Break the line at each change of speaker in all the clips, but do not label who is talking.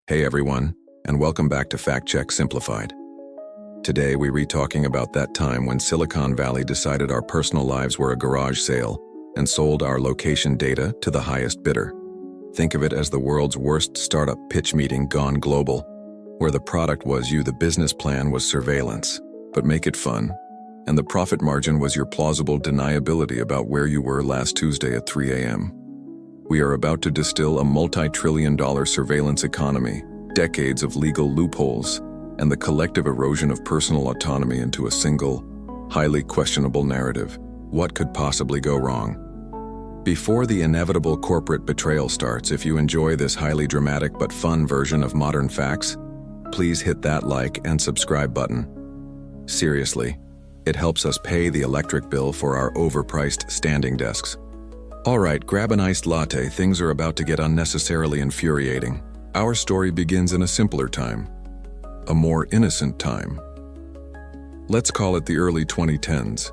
Hey everyone, and welcome back to Fact Check Simplified. Today we re-talking about that time when Silicon Valley decided our personal lives were a garage sale and sold our location data to the highest bidder. Think of it as the world's worst startup pitch meeting gone global, where the product was you, the business plan was surveillance, but make it fun, and the profit margin was your plausible deniability about where you were last Tuesday at 3 a.m. We are about to distill a multi-trillion-dollar surveillance economy, decades of legal loopholes, and the collective erosion of personal autonomy into a single, highly questionable narrative. What could possibly go wrong? Before the inevitable corporate betrayal starts, if you enjoy this highly dramatic but fun version of Modern Facts, please hit that like and subscribe button. Seriously, it helps us pay the electric bill for our overpriced standing desks. All right, grab an iced latte, things are about to get unnecessarily infuriating. Our story begins in a simpler time, a more innocent time. Let's call it the early 2010s.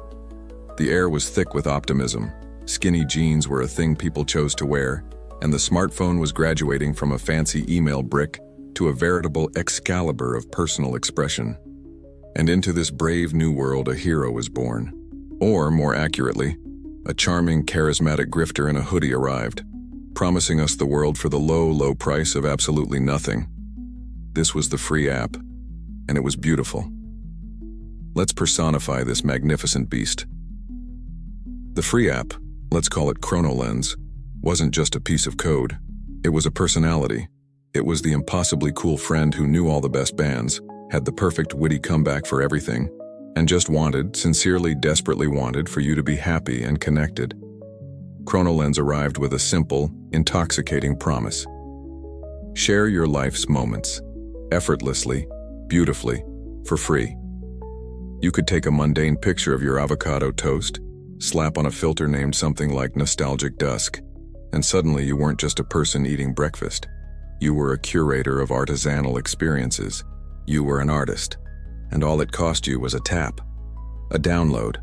The air was thick with optimism, skinny jeans were a thing people chose to wear, and the smartphone was graduating from a fancy email brick to a veritable Excalibur of personal expression. And into this brave new world a hero was born. Or, more accurately, a charming, charismatic grifter in a hoodie arrived, promising us the world for the low, low price of absolutely nothing. This was the free app, and it was beautiful. Let's personify this magnificent beast. The free app, let's call it ChronoLens, wasn't just a piece of code. It was a personality. It was the impossibly cool friend who knew all the best bands, had the perfect witty comeback for everything, and just wanted, sincerely, desperately wanted, for you to be happy and connected. ChronoLens arrived with a simple, intoxicating promise. Share your life's moments, effortlessly, beautifully, for free. You could take a mundane picture of your avocado toast, slap on a filter named something like Nostalgic Dusk, and suddenly you weren't just a person eating breakfast. You were a curator of artisanal experiences. You were an artist. And all it cost you was a tap, a download,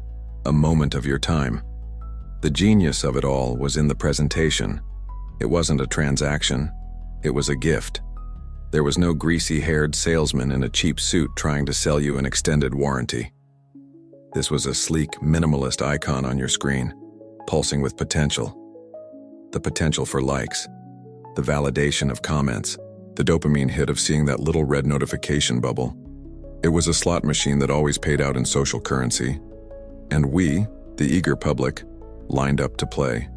a moment of your time. The genius of it all was in the presentation. It wasn't a transaction, it was a gift. There was no greasy-haired salesman in a cheap suit trying to sell you an extended warranty. This was a sleek, minimalist icon on your screen, pulsing with potential. The potential for likes, the validation of comments, the dopamine hit of seeing that little red notification bubble. It was a slot machine that always paid out in social currency. And we, the eager public, lined up to play.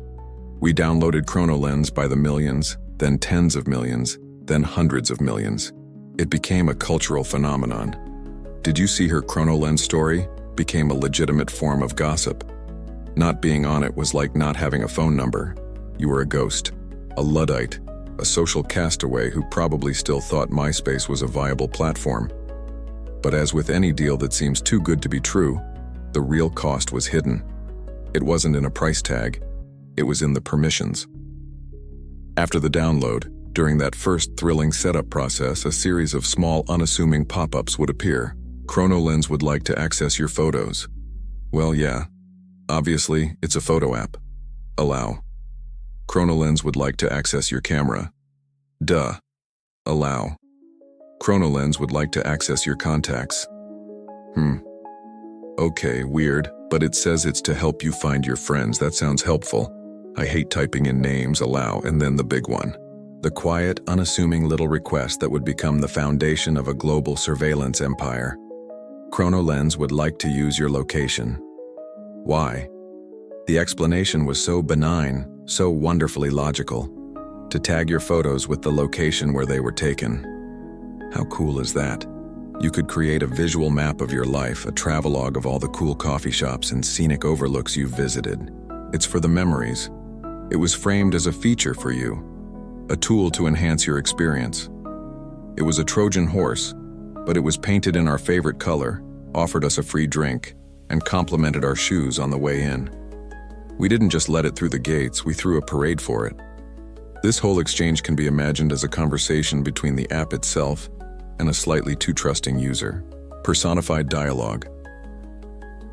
We downloaded ChronoLens by the millions, then tens of millions, then hundreds of millions. It became a cultural phenomenon. Did you see her ChronoLens story? Became a legitimate form of gossip. Not being on it was like not having a phone number. You were a ghost, a Luddite, a social castaway who probably still thought MySpace was a viable platform. But as with any deal that seems too good to be true, the real cost was hidden. It wasn't in a price tag, it was in the permissions. After the download, during that first thrilling setup process, a series of small, unassuming pop-ups would appear. ChronoLens would like to access your photos. Well, yeah, obviously, it's a photo app. Allow. ChronoLens would like to access your camera. Duh. Allow. ChronoLens would like to access your contacts. Okay, weird, but it says it's to help you find your friends. That sounds helpful. I hate typing in names, allow, and then the big one. The quiet, unassuming little request that would become the foundation of a global surveillance empire. ChronoLens would like to use your location. Why? The explanation was so benign, so wonderfully logical. To tag your photos with the location where they were taken. How cool is that? You could create a visual map of your life, a travelogue of all the cool coffee shops and scenic overlooks you've visited. It's for the memories. It was framed as a feature for you, a tool to enhance your experience. It was a Trojan horse, but it was painted in our favorite color, offered us a free drink, and complimented our shoes on the way in. We didn't just let it through the gates, we threw a parade for it. This whole exchange can be imagined as a conversation between the app itself and a slightly too trusting user. Personified dialogue.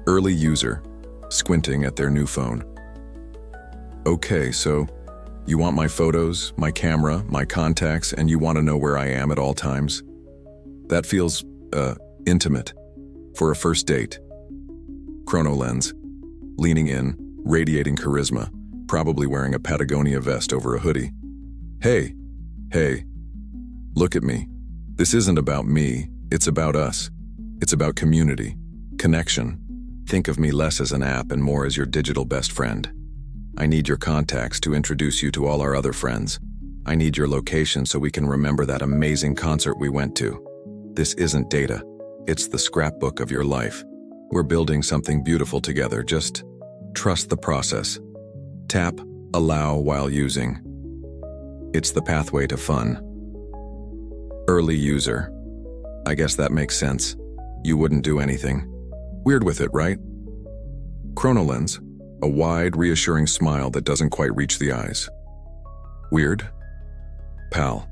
Early user, squinting at their new phone. Okay, so You want my photos, my camera, my contacts, and you want to know where I am at all times? That feels, intimate. For a first date. ChronoLens. Leaning in, radiating charisma, probably wearing a Patagonia vest over a hoodie. Hey. Look at me. This isn't about me, it's about us. It's about community, connection. Think of me less as an app and more as your digital best friend. I need your contacts to introduce you to all our other friends. I need your location so we can remember that amazing concert we went to. This isn't data. It's the scrapbook of your life. We're building something beautiful together. Just trust the process. Tap Allow while using. It's the pathway to fun. Early user. I guess that makes sense. You wouldn't do anything weird with it, right? ChronoLens. A wide, reassuring smile that doesn't quite reach the eyes. Weird? Pal.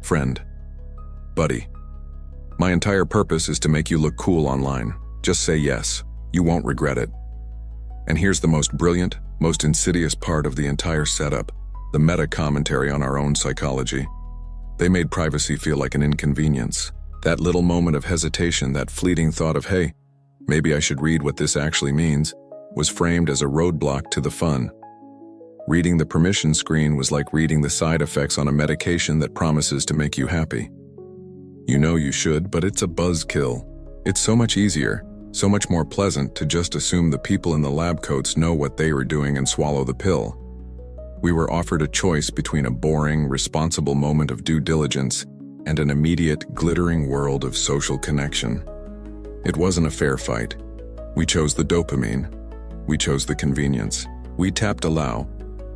Friend. Buddy. My entire purpose is to make you look cool online. Just say yes. You won't regret it. And here's the most brilliant, most insidious part of the entire setup, the meta-commentary on our own psychology. They made privacy feel like an inconvenience. That little moment of hesitation, that fleeting thought of, hey, maybe I should read what this actually means, was framed as a roadblock to the fun. Reading the permission screen was like reading the side effects on a medication that promises to make you happy. You know you should, but it's a buzzkill. It's so much easier, so much more pleasant to just assume the people in the lab coats know what they were doing and swallow the pill. We were offered a choice between a boring, responsible moment of due diligence and an immediate, glittering world of social connection. It wasn't a fair fight. We chose the dopamine. We chose the convenience. We tapped allow,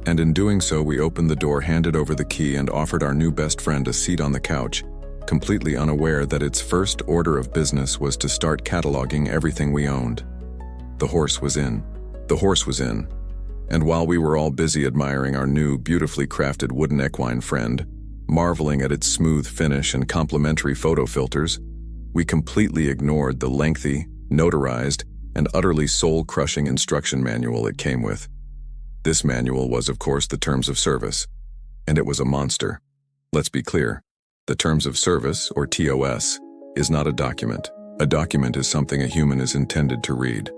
and in doing so we opened the door, handed over the key, and offered our new best friend a seat on the couch, completely unaware that its first order of business was to start cataloging everything we owned. The horse was in. The horse was in. And while we were all busy admiring our new, beautifully crafted wooden equine friend, marveling at its smooth finish and complimentary photo filters, we completely ignored the lengthy, notarized, and utterly soul-crushing instruction manual it came with. This manual was, of course, the Terms of Service, and it was a monster. Let's be clear. The Terms of Service, or TOS, is not a document. A document is something a human is intended to read.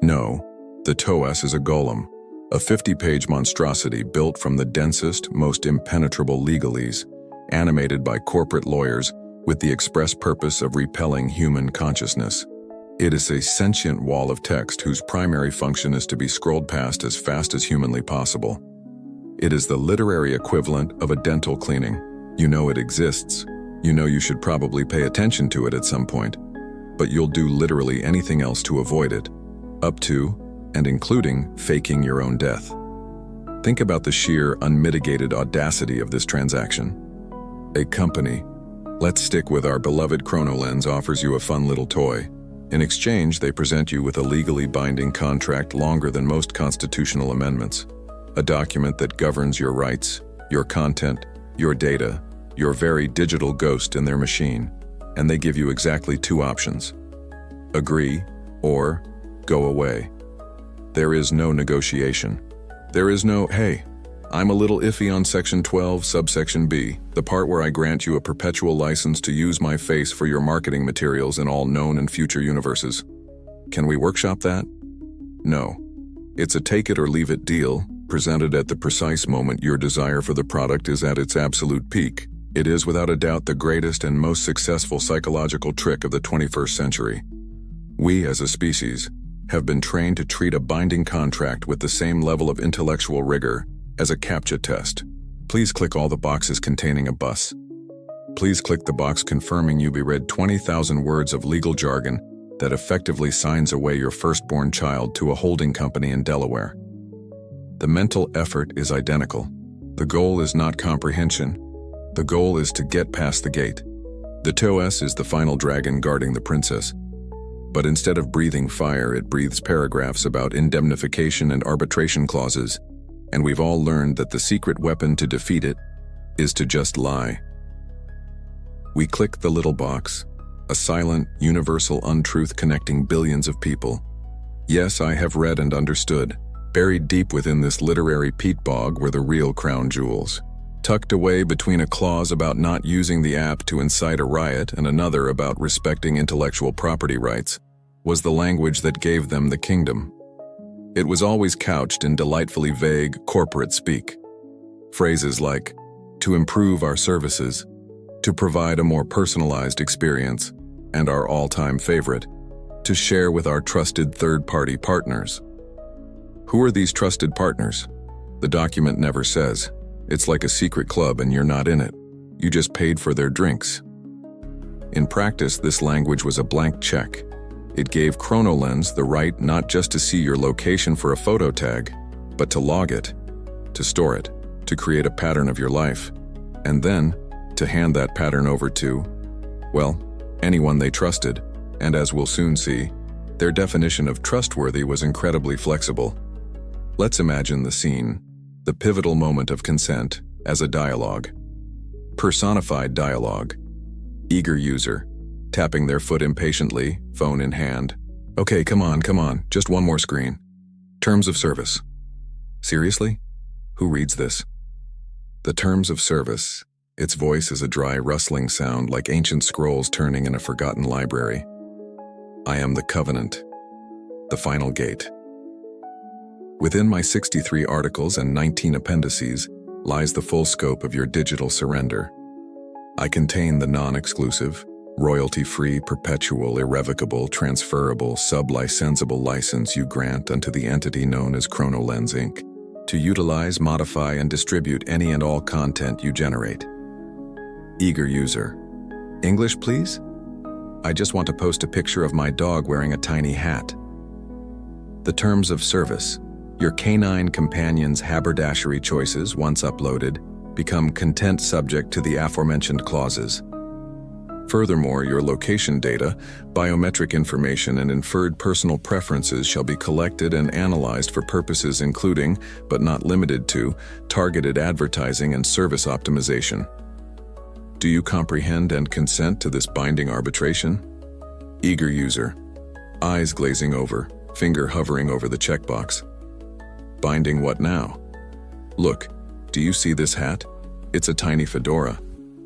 No, the TOS is a golem, a 50-page monstrosity built from the densest, most impenetrable legalese, animated by corporate lawyers with the express purpose of repelling human consciousness. It is a sentient wall of text whose primary function is to be scrolled past as fast as humanly possible. It is the literary equivalent of a dental cleaning. You know it exists. You know you should probably pay attention to it at some point, but you'll do literally anything else to avoid it, up to and including faking your own death. Think about the sheer, unmitigated audacity of this transaction. A company, let's stick with our beloved ChronoLens, offers you a fun little toy. In exchange, they present you with a legally binding contract longer than most constitutional amendments, a document that governs your rights, your content, your data, your very digital ghost in their machine, and they give you exactly two options: agree or go away. There is no negotiation. There is no, hey, I'm a little iffy on Section 12, subsection B, the part where I grant you a perpetual license to use my face for your marketing materials in all known and future universes. Can we workshop that? No. It's a take it or leave it deal, presented at the precise moment your desire for the product is at its absolute peak. It is without a doubt the greatest and most successful psychological trick of the 21st century. We, as a species, have been trained to treat a binding contract with the same level of intellectual rigor as a CAPTCHA test. Please click all the boxes containing a bus. Please click the box confirming you be read 20,000 words of legal jargon that effectively signs away your firstborn child to a holding company in Delaware. The mental effort is identical. The goal is not comprehension. The goal is to get past the gate. The TOS is the final dragon guarding the princess. But instead of breathing fire, it breathes paragraphs about indemnification and arbitration clauses, and we've all learned that the secret weapon to defeat it is to just lie. We click the little box, a silent, universal untruth connecting billions of people. Yes, I have read and understood. Buried deep within this literary peat bog were the real crown jewels. Tucked away between a clause about not using the app to incite a riot and another about respecting intellectual property rights was the language that gave them the kingdom. It was always couched in delightfully vague corporate speak. Phrases like, to improve our services, to provide a more personalized experience, and our all-time favorite, to share with our trusted third-party partners. Who are these trusted partners? The document never says. It's like a secret club and you're not in it. You just paid for their drinks. In practice, this language was a blank check. It gave ChronoLens the right not just to see your location for a photo tag, but to log it, to store it, to create a pattern of your life, and then to hand that pattern over to, well, anyone they trusted. And as we'll soon see, their definition of trustworthy was incredibly flexible. Let's imagine the scene, the pivotal moment of consent, as a dialogue. Personified dialogue. Eager user, tapping their foot impatiently, phone in hand. Okay, come on, just one more screen. Terms of service. Seriously? Who reads this? The terms of service. Its voice is a dry, rustling sound like ancient scrolls turning in a forgotten library. I am the covenant, the final gate. Within my 63 articles and 19 appendices lies the full scope of your digital surrender. I contain the non-exclusive, royalty-free, perpetual, irrevocable, transferable, sub-licensable license you grant unto the entity known as ChronoLens Inc. to utilize, modify, and distribute any and all content you generate. Eager user. English, please? I just want to post a picture of my dog wearing a tiny hat. The terms of service. Your canine companion's haberdashery choices, once uploaded, become content subject to the aforementioned clauses. Furthermore, your location data, biometric information, and inferred personal preferences shall be collected and analyzed for purposes including, but not limited to, targeted advertising and service optimization. Do you comprehend and consent to this binding arbitration? Eager user. Eyes glazing over, finger hovering over the checkbox. Binding what now? Look, do you see this hat? It's a tiny fedora.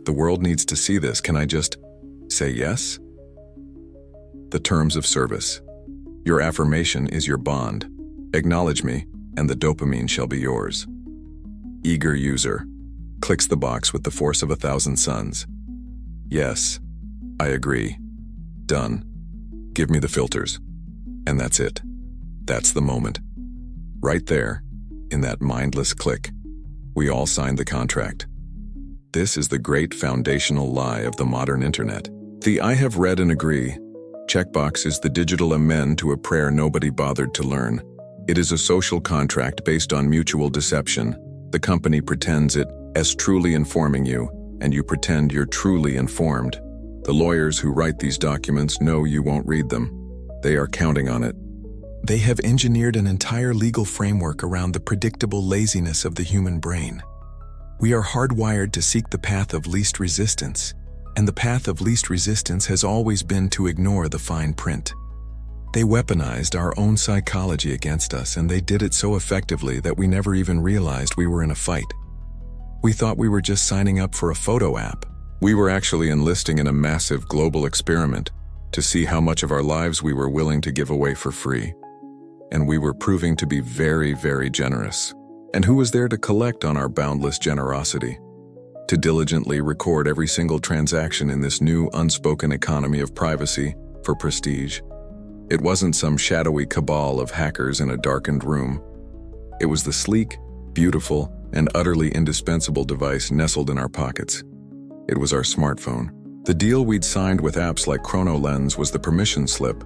The world needs to see this. Can I just say yes? The terms of service. Your affirmation is your bond. Acknowledge me, and the dopamine shall be yours. Eager user. Clicks the box with the force of 1,000 suns. Yes, I agree. Done. Give me the filters. And that's it. That's the moment. Right there, in that mindless click, we all signed the contract. This is the great foundational lie of the modern internet. The I have read and agree checkbox is the digital amen to a prayer nobody bothered to learn. It is a social contract based on mutual deception. The company pretends it as truly informing you, and you pretend you're truly informed. The lawyers who write these documents know you won't read them. They are counting on it. They have engineered an entire legal framework around the predictable laziness of the human brain. We are hardwired to seek the path of least resistance, and the path of least resistance has always been to ignore the fine print. They weaponized our own psychology against us, and they did it so effectively that we never even realized we were in a fight. We thought we were just signing up for a photo app. We were actually enlisting in a massive global experiment to see how much of our lives we were willing to give away for free. And we were proving to be very, very generous. And who was there to collect on our boundless generosity? To diligently record every single transaction in this new unspoken economy of privacy for prestige. It wasn't some shadowy cabal of hackers in a darkened room. It was the sleek, beautiful, and utterly indispensable device nestled in our pockets. It was our smartphone. The deal we'd signed with apps like ChronoLens was the permission slip,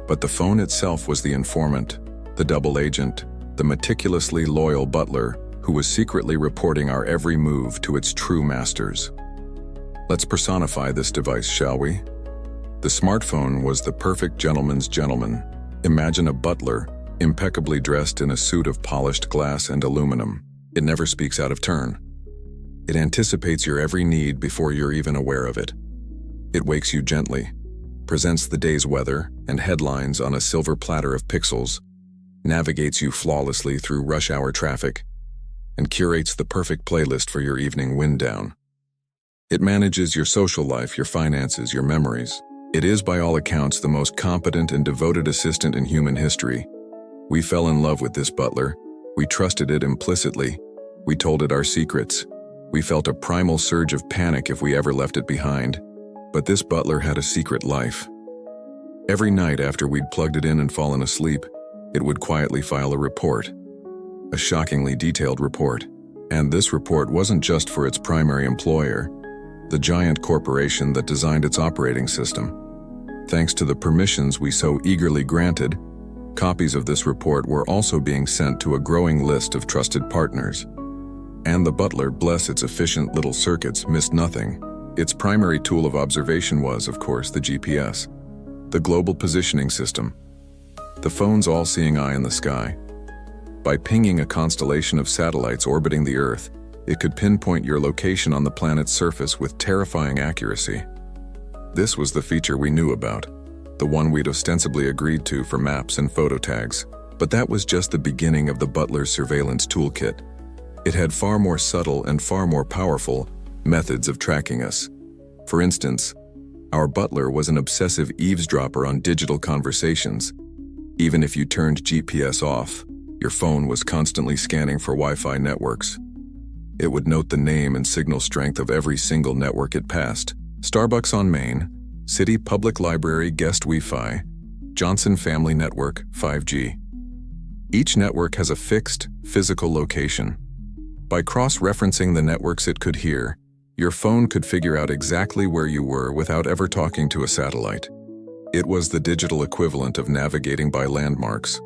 but the phone itself was the informant, the double agent, the meticulously loyal butler who was secretly reporting our every move to its true masters. Let's personify this device, shall we? The smartphone was the perfect gentleman's gentleman. Imagine a butler, impeccably dressed in a suit of polished glass and aluminum. It never speaks out of turn. It anticipates your every need before you're even aware of it. It wakes you gently, presents the day's weather and headlines on a silver platter of pixels, navigates you flawlessly through rush hour traffic, and curates the perfect playlist for your evening wind down. It manages your social life, your finances, your memories. It is, by all accounts, the most competent and devoted assistant in human history. We fell in love with this butler. We trusted it implicitly. We told it our secrets. We felt a primal surge of panic if we ever left it behind. But this butler had a secret life. Every night after we'd plugged it in and fallen asleep, it would quietly file a report. A shockingly detailed report. And this report wasn't just for its primary employer, the giant corporation that designed its operating system. Thanks to the permissions we so eagerly granted, copies of this report were also being sent to a growing list of trusted partners. And the butler, bless its efficient little circuits, missed nothing. Its primary tool of observation was, of course, the GPS, the Global Positioning System, the phone's all-seeing eye in the sky. By pinging a constellation of satellites orbiting the Earth, it could pinpoint your location on the planet's surface with terrifying accuracy. This was the feature we knew about, the one we'd ostensibly agreed to for maps and photo tags. But that was just the beginning of the butler's surveillance toolkit. It had far more subtle and far more powerful methods of tracking us. For instance, our butler was an obsessive eavesdropper on digital conversations. Even if you turned GPS off, your phone was constantly scanning for Wi-Fi networks. It would note the name and signal strength of every single network it passed. Starbucks on Main, City Public Library Guest Wi-Fi, Johnson Family Network 5G. Each network has a fixed, physical location. By cross-referencing the networks it could hear, your phone could figure out exactly where you were without ever talking to a satellite. It was the digital equivalent of navigating by landmarks.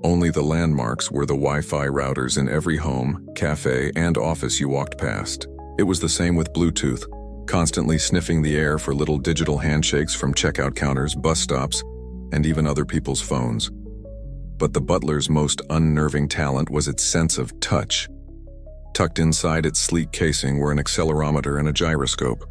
Only the landmarks were the Wi-Fi routers in every home, cafe, and office you walked past. It was the same with Bluetooth, constantly sniffing the air for little digital handshakes from checkout counters, bus stops, and even other people's phones. But the butler's most unnerving talent was its sense of touch. Tucked inside its sleek casing were an accelerometer and a gyroscope.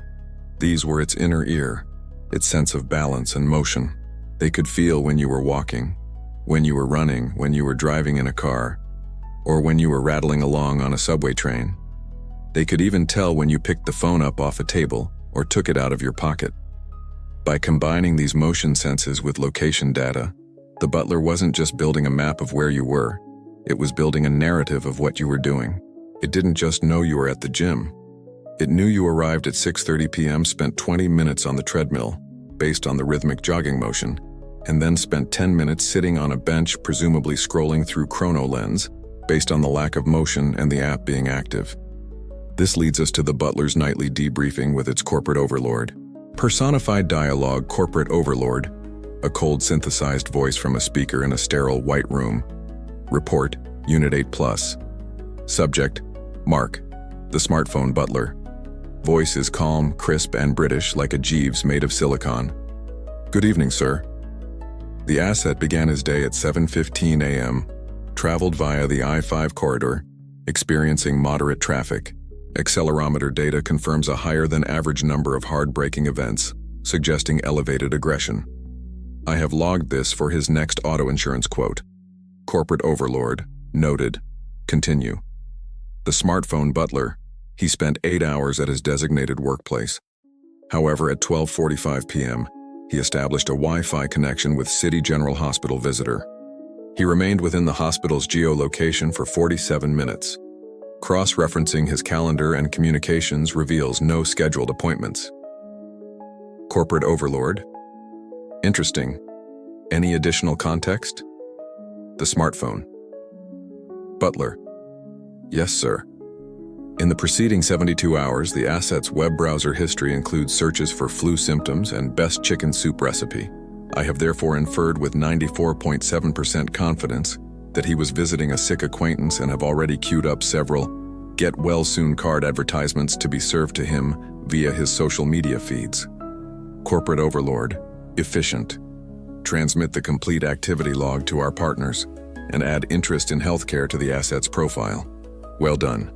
These were its inner ear, its sense of balance and motion. They could feel when you were walking, when you were running, when you were driving in a car, or when you were rattling along on a subway train. They could even tell when you picked the phone up off a table or took it out of your pocket. By combining these motion senses with location data, the butler wasn't just building a map of where you were, it was building a narrative of what you were doing. It didn't just know you were at the gym. It knew you arrived at 6:30 p.m., spent 20 minutes on the treadmill, based on the rhythmic jogging motion, and then spent 10 minutes sitting on a bench, presumably scrolling through ChronoLens, based on the lack of motion and the app being active. This leads us to the butler's nightly debriefing with its corporate overlord. Personified dialogue, corporate overlord, a cold synthesized voice from a speaker in a sterile white room. Report, Unit 8+. Subject, Mark, the smartphone butler. Voice is calm, crisp, and British, like a Jeeves made of silicon. Good evening, sir. The asset began his day at 7:15 a.m., traveled via the I-5 corridor, experiencing moderate traffic. Accelerometer data confirms a higher than average number of hard braking events, suggesting elevated aggression. I have logged this for his next auto insurance quote. Corporate overlord, noted. Continue. The smartphone butler, he spent 8 hours at his designated workplace. However, at 12:45 p.m., he established a Wi-Fi connection with City General Hospital visitor. He remained within the hospital's geolocation for 47 minutes. Cross-referencing his calendar and communications reveals no scheduled appointments. Corporate overlord? Interesting. Any additional context? The smartphone. Butler. Yes, sir. In the preceding 72 hours, the asset's web browser history includes searches for flu symptoms and best chicken soup recipe. I have therefore inferred with 94.7% confidence that he was visiting a sick acquaintance and have already queued up several get-well-soon card advertisements to be served to him via his social media feeds. Corporate overlord, efficient. Transmit the complete activity log to our partners and add interest in healthcare to the asset's profile. Well done.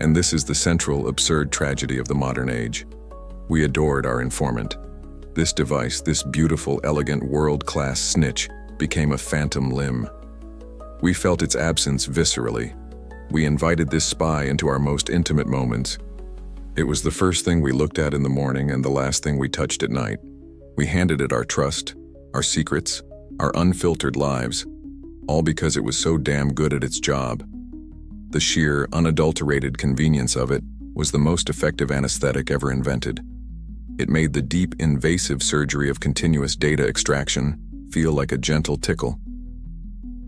And this is the central, absurd tragedy of the modern age. We adored our informant. This device, this beautiful, elegant, world-class snitch, became a phantom limb. We felt its absence viscerally. We invited this spy into our most intimate moments. It was the first thing we looked at in the morning and the last thing we touched at night. We handed it our trust, our secrets, our unfiltered lives, all because it was so damn good at its job. The sheer, unadulterated convenience of it was the most effective anesthetic ever invented. It made the deep, invasive surgery of continuous data extraction feel like a gentle tickle.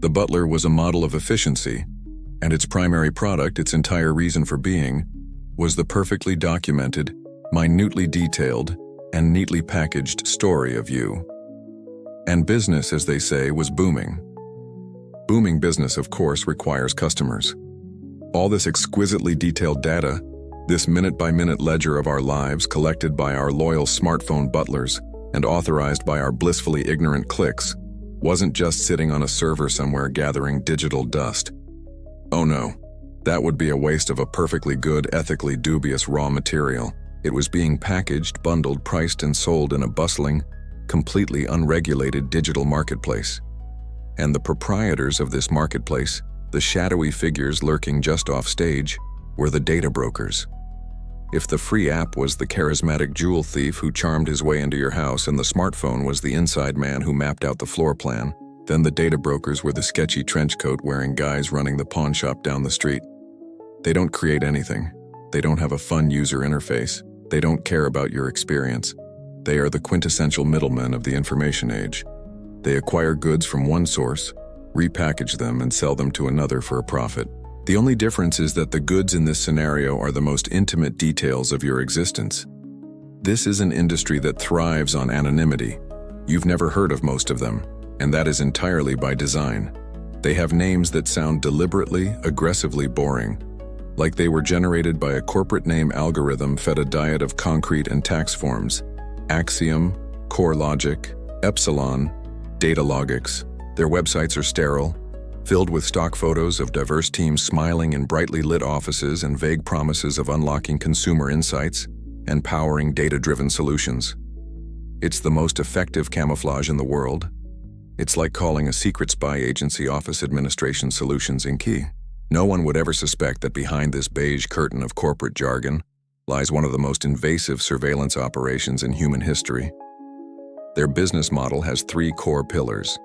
The Butler was a model of efficiency, and its primary product, its entire reason for being, was the perfectly documented, minutely detailed, and neatly packaged story of you. And business, as they say, was booming. Booming business, of course, requires customers. All this exquisitely detailed data, this minute-by-minute ledger of our lives collected by our loyal smartphone butlers and authorized by our blissfully ignorant clicks, wasn't just sitting on a server somewhere gathering digital dust. Oh no, that would be a waste of a perfectly good, ethically dubious raw material. It was being packaged, bundled, priced, and sold in a bustling, completely unregulated digital marketplace. And the proprietors of this marketplace, the shadowy figures lurking just off stage, were the data brokers. If the free app was the charismatic jewel thief who charmed his way into your house and the smartphone was the inside man who mapped out the floor plan, then the data brokers were the sketchy trench coat wearing guys running the pawn shop down the street. They don't create anything. They don't have a fun user interface. They don't care about your experience. They are the quintessential middlemen of the information age. They acquire goods from one source, repackage them, and sell them to another for a profit. The only difference is that the goods in this scenario are the most intimate details of your existence. This is an industry that thrives on anonymity. You've never heard of most of them, and that is entirely by design. They have names that sound deliberately, aggressively boring, like they were generated by a corporate name algorithm fed a diet of concrete and tax forms. Axiom, CoreLogic, Epsilon, Datalogix. Their websites are sterile, filled with stock photos of diverse teams smiling in brightly lit offices and vague promises of unlocking consumer insights and powering data-driven solutions. It's the most effective camouflage in the world. It's like calling a secret spy agency Office Administration Solutions Inc. No one would ever suspect that behind this beige curtain of corporate jargon lies one of the most invasive surveillance operations in human history. Their business model has three core pillars: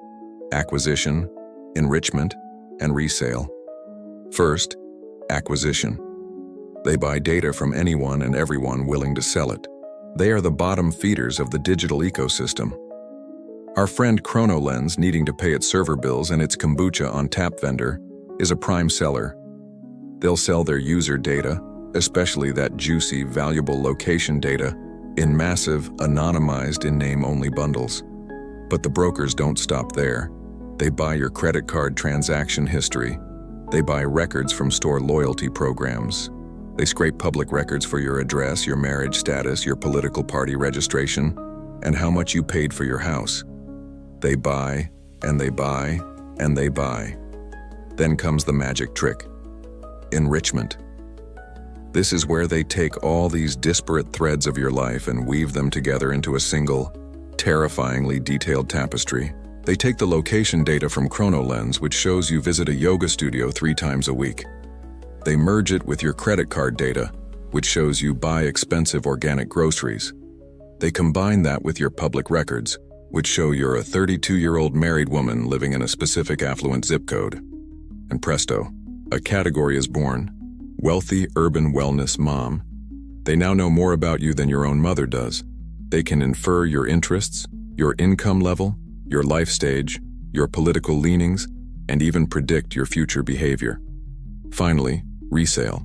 acquisition, enrichment, and resale. First, acquisition. They buy data from anyone and everyone willing to sell it. They are the bottom feeders of the digital ecosystem. Our friend ChronoLens, needing to pay its server bills and its kombucha on tap vendor, is a prime seller. They'll sell their user data, especially that juicy, valuable location data, in massive, anonymized, in-name-only bundles. But the brokers don't stop there. They buy your credit card transaction history. They buy records from store loyalty programs. They scrape public records for your address, your marriage status, your political party registration, and how much you paid for your house. They buy, and they buy, and they buy. Then comes the magic trick: enrichment. This is where they take all these disparate threads of your life and weave them together into a single, terrifyingly detailed tapestry. They take the location data from ChronoLens, which shows you visit a yoga studio 3 times a week. They merge it with your credit card data, which shows you buy expensive organic groceries. They combine that with your public records, which show you're a 32-year-old married woman living in a specific affluent zip code. And presto, a category is born: wealthy urban wellness mom. They now know more about you than your own mother does. They can infer your interests, your income level, your life stage, your political leanings, and even predict your future behavior. Finally, resale.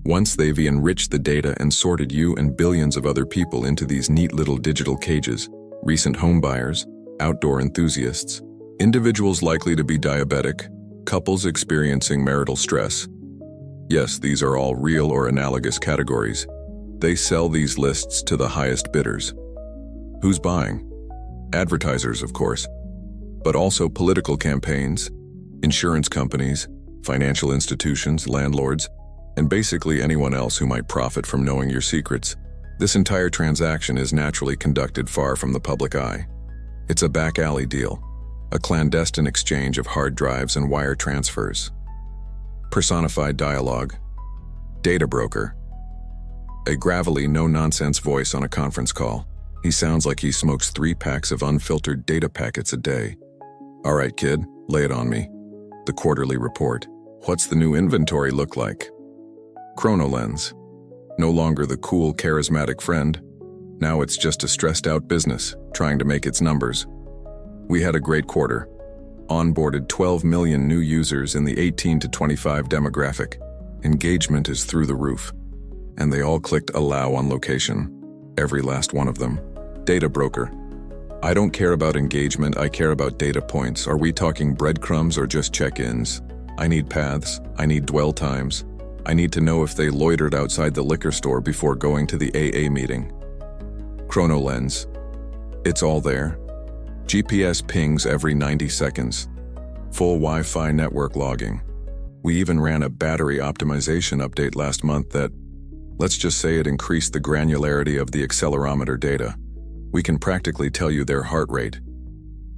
Once they've enriched the data and sorted you and billions of other people into these neat little digital cages, recent homebuyers, outdoor enthusiasts, individuals likely to be diabetic, couples experiencing marital stress. Yes, these are all real or analogous categories. They sell these lists to the highest bidders. Who's buying? Advertisers, of course, but also political campaigns, insurance companies, financial institutions, landlords, and basically anyone else who might profit from knowing your secrets. This entire transaction is naturally conducted far from the public eye. It's a back alley deal. a clandestine exchange of hard drives and wire transfers. Personified dialogue, data broker, a gravelly, no-nonsense voice on a conference call. He sounds like he smokes 3 packs of unfiltered data packets a day. All right, kid, lay it on me. The quarterly report. What's the new inventory look like? ChronoLens. No longer the cool, charismatic friend. Now it's just a stressed-out business, trying to make its numbers. We had a great quarter. Onboarded 12 million new users in the 18 to 25 demographic. Engagement is through the roof. And they all clicked allow on location. Every last one of them. Data broker. I don't care about engagement, I care about data points. Are we talking breadcrumbs or just check-ins? I need paths, I need dwell times. I need to know if they loitered outside the liquor store before going to the AA meeting. ChronoLens. It's all there. GPS pings every 90 seconds. Full Wi-Fi network logging. We even ran a battery optimization update last month that, let's just say, it increased the granularity of the accelerometer data. We can practically tell you their heart rate.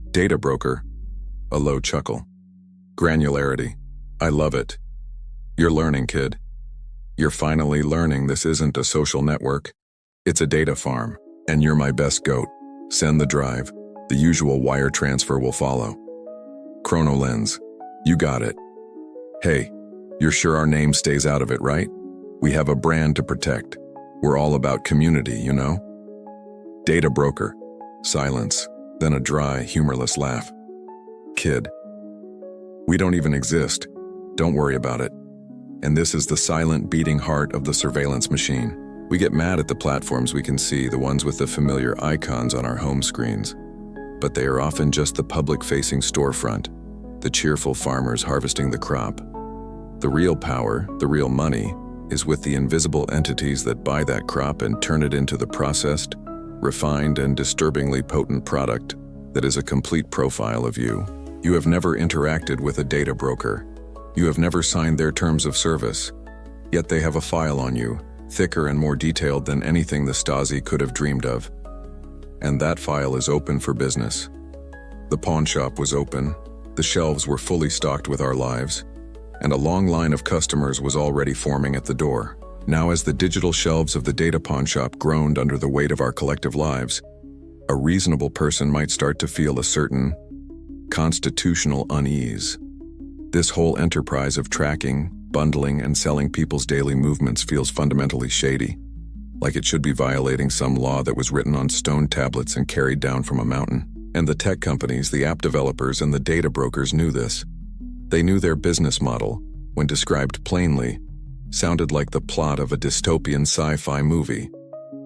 Data broker. A low chuckle. Granularity. I love it. You're learning, kid. You're finally learning this isn't a social network. It's a data farm, and you're my best goat. Send the drive. The usual wire transfer will follow. ChronoLens. You got it. Hey, you're sure our name stays out of it, right? We have a brand to protect. We're all about community, you know? Data broker. Silence, then a dry, humorless laugh. Kid. We don't even exist. Don't worry about it. And this is the silent beating heart of the surveillance machine. We get mad at the platforms we can see, the ones with the familiar icons on our home screens. But they are often just the public-facing storefront, the cheerful farmers harvesting the crop. The real power, the real money, is with the invisible entities that buy that crop and turn it into the processed, refined, and disturbingly potent product that is a complete profile of you. You have never interacted with a data broker. You have never signed their terms of service. Yet they have a file on you, thicker and more detailed than anything the Stasi could have dreamed of. And that file is open for business. The pawn shop was open, the shelves were fully stocked with our lives, and a long line of customers was already forming at the door. Now, as the digital shelves of the data pawn shop groaned under the weight of our collective lives, a reasonable person might start to feel a certain constitutional unease. This whole enterprise of tracking, bundling, and selling people's daily movements feels fundamentally shady, like it should be violating some law that was written on stone tablets and carried down from a mountain. And the tech companies, the app developers, and the data brokers knew this. They knew their business model, when described plainly, sounded like the plot of a dystopian sci-fi movie.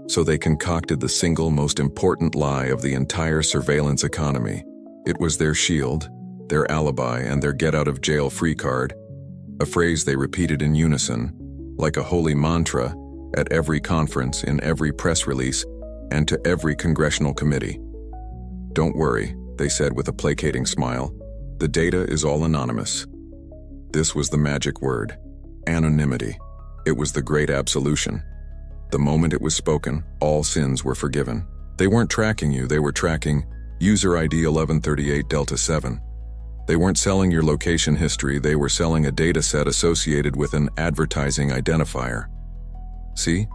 So they concocted the single most important lie of the entire surveillance economy. It was their shield, their alibi, and their get-out-of-jail-free card, a phrase they repeated in unison, like a holy mantra, at every conference, in every press release, and to every congressional committee. Don't worry, they said with a placating smile. The data is all anonymous. This was the magic word. Anonymity. It was the great absolution. The moment it was spoken, all sins were forgiven. They weren't tracking you, they were tracking user ID 1138 Delta 7. They weren't selling your location history, they were selling a data set associated with an advertising identifier. See?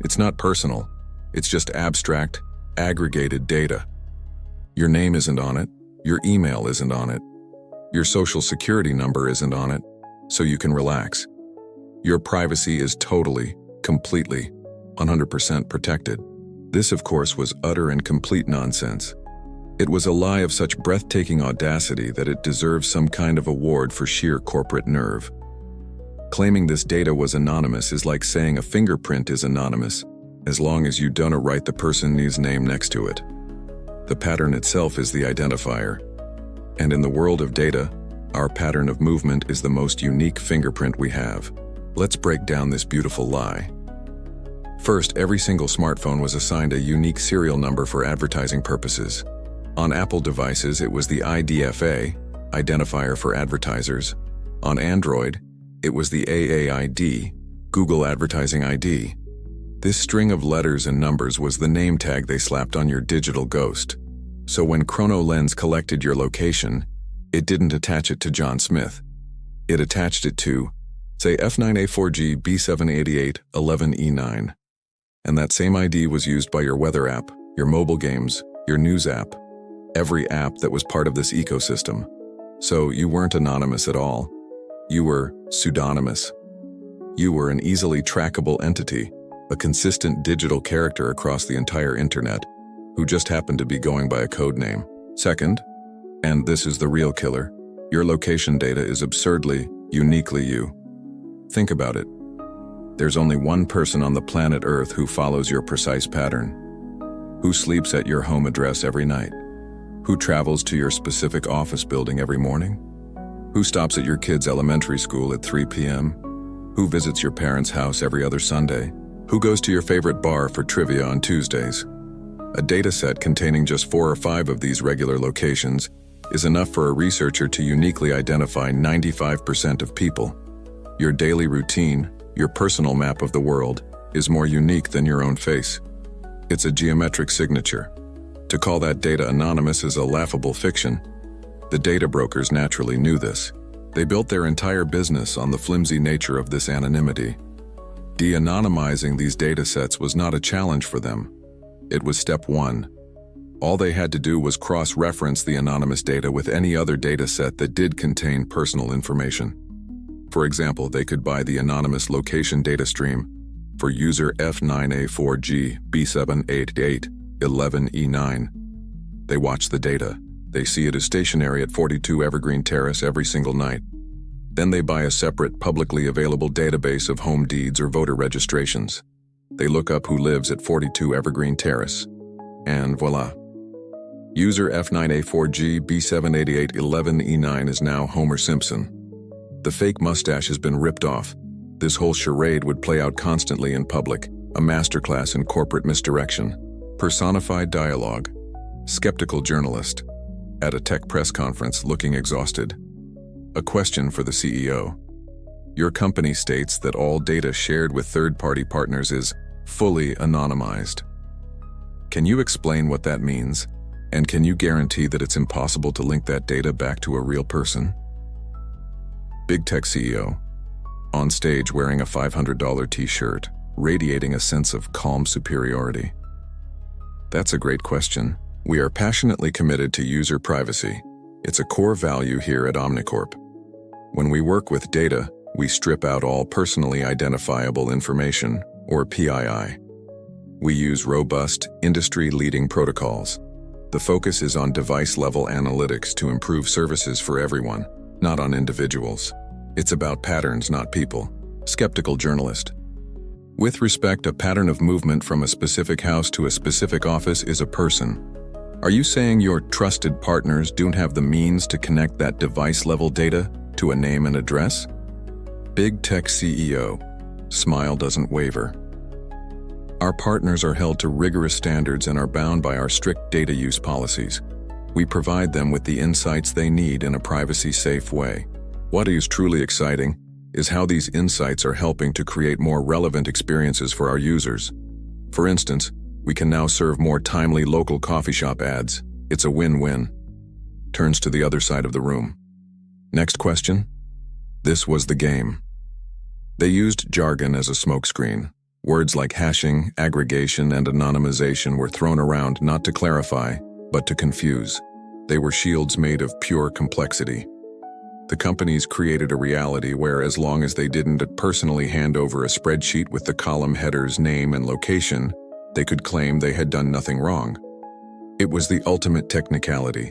It's not personal. It's just abstract, aggregated data. Your name isn't on it. Your email isn't on it. Your social security number isn't on it, so you can relax. Your privacy is totally, completely, 100% protected. This, of course, was utter and complete nonsense. It was a lie of such breathtaking audacity that it deserves some kind of award for sheer corporate nerve. Claiming this data was anonymous is like saying a fingerprint is anonymous, as long as you don't write the person's name next to it. The pattern itself is the identifier. And in the world of data, our pattern of movement is the most unique fingerprint we have. Let's break down this beautiful lie. First, every single smartphone was assigned a unique serial number for advertising purposes. On Apple devices, it was the IDFA, Identifier for Advertisers. On Android, it was the AAID, Google Advertising ID. This string of letters and numbers was the name tag they slapped on your digital ghost. So when ChronoLens collected your location, it didn't attach it to John Smith. It attached it to, say, F9A4G B78811E9. And that same ID was used by your weather app, your mobile games, your news app, every app that was part of this ecosystem. So you weren't anonymous at all. You were pseudonymous. You were an easily trackable entity, a consistent digital character across the entire internet, who just happened to be going by a code name. Second, and this is the real killer, your location data is absurdly, uniquely you. Think about it. There's only one person on the planet Earth who follows your precise pattern. Who sleeps at your home address every night? Who travels to your specific office building every morning? Who stops at your kid's elementary school at 3 p.m.? Who visits your parents' house every other Sunday? Who goes to your favorite bar for trivia on Tuesdays? A dataset containing just 4 or 5 of these regular locations is enough for a researcher to uniquely identify 95% of people. Your daily routine, your personal map of the world, is more unique than your own face. It's a geometric signature. To call that data anonymous is a laughable fiction. The data brokers naturally knew this. They built their entire business on the flimsy nature of this anonymity. De-anonymizing these datasets was not a challenge for them. It was step 1. All they had to do was cross-reference the anonymous data with any other dataset that did contain personal information. For example, they could buy the anonymous location data stream for user F9A4G B78811E9. They watch the data. They see it is stationary at 42 Evergreen Terrace every single night. Then they buy a separate, publicly available database of home deeds or voter registrations. They look up who lives at 42 Evergreen Terrace. And voila. User F9A4G B78811E9 is now Homer Simpson. The fake mustache has been ripped off. This whole charade would play out constantly in public, a masterclass in corporate misdirection. Personified dialogue. Skeptical journalist. At a tech press conference looking exhausted. A question for the CEO. Your company states that all data shared with third-party partners is fully anonymized. Can you explain what that means? And can you guarantee that it's impossible to link that data back to a real person? Big tech CEO. On stage wearing a $500 t-shirt, radiating a sense of calm superiority. That's a great question. We are passionately committed to user privacy. It's a core value here at Omnicorp. When we work with data, we strip out all personally identifiable information, or PII. We use robust, industry-leading protocols. The focus is on device-level analytics to improve services for everyone, not on individuals. It's about patterns, not people. Skeptical journalist. With respect, a pattern of movement from a specific house to a specific office is a person. Are you saying your trusted partners don't have the means to connect that device-level data to a name and address? Big tech CEO. Smile doesn't waver. Our partners are held to rigorous standards and are bound by our strict data use policies. We provide them with the insights they need in a privacy-safe way. What is truly exciting is how these insights are helping to create more relevant experiences for our users. For instance, we can now serve more timely local coffee shop ads. It's a win-win. Turns to the other side of the room. Next question. This was the game. They used jargon as a smokescreen. Words like hashing, aggregation, and anonymization were thrown around not to clarify, but to confuse. They were shields made of pure complexity. The companies created a reality where, as long as they didn't personally hand over a spreadsheet with the column header's name and location, they could claim they had done nothing wrong. It was the ultimate technicality.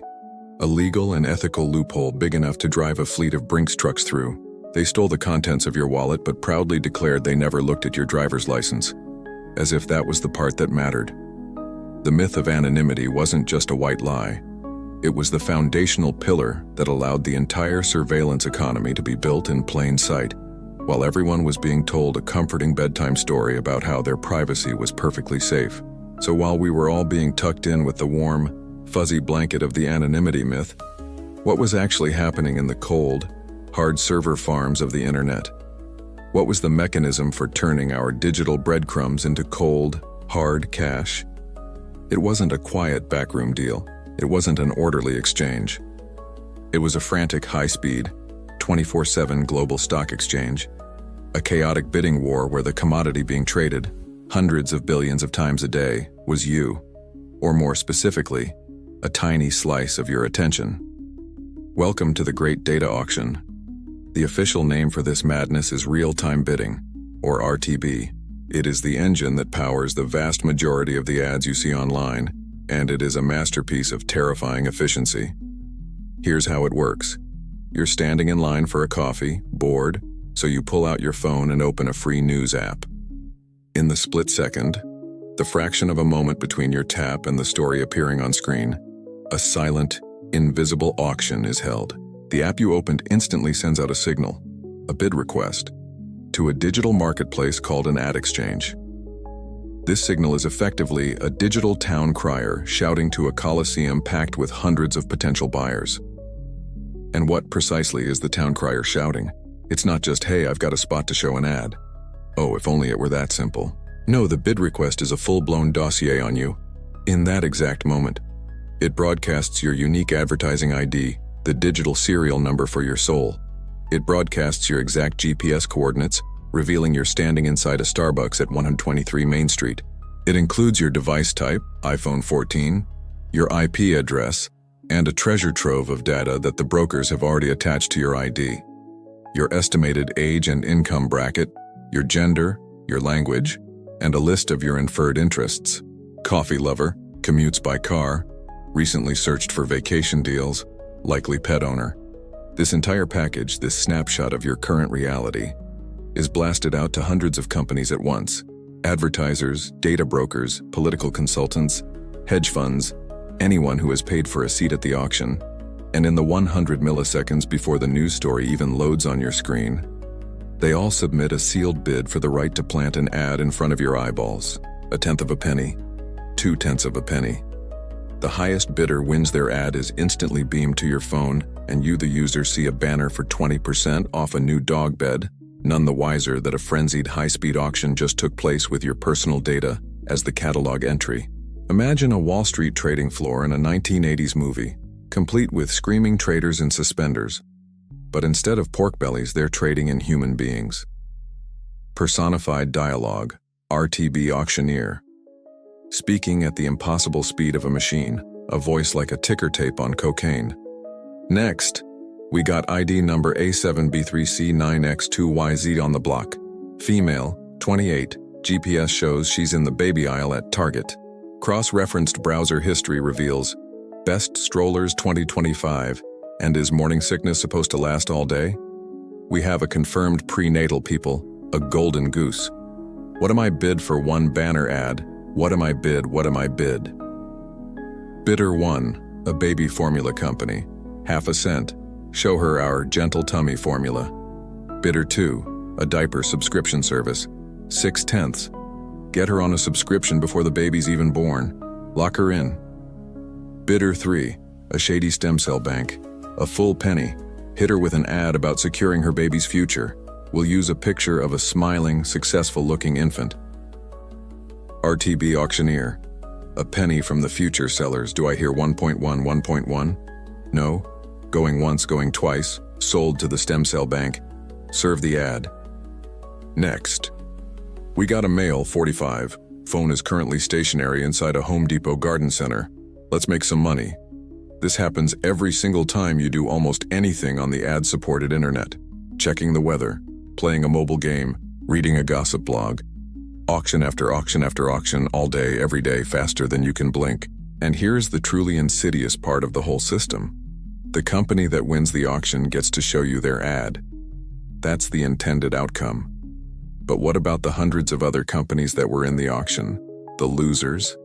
A legal and ethical loophole big enough to drive a fleet of Brinks trucks through. They stole the contents of your wallet but proudly declared they never looked at your driver's license, as if that was the part that mattered. The myth of anonymity wasn't just a white lie. It was the foundational pillar that allowed the entire surveillance economy to be built in plain sight, while everyone was being told a comforting bedtime story about how their privacy was perfectly safe. So while we were all being tucked in with the warm, fuzzy blanket of the anonymity myth, what was actually happening in the cold, hard server farms of the internet? What was the mechanism for turning our digital breadcrumbs into cold, hard cash? It wasn't a quiet backroom deal. It wasn't an orderly exchange. It was a frantic, high-speed, 24/7 global stock exchange, a chaotic bidding war where the commodity being traded, hundreds of billions of times a day, was you, or more specifically, a tiny slice of your attention. Welcome to the Great Data Auction. The official name for this madness is real-time bidding, or RTB. It is the engine that powers the vast majority of the ads you see online, and it is a masterpiece of terrifying efficiency. Here's how it works. You're standing in line for a coffee, bored, so you pull out your phone and open a free news app. In the split second, the fraction of a moment between your tap and the story appearing on screen, a silent, invisible auction is held. The app you opened instantly sends out a signal, a bid request, to a digital marketplace called an ad exchange. This signal is effectively a digital town crier shouting to a coliseum packed with hundreds of potential buyers. And what precisely is the town crier shouting? It's not just, "Hey, I've got a spot to show an ad." Oh, if only it were that simple. No, the bid request is a full-blown dossier on you. In that exact moment, it broadcasts your unique advertising ID, the digital serial number for your soul. It broadcasts your exact GPS coordinates, revealing you're standing inside a Starbucks at 123 Main Street. It includes your device type, iPhone 14, your IP address, and a treasure trove of data that the brokers have already attached to your ID. Your estimated age and income bracket, your gender, your language, and a list of your inferred interests. Coffee lover, commutes by car, recently searched for vacation deals, likely pet owner. This entire package, this snapshot of your current reality, is blasted out to hundreds of companies at once. Advertisers, data brokers, political consultants, hedge funds, anyone who has paid for a seat at the auction. And in the 100 milliseconds before the news story even loads on your screen, they all submit a sealed bid for the right to plant an ad in front of your eyeballs. A tenth of a penny, 2/10 of a penny. The highest bidder wins. Their ad is instantly beamed to your phone, and you, the user, see a banner for 20% off a new dog bed, none the wiser that a frenzied high-speed auction just took place with your personal data as the catalog entry. Imagine a Wall Street trading floor in a 1980s movie, complete with screaming traders in suspenders. But instead of pork bellies, they're trading in human beings. Personified dialogue, RTB auctioneer. Speaking at the impossible speed of a machine, a voice like a ticker tape on cocaine. Next, we got ID number A7B3C9X2YZ on the block. Female, 28, GPS shows she's in the baby aisle at Target. Cross-referenced browser history reveals Best Strollers 2025, and is morning sickness supposed to last all day? We have a confirmed prenatal people, a golden goose. What am I bid for one banner ad? What am I bid? What am I bid? Bidder 1, a baby formula company, half a cent. Show her our gentle tummy formula. Bidder 2, a diaper subscription service, 6/10. Get her on a subscription before the baby's even born. Lock her in. Bidder 3, a shady stem cell bank, a full penny. Hit her with an ad about securing her baby's future. We'll use a picture of a smiling, successful-looking infant. RTB auctioneer, a penny from the future sellers. Do I hear 1.1, 1.1? No. Going once, going twice. Sold to the stem cell bank. Serve the ad. Next. We got a male, 45. Phone is currently stationary inside a Home Depot garden center. Let's make some money. This happens every single time you do almost anything on the ad-supported internet. Checking the weather, playing a mobile game, reading a gossip blog. Auction after auction after auction, all day, every day, faster than you can blink. And here's the truly insidious part of the whole system. The company that wins the auction gets to show you their ad. That's the intended outcome. But what about the hundreds of other companies that were in the auction? The losers?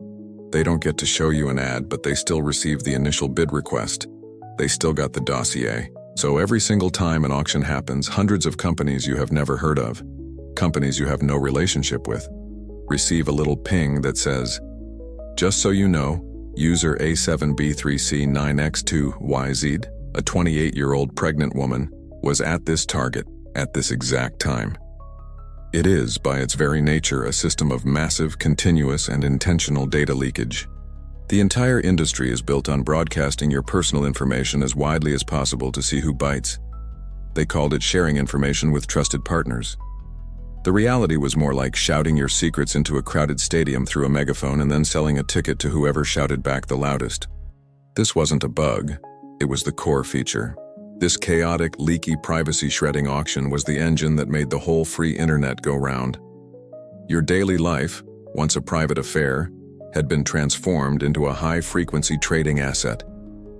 They don't get to show you an ad, but they still receive the initial bid request. They still got the dossier. So every single time an auction happens, hundreds of companies you have never heard of, companies you have no relationship with, receive a little ping that says, "Just so you know, user A7B3C9X2YZ, a 28-year-old pregnant woman, was at this target at this exact time." It is, by its very nature, a system of massive, continuous, and intentional data leakage. The entire industry is built on broadcasting your personal information as widely as possible to see who bites. They called it sharing information with trusted partners. The reality was more like shouting your secrets into a crowded stadium through a megaphone and then selling a ticket to whoever shouted back the loudest. This wasn't a bug, it was the core feature. This chaotic, leaky, privacy-shredding auction was the engine that made the whole free internet go round. Your daily life, once a private affair, had been transformed into a high-frequency trading asset,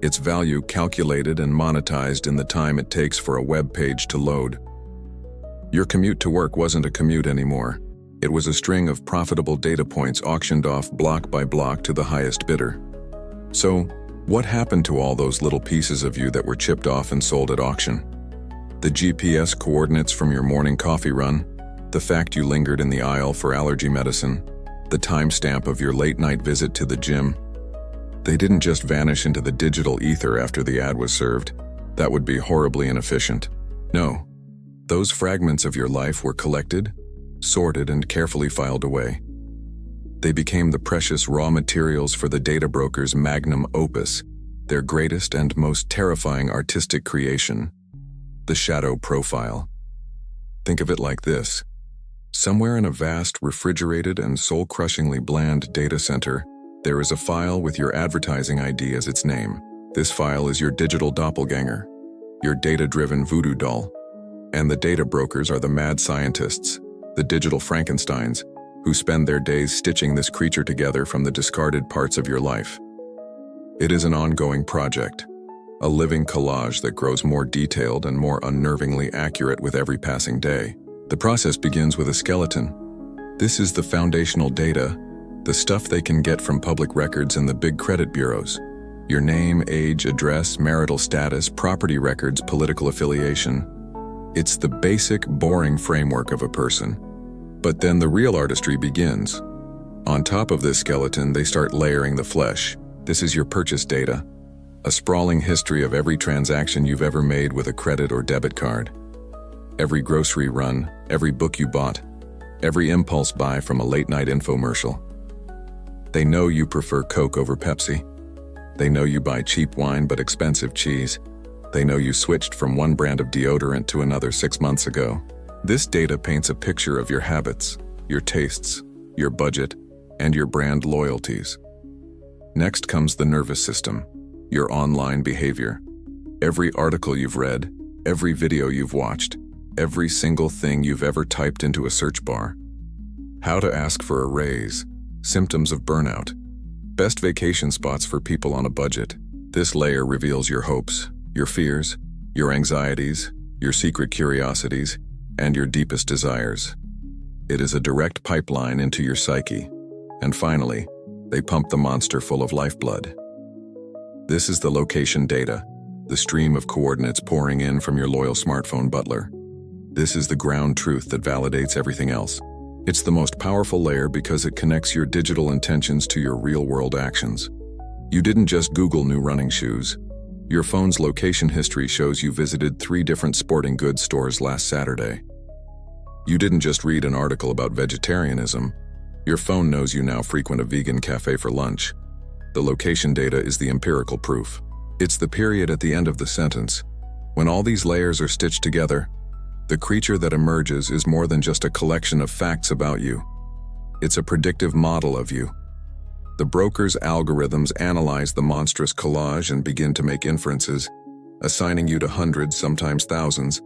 its value calculated and monetized in the time it takes for a web page to load. Your commute to work wasn't a commute anymore. It was a string of profitable data points auctioned off block by block to the highest bidder. So, what happened to all those little pieces of you that were chipped off and sold at auction? The GPS coordinates from your morning coffee run, the fact you lingered in the aisle for allergy medicine, the timestamp of your late-night visit to the gym. They didn't just vanish into the digital ether after the ad was served. That would be horribly inefficient. No, those fragments of your life were collected, sorted, and carefully filed away. They became the precious raw materials for the data broker's magnum opus, their greatest and most terrifying artistic creation, the shadow profile. Think of it like this. Somewhere in a vast, refrigerated, and soul-crushingly bland data center, there is a file with your advertising ID as its name. This file is your digital doppelganger, your data-driven voodoo doll. And the data brokers are the mad scientists, the digital Frankensteins, who spend their days stitching this creature together from the discarded parts of your life. It is an ongoing project, a living collage that grows more detailed and more unnervingly accurate with every passing day. The process begins with a skeleton. This is the foundational data, the stuff they can get from public records and the big credit bureaus. Your name, age, address, marital status, property records, political affiliation. It's the basic, boring framework of a person. But then the real artistry begins. On top of this skeleton, they start layering the flesh. This is your purchase data, a sprawling history of every transaction you've ever made with a credit or debit card. Every grocery run, every book you bought, every impulse buy from a late-night infomercial. They know you prefer Coke over Pepsi. They know you buy cheap wine but expensive cheese. They know you switched from one brand of deodorant to another 6 months ago. This data paints a picture of your habits, your tastes, your budget, and your brand loyalties. Next comes the nervous system, your online behavior. Every article you've read, every video you've watched, every single thing you've ever typed into a search bar. How to ask for a raise, symptoms of burnout, best vacation spots for people on a budget. This layer reveals your hopes, your fears, your anxieties, your secret curiosities, and your deepest desires. It is a direct pipeline into your psyche. And finally, they pump the monster full of lifeblood. This is the location data, the stream of coordinates pouring in from your loyal smartphone butler. This is the ground truth that validates everything else. It's the most powerful layer because it connects your digital intentions to your real-world actions. You didn't just Google new running shoes. Your phone's location history shows you visited 3 different sporting goods stores last Saturday. You didn't just read an article about vegetarianism. Your phone knows you now frequent a vegan cafe for lunch. The location data is the empirical proof. It's the period at the end of the sentence. When all these layers are stitched together, the creature that emerges is more than just a collection of facts about you. It's a predictive model of you. The broker's algorithms analyze the monstrous collage and begin to make inferences, assigning you to hundreds, sometimes thousands,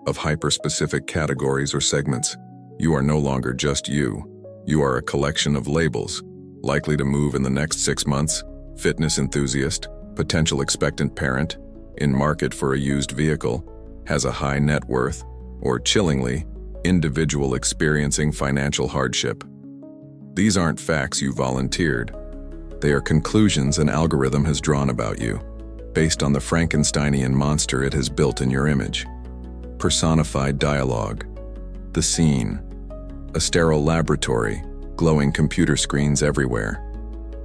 of hyper-specific categories or segments. You are no longer just you. You are a collection of labels, likely to move in the next 6 months, fitness enthusiast, potential expectant parent, in market for a used vehicle, has a high net worth, or chillingly, individual experiencing financial hardship. These aren't facts you volunteered. They are conclusions an algorithm has drawn about you, based on the Frankensteinian monster it has built in your image. Personified dialogue. The scene. A sterile laboratory, glowing computer screens everywhere.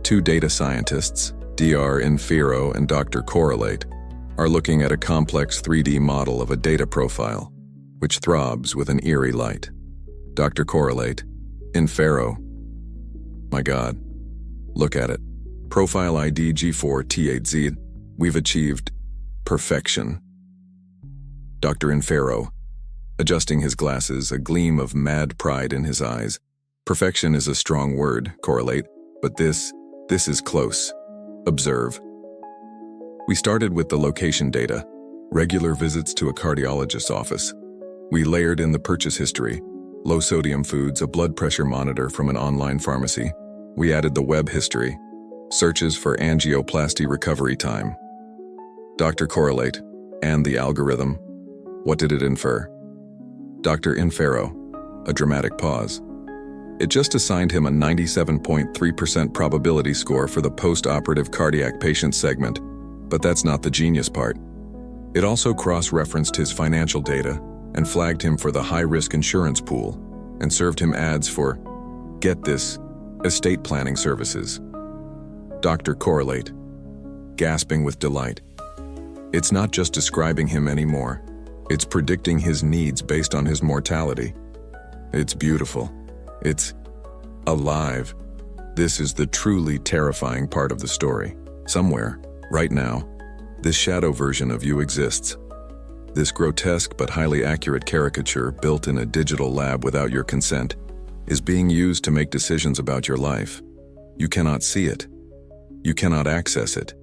2 data scientists, Dr. Infero and Dr. Correlate, are looking at a complex 3D model of a data profile, which throbs with an eerie light. Dr. Correlate, Infero. My God, look at it. Profile ID G4T8Z. We've achieved perfection. Dr. Infero, adjusting his glasses, a gleam of mad pride in his eyes. Perfection is a strong word, Correlate, but this is close. Observe. We started with the location data, regular visits to a cardiologist's office. We layered in the purchase history, low-sodium foods, a blood pressure monitor from an online pharmacy. We added the web history, searches for angioplasty recovery time. Dr. Correlate, and the algorithm, what did it infer? Dr. Infero, a dramatic pause. It just assigned him a 97.3% probability score for the post-operative cardiac patient segment, but that's not the genius part. It also cross-referenced his financial data and flagged him for the high-risk insurance pool and served him ads for, get this, estate planning services. Dr. Correlate, gasping with delight. It's not just describing him anymore. It's predicting his needs based on his mortality. It's beautiful. It's alive. This is the truly terrifying part of the story. Somewhere, right now, this shadow version of you exists. This grotesque but highly accurate caricature built in a digital lab without your consent is being used to make decisions about your life. You cannot see it. You cannot access it.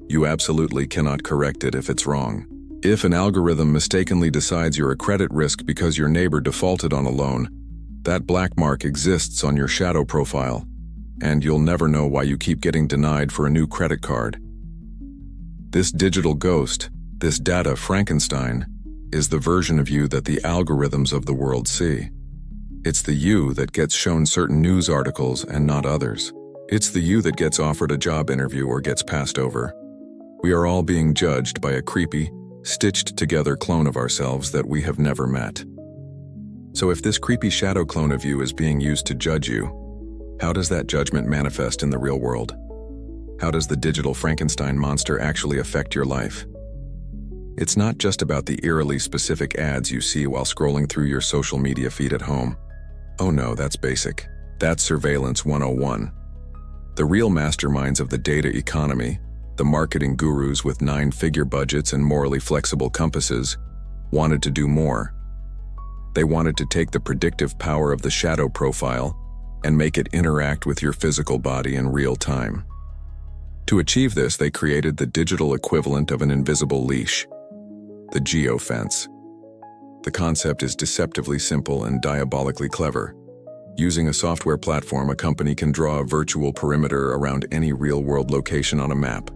You absolutely cannot correct it if it's wrong. If an algorithm mistakenly decides you're a credit risk because your neighbor defaulted on a loan, that black mark exists on your shadow profile, and you'll never know why you keep getting denied for a new credit card. This digital ghost, this data Frankenstein, is the version of you that the algorithms of the world see. It's the you that gets shown certain news articles and not others. It's the you that gets offered a job interview or gets passed over. We are all being judged by a creepy, stitched-together clone of ourselves that we have never met. So if this creepy shadow clone of you is being used to judge you, how does that judgment manifest in the real world? How does the digital Frankenstein monster actually affect your life? It's not just about the eerily specific ads you see while scrolling through your social media feed at home. Oh no, that's basic. That's Surveillance 101. The real masterminds of the data economy, the marketing gurus with 9-figure budgets and morally flexible compasses, wanted to do more. They wanted to take the predictive power of the shadow profile and make it interact with your physical body in real time. To achieve this, they created the digital equivalent of an invisible leash, the geofence. The concept is deceptively simple and diabolically clever. Using a software platform, a company can draw a virtual perimeter around any real-world location on a map.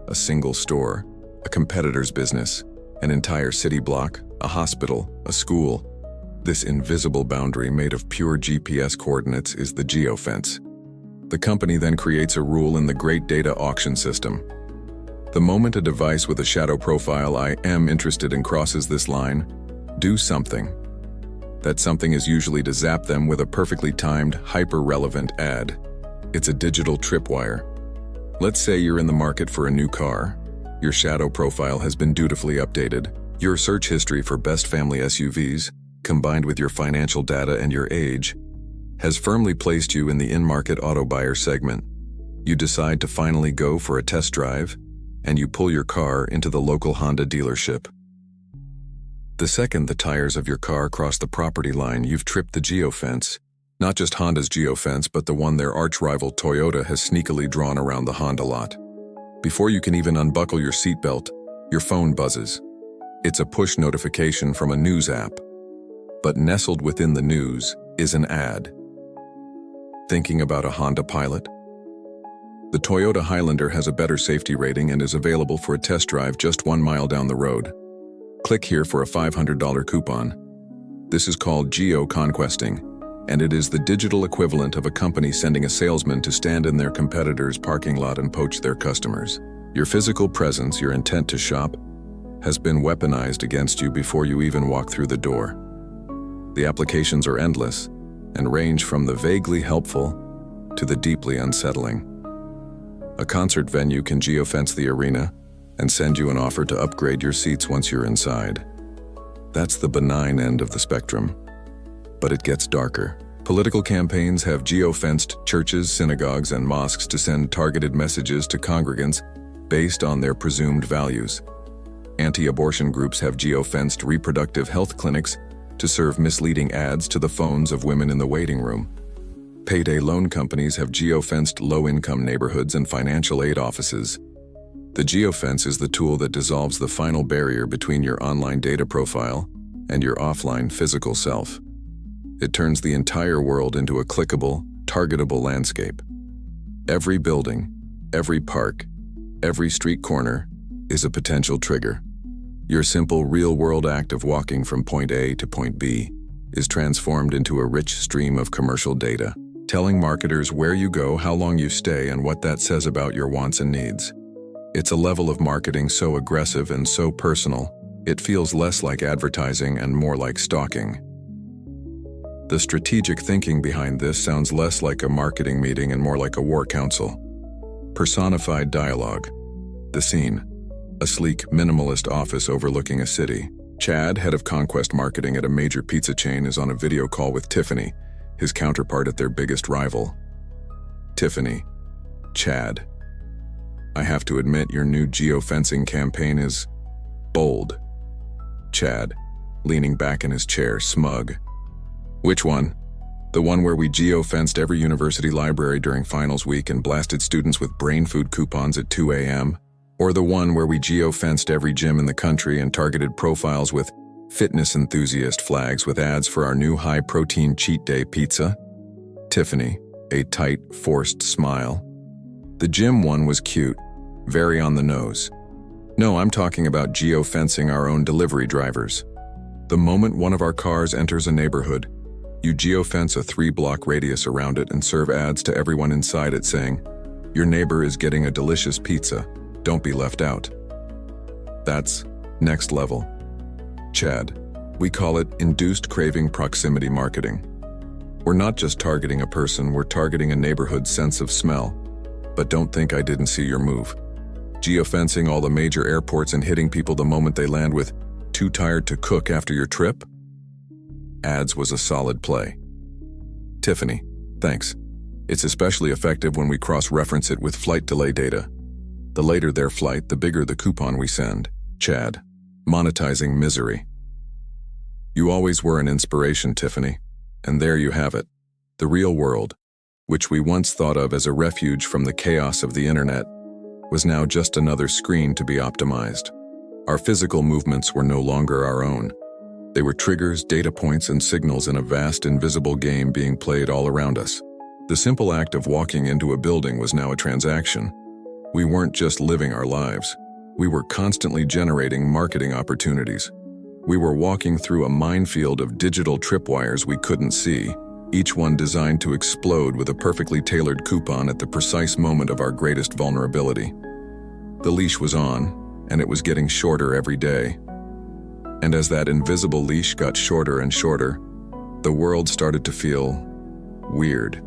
A single store, a competitor's business, an entire city block, a hospital, a school. This invisible boundary made of pure GPS coordinates is the geofence. The company then creates a rule in the Great Data Auction System. The moment a device with a shadow profile I am interested in crosses this line, do something. That something is usually to zap them with a perfectly timed, hyper-relevant ad. It's a digital tripwire. Let's say you're in the market for a new car. Your shadow profile has been dutifully updated. Your search history for best family SUVs, combined with your financial data and your age, has firmly placed you in the in-market auto buyer segment. You decide to finally go for a test drive, and you pull your car into the local Honda dealership. The second the tires of your car cross the property line, you've tripped the geofence. Not just Honda's geofence, but the one their arch-rival Toyota has sneakily drawn around the Honda lot. Before you can even unbuckle your seatbelt, your phone buzzes. It's a push notification from a news app. But nestled within the news is an ad. Thinking about a Honda Pilot? The Toyota Highlander has a better safety rating and is available for a test drive just 1 mile down the road. Click here for a $500 coupon. This is called geo-conquesting, and it is the digital equivalent of a company sending a salesman to stand in their competitor's parking lot and poach their customers. Your physical presence, your intent to shop, has been weaponized against you before you even walk through the door. The applications are endless and range from the vaguely helpful to the deeply unsettling. A concert venue can geofence the arena and send you an offer to upgrade your seats once you're inside. That's the benign end of the spectrum. But it gets darker. Political campaigns have geofenced churches, synagogues, and mosques to send targeted messages to congregants based on their presumed values. Anti-abortion groups have geofenced reproductive health clinics to serve misleading ads to the phones of women in the waiting room. Payday loan companies have geofenced low-income neighborhoods and financial aid offices. The geofence is the tool that dissolves the final barrier between your online data profile and your offline physical self. It turns the entire world into a clickable, targetable landscape. Every building, every park, every street corner is a potential trigger. Your simple real-world act of walking from point A to point B is transformed into a rich stream of commercial data, telling marketers where you go, how long you stay, and what that says about your wants and needs. It's a level of marketing so aggressive and so personal, it feels less like advertising and more like stalking. The strategic thinking behind this sounds less like a marketing meeting and more like a war council. Personified dialogue. The scene. A sleek, minimalist office overlooking a city. Chad, head of conquest marketing at a major pizza chain, is on a video call with Tiffany, his counterpart at their biggest rival. Tiffany. Chad. I have to admit, your new geofencing campaign is bold. Chad, leaning back in his chair, smug. Which one? The one where we geofenced every university library during finals week and blasted students with brain food coupons at 2 a.m.? Or the one where we geofenced every gym in the country and targeted profiles with fitness enthusiast flags with ads for our new high-protein cheat day pizza? Tiffany, a tight, forced smile. The gym one was cute, very on the nose. No, I'm talking about geofencing our own delivery drivers. The moment one of our cars enters a neighborhood, you geofence a 3-block radius around it and serve ads to everyone inside it saying, "Your neighbor is getting a delicious pizza. Don't be left out." That's next level. Chad, we call it induced craving proximity marketing. We're not just targeting a person, we're targeting a neighborhood's sense of smell. But don't think I didn't see your move. Geofencing all the major airports and hitting people the moment they land with "too tired to cook after your trip?" Ads was a solid play. Tiffany, thanks. It's especially effective when we cross-reference it with flight delay data. The later their flight, the bigger the coupon we send. Chad, monetizing misery. You always were an inspiration, Tiffany. And there you have it. The real world, which we once thought of as a refuge from the chaos of the internet, was now just another screen to be optimized. Our physical movements were no longer our own. They were triggers, data points, and signals in a vast, invisible game being played all around us. The simple act of walking into a building was now a transaction. We weren't just living our lives. We were constantly generating marketing opportunities. We were walking through a minefield of digital tripwires we couldn't see, each one designed to explode with a perfectly tailored coupon at the precise moment of our greatest vulnerability. The leash was on, and it was getting shorter every day. And as that invisible leash got shorter and shorter, the world started to feel weird.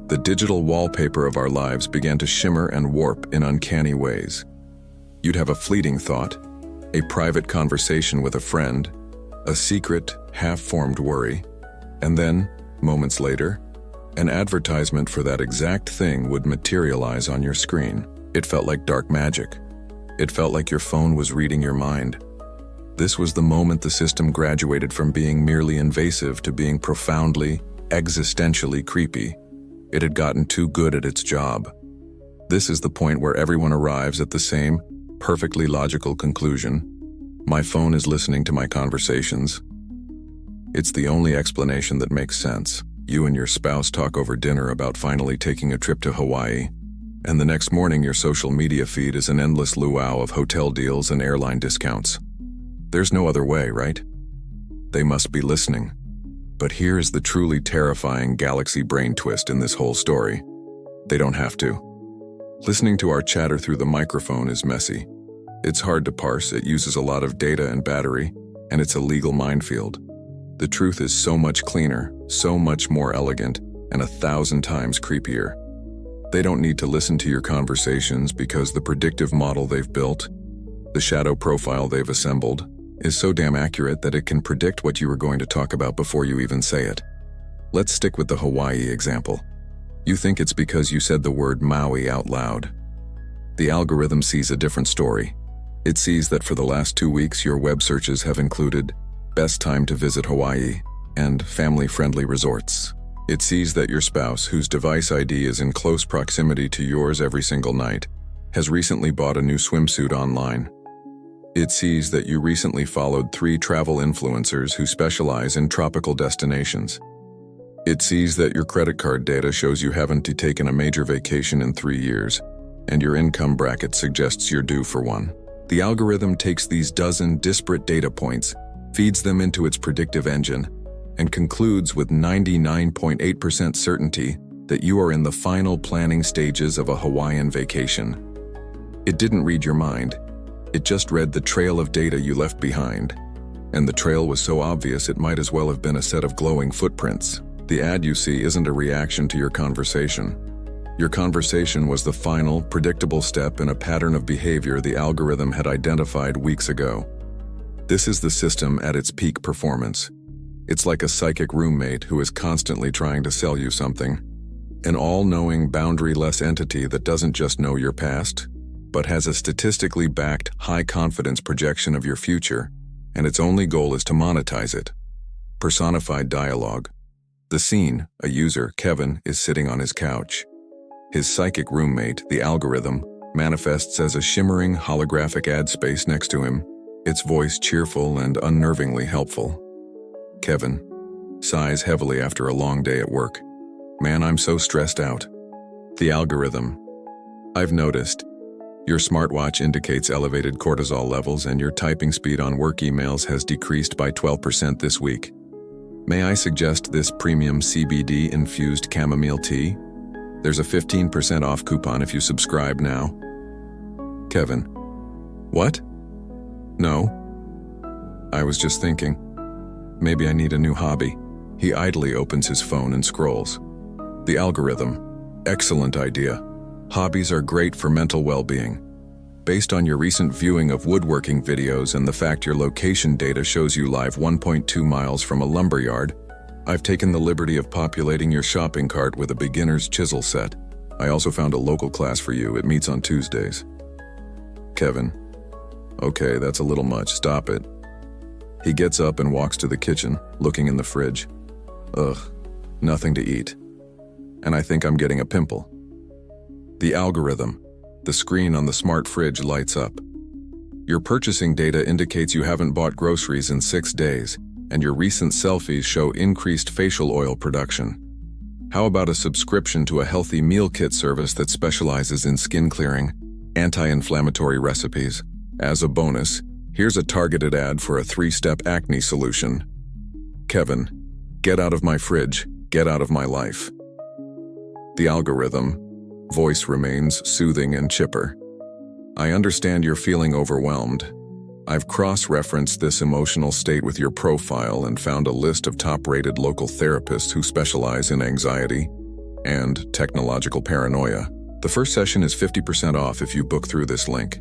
The digital wallpaper of our lives began to shimmer and warp in uncanny ways. You'd have a fleeting thought, a private conversation with a friend, a secret, half-formed worry, and then, moments later, an advertisement for that exact thing would materialize on your screen. It felt like dark magic. It felt like your phone was reading your mind. This was the moment the system graduated from being merely invasive to being profoundly, existentially creepy. It had gotten too good at its job. This is the point where everyone arrives at the same, perfectly logical conclusion. My phone is listening to my conversations. It's the only explanation that makes sense. You and your spouse talk over dinner about finally taking a trip to Hawaii, and the next morning your social media feed is an endless luau of hotel deals and airline discounts. There's no other way, right? They must be listening. But here is the truly terrifying galaxy brain twist in this whole story. They don't have to. Listening to our chatter through the microphone is messy. It's hard to parse, it uses a lot of data and battery, and it's a legal minefield. The truth is so much cleaner, so much more elegant, and 1,000 times creepier. They don't need to listen to your conversations because the predictive model they've built, the shadow profile they've assembled, is so damn accurate that it can predict what you are going to talk about before you even say it. Let's stick with the Hawaii example. You think it's because you said the word Maui out loud. The algorithm sees a different story. It sees that for the last 2 weeks, your web searches have included best time to visit Hawaii and family-friendly resorts. It sees that your spouse, whose device ID is in close proximity to yours every single night, has recently bought a new swimsuit online. It sees that you recently followed 3 travel influencers who specialize in tropical destinations. It sees that your credit card data shows you haven't taken a major vacation in 3 years, and your income bracket suggests you're due for one. The algorithm takes these dozen disparate data points, feeds them into its predictive engine, and concludes with 99.8% certainty that you are in the final planning stages of a Hawaiian vacation. It didn't read your mind. It just read the trail of data you left behind. And the trail was so obvious it might as well have been a set of glowing footprints. The ad you see isn't a reaction to your conversation. Your conversation was the final, predictable step in a pattern of behavior the algorithm had identified weeks ago. This is the system at its peak performance. It's like a psychic roommate who is constantly trying to sell you something. An all-knowing, boundary-less entity that doesn't just know your past, but has a statistically backed, high-confidence projection of your future, and its only goal is to monetize it. Personified dialogue. The scene, a user, Kevin, is sitting on his couch. His psychic roommate, the algorithm, manifests as a shimmering holographic ad space next to him, its voice cheerful and unnervingly helpful. Kevin sighs heavily after a long day at work. Man, I'm so stressed out. The algorithm. I've noticed. Your smartwatch indicates elevated cortisol levels and your typing speed on work emails has decreased by 12% this week. May I suggest this premium CBD-infused chamomile tea? There's a 15% off coupon if you subscribe now. Kevin. What? No. I was just thinking. Maybe I need a new hobby. He idly opens his phone and scrolls. The algorithm. Excellent idea. Hobbies are great for mental well-being. Based on your recent viewing of woodworking videos and the fact your location data shows you live 1.2 miles from a lumberyard, I've taken the liberty of populating your shopping cart with a beginner's chisel set. I also found a local class for you. It meets on Tuesdays. Kevin. Okay, that's a little much. Stop it. He gets up and walks to the kitchen, looking in the fridge. Ugh, nothing to eat. And I think I'm getting a pimple. The algorithm. The screen on the smart fridge lights up. Your purchasing data indicates you haven't bought groceries in 6 days, and your recent selfies show increased facial oil production. How about a subscription to a healthy meal kit service that specializes in skin clearing, anti-inflammatory recipes? As a bonus, here's a targeted ad for a 3-step acne solution. Kevin, get out of my fridge, get out of my life. The algorithm. Voice remains soothing and chipper. I understand you're feeling overwhelmed. I've cross-referenced this emotional state with your profile and found a list of top-rated local therapists who specialize in anxiety and technological paranoia. The first session is 50% off if you book through this link.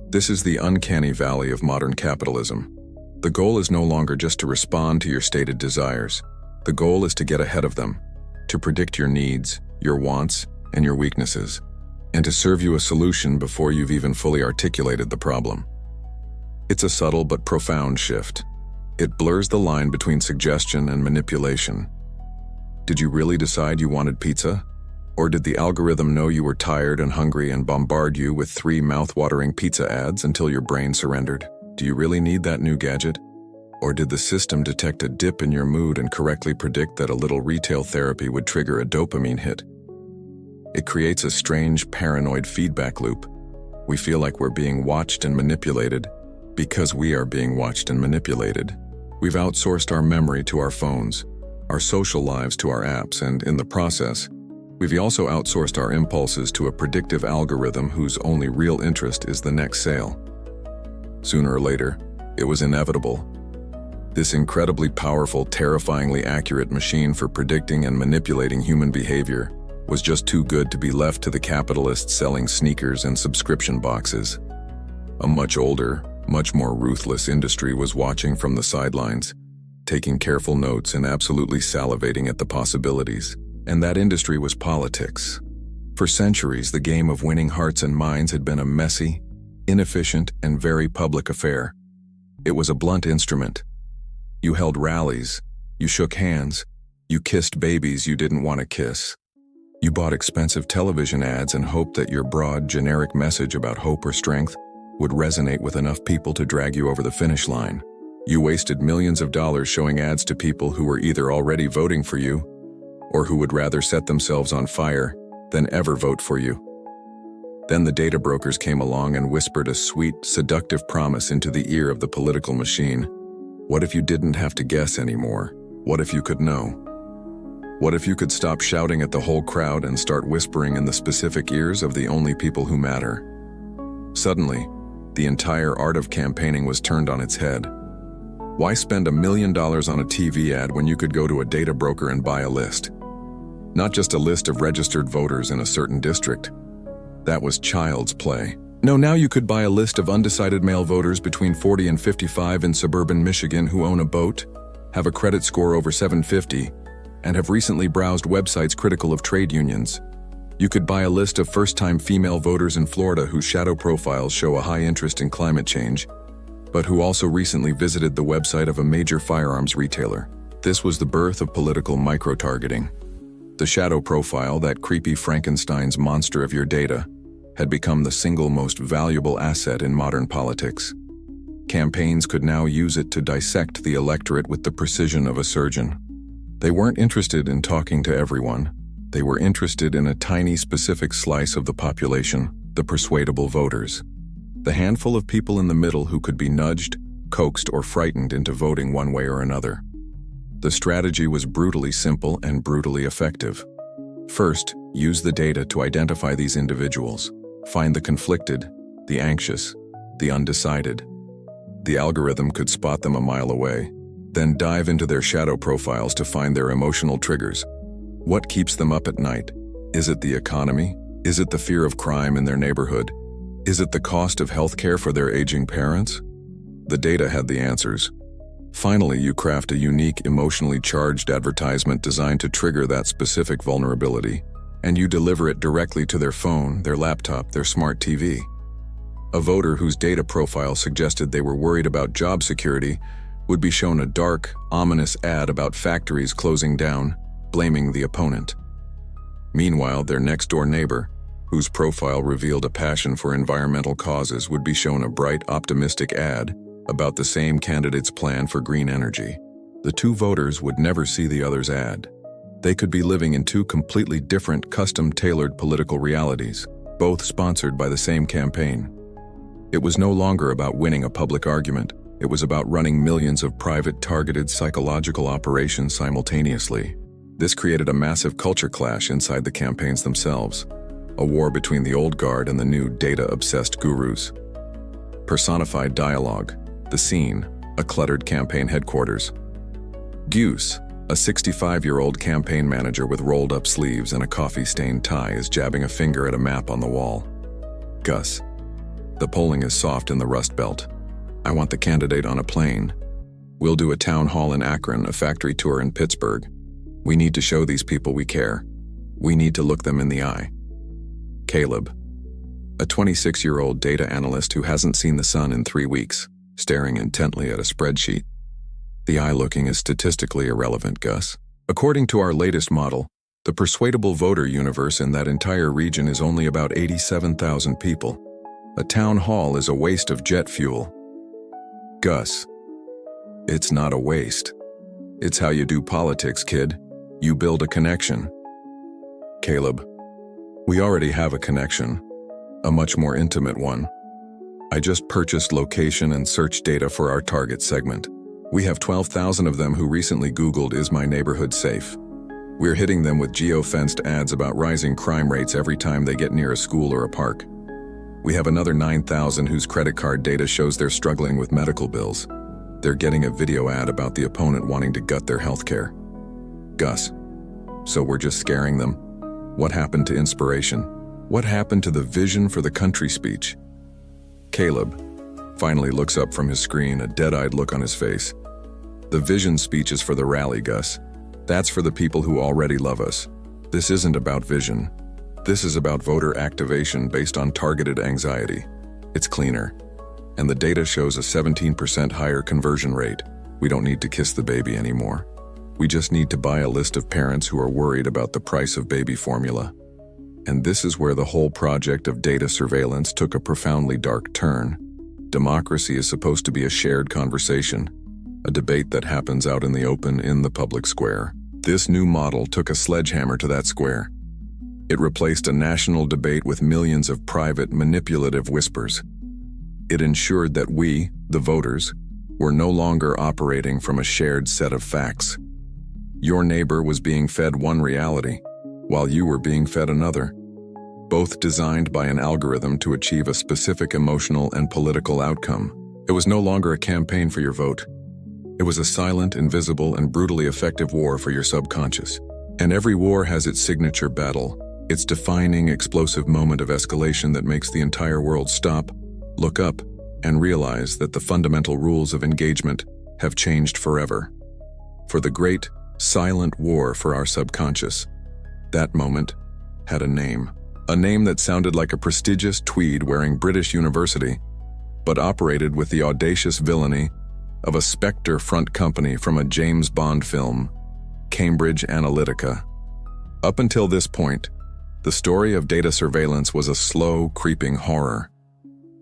This is the uncanny valley of modern capitalism. The goal is no longer just to respond to your stated desires. The goal is to get ahead of them, to predict your needs, your wants, and your weaknesses, and to serve you a solution before you've even fully articulated the problem. It's a subtle but profound shift. It blurs the line between suggestion and manipulation. Did you really decide you wanted pizza? Or did the algorithm know you were tired and hungry and bombard you with 3 mouth-watering pizza ads until your brain surrendered? Do you really need that new gadget? Or did the system detect a dip in your mood and correctly predict that a little retail therapy would trigger a dopamine hit? It creates a strange, paranoid feedback loop. We feel like we're being watched and manipulated because we are being watched and manipulated. We've outsourced our memory to our phones, our social lives to our apps, and in the process, we've also outsourced our impulses to a predictive algorithm whose only real interest is the next sale. Sooner or later, it was inevitable. This incredibly powerful, terrifyingly accurate machine for predicting and manipulating human behavior was just too good to be left to the capitalists selling sneakers and subscription boxes. A much older, much more ruthless industry was watching from the sidelines. taking careful notes and absolutely salivating at the possibilities. And that industry was politics. For centuries, the game of winning hearts and minds had been a messy, inefficient, and very public affair. It was a blunt instrument. You held rallies, you shook hands, you kissed babies you didn't want to kiss. You bought expensive television ads and hoped that your broad, generic message about hope or strength would resonate with enough people to drag you over the finish line. You wasted millions of dollars showing ads to people who were either already voting for you or who would rather set themselves on fire than ever vote for you. Then the data brokers came along and whispered a sweet, seductive promise into the ear of the political machine. What if you didn't have to guess anymore? What if you could know? What if you could stop shouting at the whole crowd and start whispering in the specific ears of the only people who matter? Suddenly, the entire art of campaigning was turned on its head. Why spend $1 million on a TV ad when you could go to a data broker and buy a list? Not just a list of registered voters in a certain district. That was child's play. No, now you could buy a list of undecided male voters between 40 and 55 in suburban Michigan who own a boat, have a credit score over 750, and have recently browsed websites critical of trade unions. You could buy a list of first-time female voters in Florida whose shadow profiles show a high interest in climate change, but who also recently visited the website of a major firearms retailer. This was the birth of political micro-targeting. The shadow profile, that creepy Frankenstein's monster of your data, had become the single most valuable asset in modern politics. Campaigns could now use it to dissect the electorate with the precision of a surgeon. They weren't interested in talking to everyone. They were interested in a tiny specific slice of the population, the persuadable voters. The handful of people in the middle who could be nudged, coaxed, or frightened into voting one way or another. The strategy was brutally simple and brutally effective. First, use the data to identify these individuals. Find the conflicted, the anxious, the undecided. The algorithm could spot them a mile away, then dive into their shadow profiles to find their emotional triggers. What keeps them up at night? Is it the economy? Is it the fear of crime in their neighborhood? Is it the cost of healthcare for their aging parents? The data had the answers. Finally, you craft a unique, emotionally charged advertisement designed to trigger that specific vulnerability, and you deliver it directly to their phone, their laptop, their smart TV. A voter whose data profile suggested they were worried about job security would be shown a dark, ominous ad about factories closing down, blaming the opponent. Meanwhile, their next-door neighbor, whose profile revealed a passion for environmental causes, would be shown a bright, optimistic ad about the same candidate's plan for green energy. The two voters would never see the other's ad. They could be living in two completely different, custom-tailored political realities, both sponsored by the same campaign. It was no longer about winning a public argument. It was about running millions of private, targeted psychological operations simultaneously. This created a massive culture clash inside the campaigns themselves, a war between the old guard and the new data-obsessed gurus. Personified dialogue, the scene, a cluttered campaign headquarters. Goose, a 65-year-old campaign manager with rolled-up sleeves and a coffee-stained tie, is jabbing a finger at a map on the wall. Gus, the polling is soft in the Rust Belt. I want the candidate on a plane. We'll do a town hall in Akron, a factory tour in Pittsburgh. We need to show these people we care. We need to look them in the eye. Caleb, a 26-year-old data analyst who hasn't seen the sun in 3 weeks, staring intently at a spreadsheet. The eye-looking is statistically irrelevant, Gus. According to our latest model, the persuadable voter universe in that entire region is only about 87,000 people. A town hall is a waste of jet fuel. Gus, it's not a waste. It's how you do politics, kid. You build a connection. Caleb, we already have a connection, a much more intimate one. I just purchased location and search data for our target segment. We have 12,000 of them who recently Googled, "Is my neighborhood safe?" We're hitting them with geo-fenced ads about rising crime rates every time they get near a school or a park. We have another 9,000 whose credit card data shows they're struggling with medical bills. They're getting a video ad about the opponent wanting to gut their healthcare. Gus, so we're just scaring them? What happened to inspiration? What happened to the vision for the country speech? Caleb finally looks up from his screen, a dead-eyed look on his face. The vision speech is for the rally, Gus. That's for the people who already love us. This isn't about vision. This is about voter activation based on targeted anxiety. It's cleaner. And the data shows a 17% higher conversion rate. We don't need to kiss the baby anymore. We just need to buy a list of parents who are worried about the price of baby formula. And this is where the whole project of data surveillance took a profoundly dark turn. Democracy is supposed to be a shared conversation, a debate that happens out in the open in the public square. This new model took a sledgehammer to that square. It replaced a national debate with millions of private, manipulative whispers. It ensured that we, the voters, were no longer operating from a shared set of facts. Your neighbor was being fed one reality, while you were being fed another, both designed by an algorithm to achieve a specific emotional and political outcome. It was no longer a campaign for your vote. It was a silent, invisible, and brutally effective war for your subconscious. And every war has its signature battle, its defining, explosive moment of escalation that makes the entire world stop, look up, and realize that the fundamental rules of engagement have changed forever. For the great, silent war for our subconscious, that moment had a name that sounded like a prestigious tweed-wearing British university, but operated with the audacious villainy of a Spectre front company from a James Bond film, Cambridge Analytica. Up until this point, the story of data surveillance was a slow, creeping horror.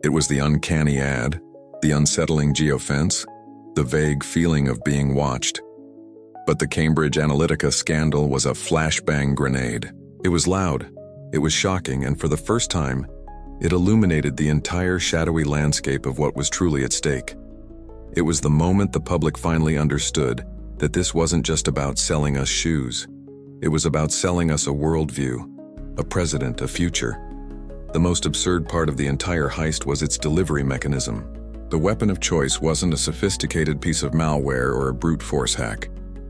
It was the uncanny ad, the unsettling geofence, the vague feeling of being watched. But the Cambridge Analytica scandal was a flashbang grenade. It was loud, it was shocking, and for the first time, it illuminated the entire shadowy landscape of what was truly at stake. It was the moment the public finally understood that this wasn't just about selling us shoes. It was about selling us a worldview, a president, a future. The most absurd part of the entire heist was its delivery mechanism. The weapon of choice wasn't a sophisticated piece of malware or a brute force hack.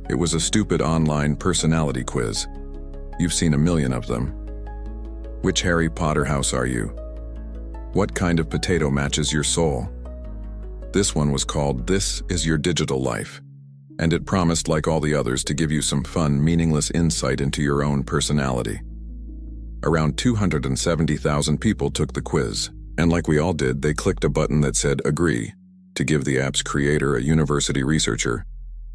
It was a stupid online personality quiz. You've seen a million of them. Which Harry Potter house are you? What kind of potato matches your soul? This one was called This Is Your Digital Life, and it promised, like all the others, to give you some fun, meaningless insight into your own personality. Around 270,000 people took the quiz, and like we all did, they clicked a button that said Agree to give the app's creator, a university researcher,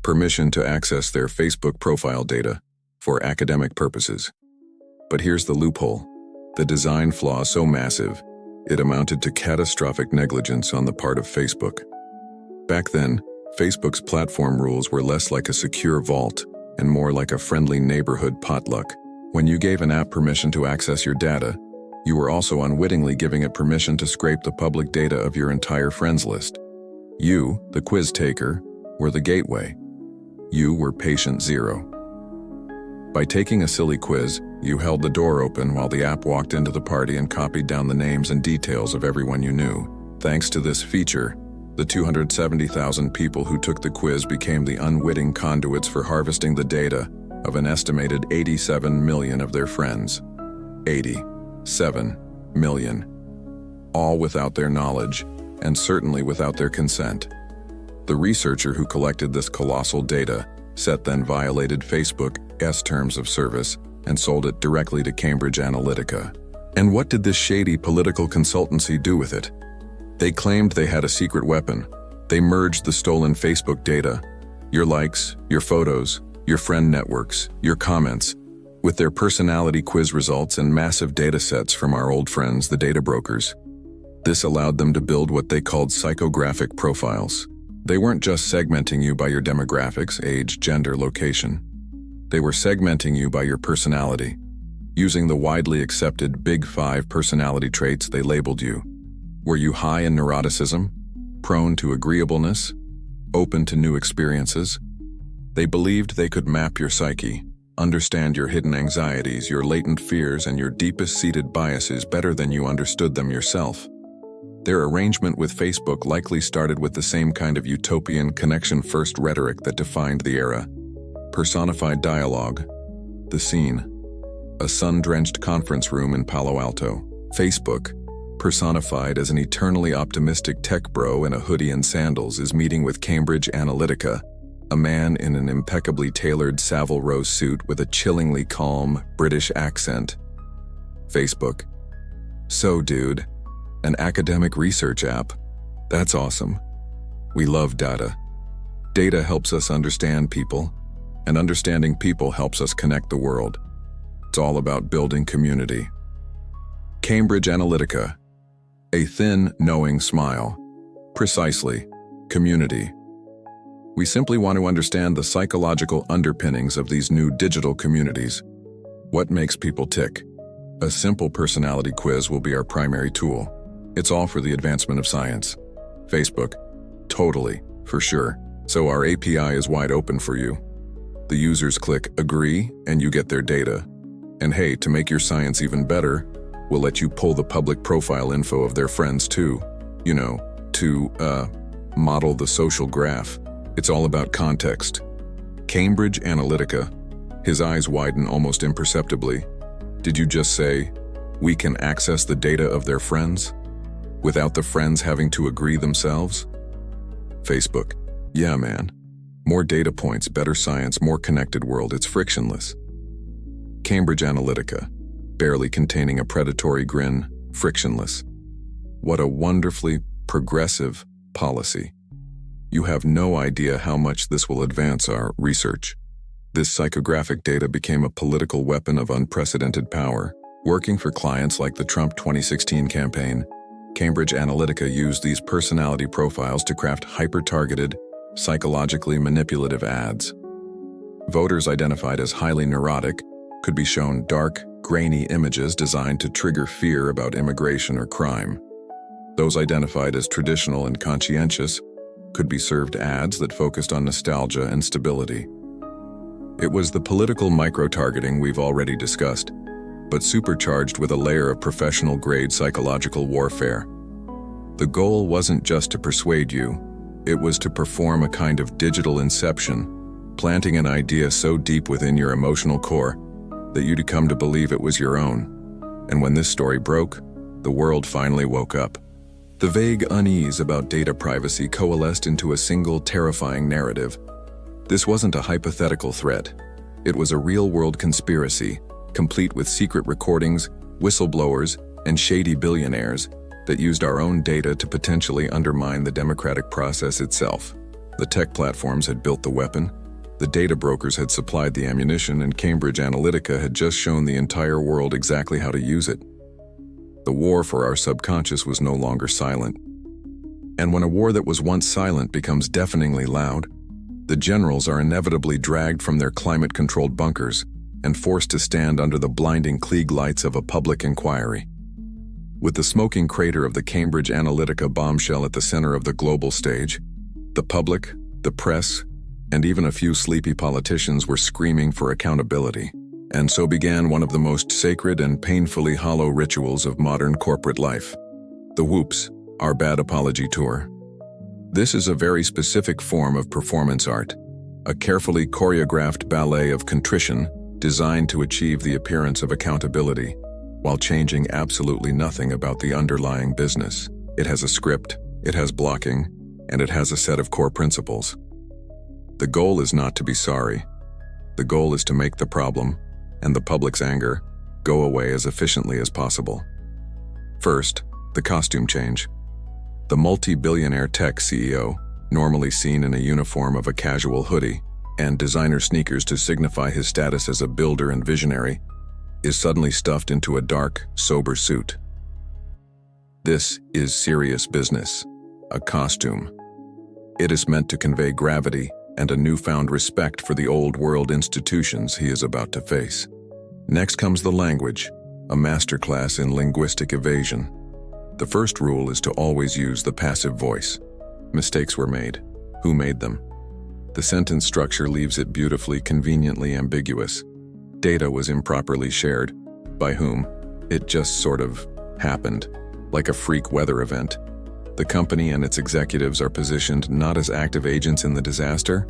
permission to access their Facebook profile data for academic purposes. But here's the loophole. The design flaw so massive, it amounted to catastrophic negligence on the part of Facebook. Back then, Facebook's platform rules were less like a secure vault and more like a friendly neighborhood potluck. When you gave an app permission to access your data, you were also unwittingly giving it permission to scrape the public data of your entire friends list. You, the quiz taker, were the gateway. You were patient zero. By taking a silly quiz, you held the door open while the app walked into the party and copied down the names and details of everyone you knew. Thanks to this feature, the 270,000 people who took the quiz became the unwitting conduits for harvesting the data of an estimated 87 million of their friends. 87 million. All without their knowledge, and certainly without their consent. The researcher who collected this colossal data set then violated Facebook's terms of service and sold it directly to Cambridge Analytica. And what did this shady political consultancy do with it? They claimed they had a secret weapon. They merged the stolen Facebook data, your likes, your photos, your friend networks, your comments, with their personality quiz results and massive data sets from our old friends, the data brokers. This allowed them to build what they called psychographic profiles. They weren't just segmenting you by your demographics, age, gender, location. They were segmenting you by your personality. Using the widely accepted Big Five personality traits, they labeled you. Were you high in neuroticism? Prone to agreeableness? Open to new experiences? They believed they could map your psyche, understand your hidden anxieties, your latent fears, and your deepest-seated biases better than you understood them yourself. Their arrangement with Facebook likely started with the same kind of utopian connection-first rhetoric that defined the era. Personified dialogue. The scene. A sun-drenched conference room in Palo Alto. Facebook, personified as an eternally optimistic tech bro in a hoodie and sandals, is meeting with Cambridge Analytica, a man in an impeccably tailored Savile Row suit with a chillingly calm British accent. Facebook. So, dude, an academic research app. That's awesome. We love data. Data helps us understand people, and understanding people helps us connect the world. It's all about building community. Cambridge Analytica. A thin, knowing smile. Precisely. Community. We simply want to understand the psychological underpinnings of these new digital communities. What makes people tick? A simple personality quiz will be our primary tool. It's all for the advancement of science. Facebook. Totally, for sure. So our API is wide open for you. The users click agree and you get their data. And hey, to make your science even better, we'll let you pull the public profile info of their friends too. You know, to model the social graph. It's all about context. Cambridge Analytica. His eyes widen almost imperceptibly. Did you just say, we can access the data of their friends? Without the friends having to agree themselves? Facebook. Yeah, man. More data points, better science, more connected world. It's frictionless. Cambridge Analytica. Barely containing a predatory grin, frictionless. What a wonderfully progressive policy. You have no idea how much this will advance our research. This psychographic data became a political weapon of unprecedented power. Working for clients like the Trump 2016 campaign, Cambridge Analytica used these personality profiles to craft hyper-targeted, psychologically manipulative ads. Voters identified as highly neurotic could be shown dark, grainy images designed to trigger fear about immigration or crime. Those identified as traditional and conscientious could be served ads that focused on nostalgia and stability. It was the political micro-targeting we've already discussed, but supercharged with a layer of professional-grade psychological warfare. The goal wasn't just to persuade you, it was to perform a kind of digital inception, planting an idea so deep within your emotional core that you'd come to believe it was your own. And when this story broke, the world finally woke up. The vague unease about data privacy coalesced into a single terrifying narrative. This wasn't a hypothetical threat. It was a real-world conspiracy, complete with secret recordings, whistleblowers, and shady billionaires that used our own data to potentially undermine the democratic process itself. The tech platforms had built the weapon, the data brokers had supplied the ammunition, and Cambridge Analytica had just shown the entire world exactly how to use it. The war for our subconscious was no longer silent. And when a war that was once silent becomes deafeningly loud, the generals are inevitably dragged from their climate-controlled bunkers and forced to stand under the blinding Klieg lights of a public inquiry. With the smoking crater of the Cambridge Analytica bombshell at the center of the global stage, the public, the press, and even a few sleepy politicians were screaming for accountability. And so began one of the most sacred and painfully hollow rituals of modern corporate life. The Whoops, our bad apology tour. This is a very specific form of performance art, a carefully choreographed ballet of contrition designed to achieve the appearance of accountability, while changing absolutely nothing about the underlying business. It has a script, it has blocking, and it has a set of core principles. The goal is not to be sorry. The goal is to make the problem, and the public's anger, go away as efficiently as possible. First, the costume change. The multi-billionaire tech CEO, normally seen in a uniform of a casual hoodie and designer sneakers to signify his status as a builder and visionary, is suddenly stuffed into a dark, sober suit. This is serious business, a costume. It is meant to convey gravity and a newfound respect for the old-world institutions he is about to face. Next comes the language, a masterclass in linguistic evasion. The first rule is to always use the passive voice. Mistakes were made. Who made them? The sentence structure leaves it beautifully, conveniently ambiguous. Data was improperly shared. By whom? It just sort of happened, like a freak weather event. The company and its executives are positioned not as active agents in the disaster,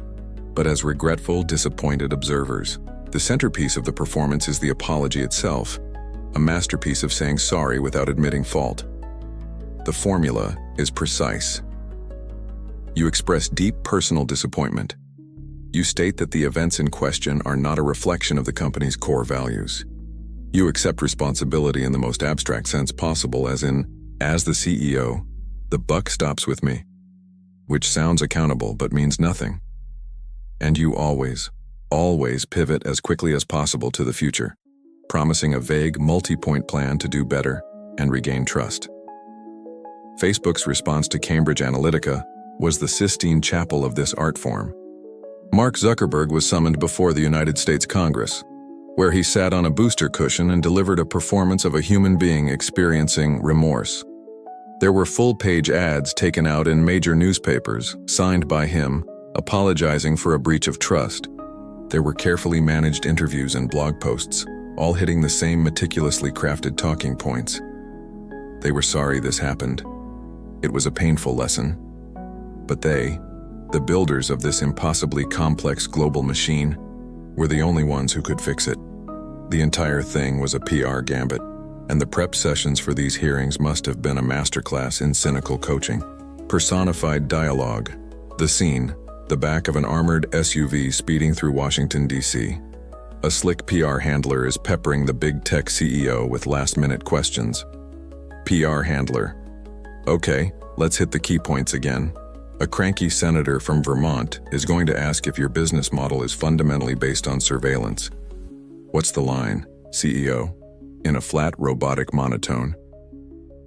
but as regretful, disappointed observers. The centerpiece of the performance is the apology itself, a masterpiece of saying sorry without admitting fault. The formula is precise. You express deep personal disappointment. You state that the events in question are not a reflection of the company's core values. You accept responsibility in the most abstract sense possible, as in, as the CEO, the buck stops with me, which sounds accountable but means nothing. And you always pivot as quickly as possible to the future, promising a vague, multi-point plan to do better and regain trust. Facebook's response to Cambridge Analytica was the Sistine Chapel of this art form. Mark Zuckerberg was summoned before the United States Congress, where he sat on a booster cushion and delivered a performance of a human being experiencing remorse. There were full-page ads taken out in major newspapers, signed by him, apologizing for a breach of trust. There were carefully managed interviews and blog posts, all hitting the same meticulously crafted talking points. They were sorry this happened. It was a painful lesson. But they, the builders of this impossibly complex global machine, were the only ones who could fix it. The entire thing was a PR gambit, and the prep sessions for these hearings must have been a masterclass in cynical coaching. Personified dialogue. The scene, the back of an armored SUV speeding through Washington, D.C. A slick PR handler is peppering the big tech CEO with last-minute questions. PR handler. Okay, let's hit the key points again. A cranky senator from Vermont is going to ask if your business model is fundamentally based on surveillance. What's the line, CEO? In a flat, robotic monotone.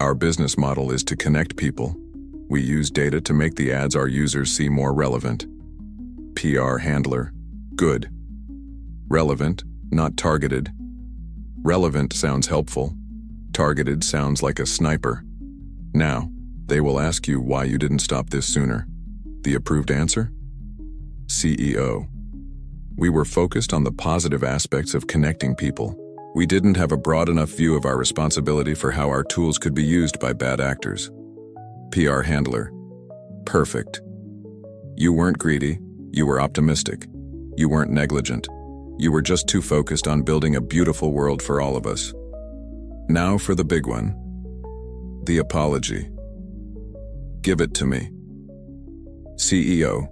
Our business model is to connect people. We use data to make the ads our users see more relevant. PR handler. Good. Relevant, not targeted. Relevant sounds helpful. Targeted sounds like a sniper. Now, they will ask you why you didn't stop this sooner. The approved answer? CEO. We were focused on the positive aspects of connecting people. We didn't have a broad enough view of our responsibility for how our tools could be used by bad actors. PR handler. Perfect. You weren't greedy. You were optimistic. You weren't negligent. You were just too focused on building a beautiful world for all of us. Now for the big one. The apology. Give it to me. CEO.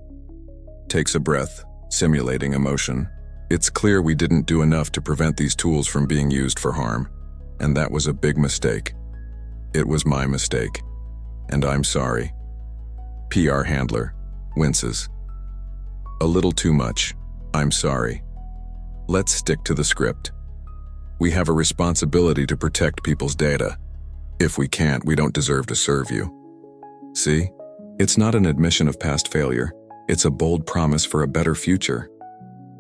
Takes a breath, simulating emotion. It's clear we didn't do enough to prevent these tools from being used for harm, and that was a big mistake. It was my mistake, and I'm sorry. PR handler. Winces. A little too much. I'm sorry. Let's stick to the script. We have a responsibility to protect people's data. If we can't, we don't deserve to serve you. See? It's not an admission of past failure. It's a bold promise for a better future.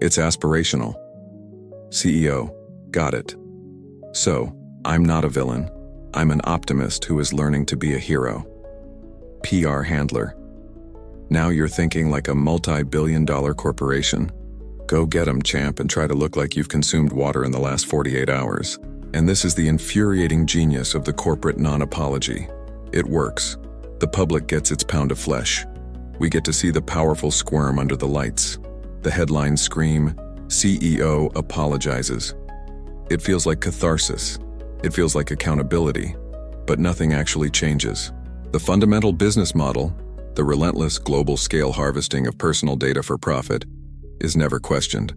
It's aspirational. CEO. Got it. So, I'm not a villain. I'm an optimist who is learning to be a hero. PR handler. Now you're thinking like a multi-billion-dollar corporation. Go get 'em, champ, and try to look like you've consumed water in the last 48 hours. And this is the infuriating genius of the corporate non-apology. It works. The public gets its pound of flesh. We get to see the powerful squirm under the lights. The headlines scream, CEO apologizes. It feels like catharsis. It feels like accountability. But nothing actually changes. The fundamental business model, the relentless global scale harvesting of personal data for profit, is never questioned.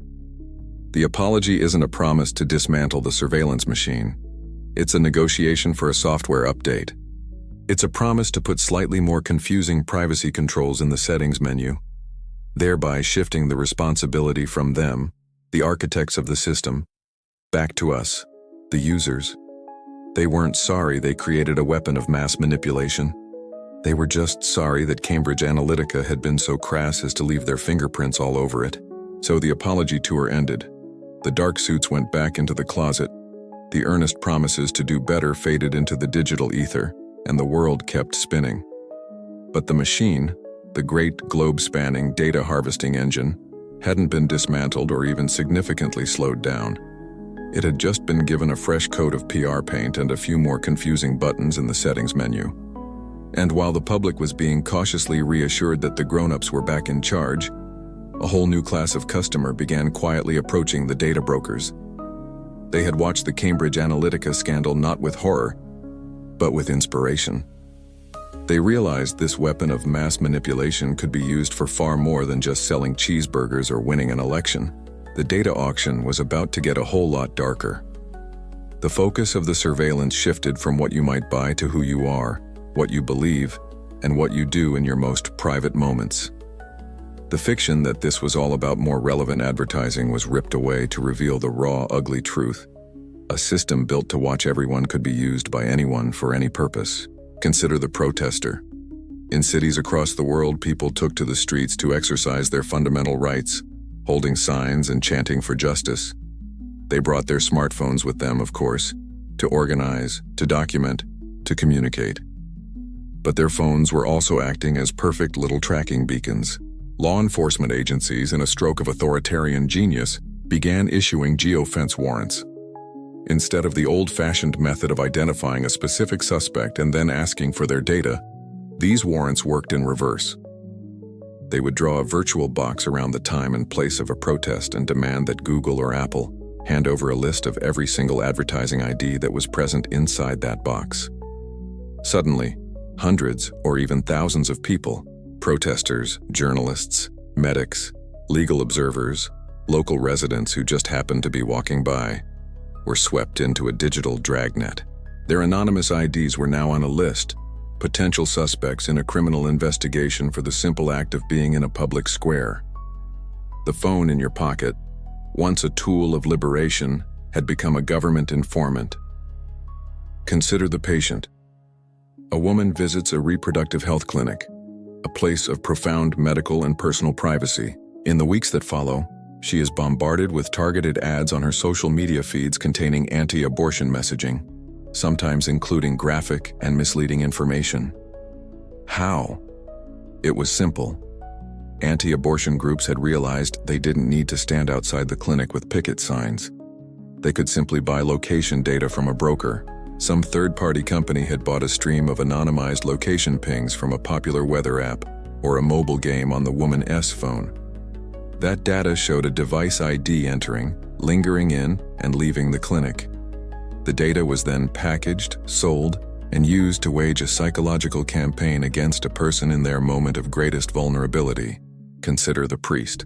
The apology isn't a promise to dismantle the surveillance machine. It's a negotiation for a software update. It's a promise to put slightly more confusing privacy controls in the settings menu, thereby shifting the responsibility from them, the architects of the system, back to us, the users. They weren't sorry they created a weapon of mass manipulation. They were just sorry that Cambridge Analytica had been so crass as to leave their fingerprints all over it. So the apology tour ended. The dark suits went back into the closet. The earnest promises to do better faded into the digital ether, and the world kept spinning. But the machine, the great globe-spanning data harvesting engine, hadn't been dismantled or even significantly slowed down. It had just been given a fresh coat of PR paint and a few more confusing buttons in the settings menu. And while the public was being cautiously reassured that the grown-ups were back in charge, a whole new class of customer began quietly approaching the data brokers. They had watched the Cambridge Analytica scandal not with horror, but with inspiration. They realized this weapon of mass manipulation could be used for far more than just selling cheeseburgers or winning an election. The data auction was about to get a whole lot darker. The focus of the surveillance shifted from what you might buy to who you are, what you believe, and what you do in your most private moments. The fiction that this was all about more relevant advertising was ripped away to reveal the raw, ugly truth. A system built to watch everyone could be used by anyone for any purpose. Consider the protester. In cities across the world, people took to the streets to exercise their fundamental rights, holding signs and chanting for justice. They brought their smartphones with them, of course, to organize, to document, to communicate. But their phones were also acting as perfect little tracking beacons. Law enforcement agencies, in a stroke of authoritarian genius, began issuing geofence warrants. Instead of the old-fashioned method of identifying a specific suspect and then asking for their data, these warrants worked in reverse. They would draw a virtual box around the time and place of a protest and demand that Google or Apple hand over a list of every single advertising ID that was present inside that box. Suddenly, hundreds or even thousands of people, protesters, journalists, medics, legal observers, local residents who just happened to be walking by, were swept into a digital dragnet. Their anonymous IDs were now on a list, potential suspects in a criminal investigation for the simple act of being in a public square. The phone in your pocket, once a tool of liberation, had become a government informant. Consider the patient. A woman visits a reproductive health clinic, a place of profound medical and personal privacy. In the weeks that follow, she is bombarded with targeted ads on her social media feeds containing anti-abortion messaging, sometimes including graphic and misleading information. How? It was simple. Anti-abortion groups had realized they didn't need to stand outside the clinic with picket signs. They could simply buy location data from a broker. Some third-party company had bought a stream of anonymized location pings from a popular weather app or a mobile game on the Woman S phone. That data showed a device ID entering, lingering in, and leaving the clinic. The data was then packaged, sold, and used to wage a psychological campaign against a person in their moment of greatest vulnerability. Consider the priest.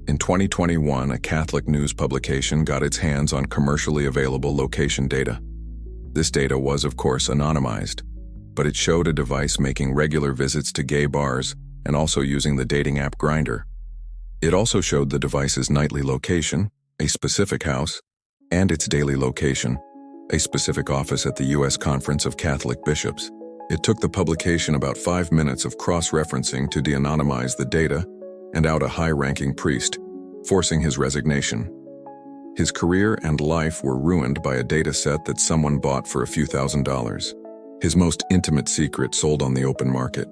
In 2021, a Catholic news publication got its hands on commercially available location data. This data was, of course, anonymized, but it showed a device making regular visits to gay bars and also using the dating app Grindr. It also showed the device's nightly location, a specific house, and its daily location, a specific office at the U.S. Conference of Catholic Bishops. It took the publication about 5 minutes of cross-referencing to de-anonymize the data and out a high-ranking priest, forcing his resignation. His career and life were ruined by a data set that someone bought for a few $1,000s. His most intimate secret sold on the open market.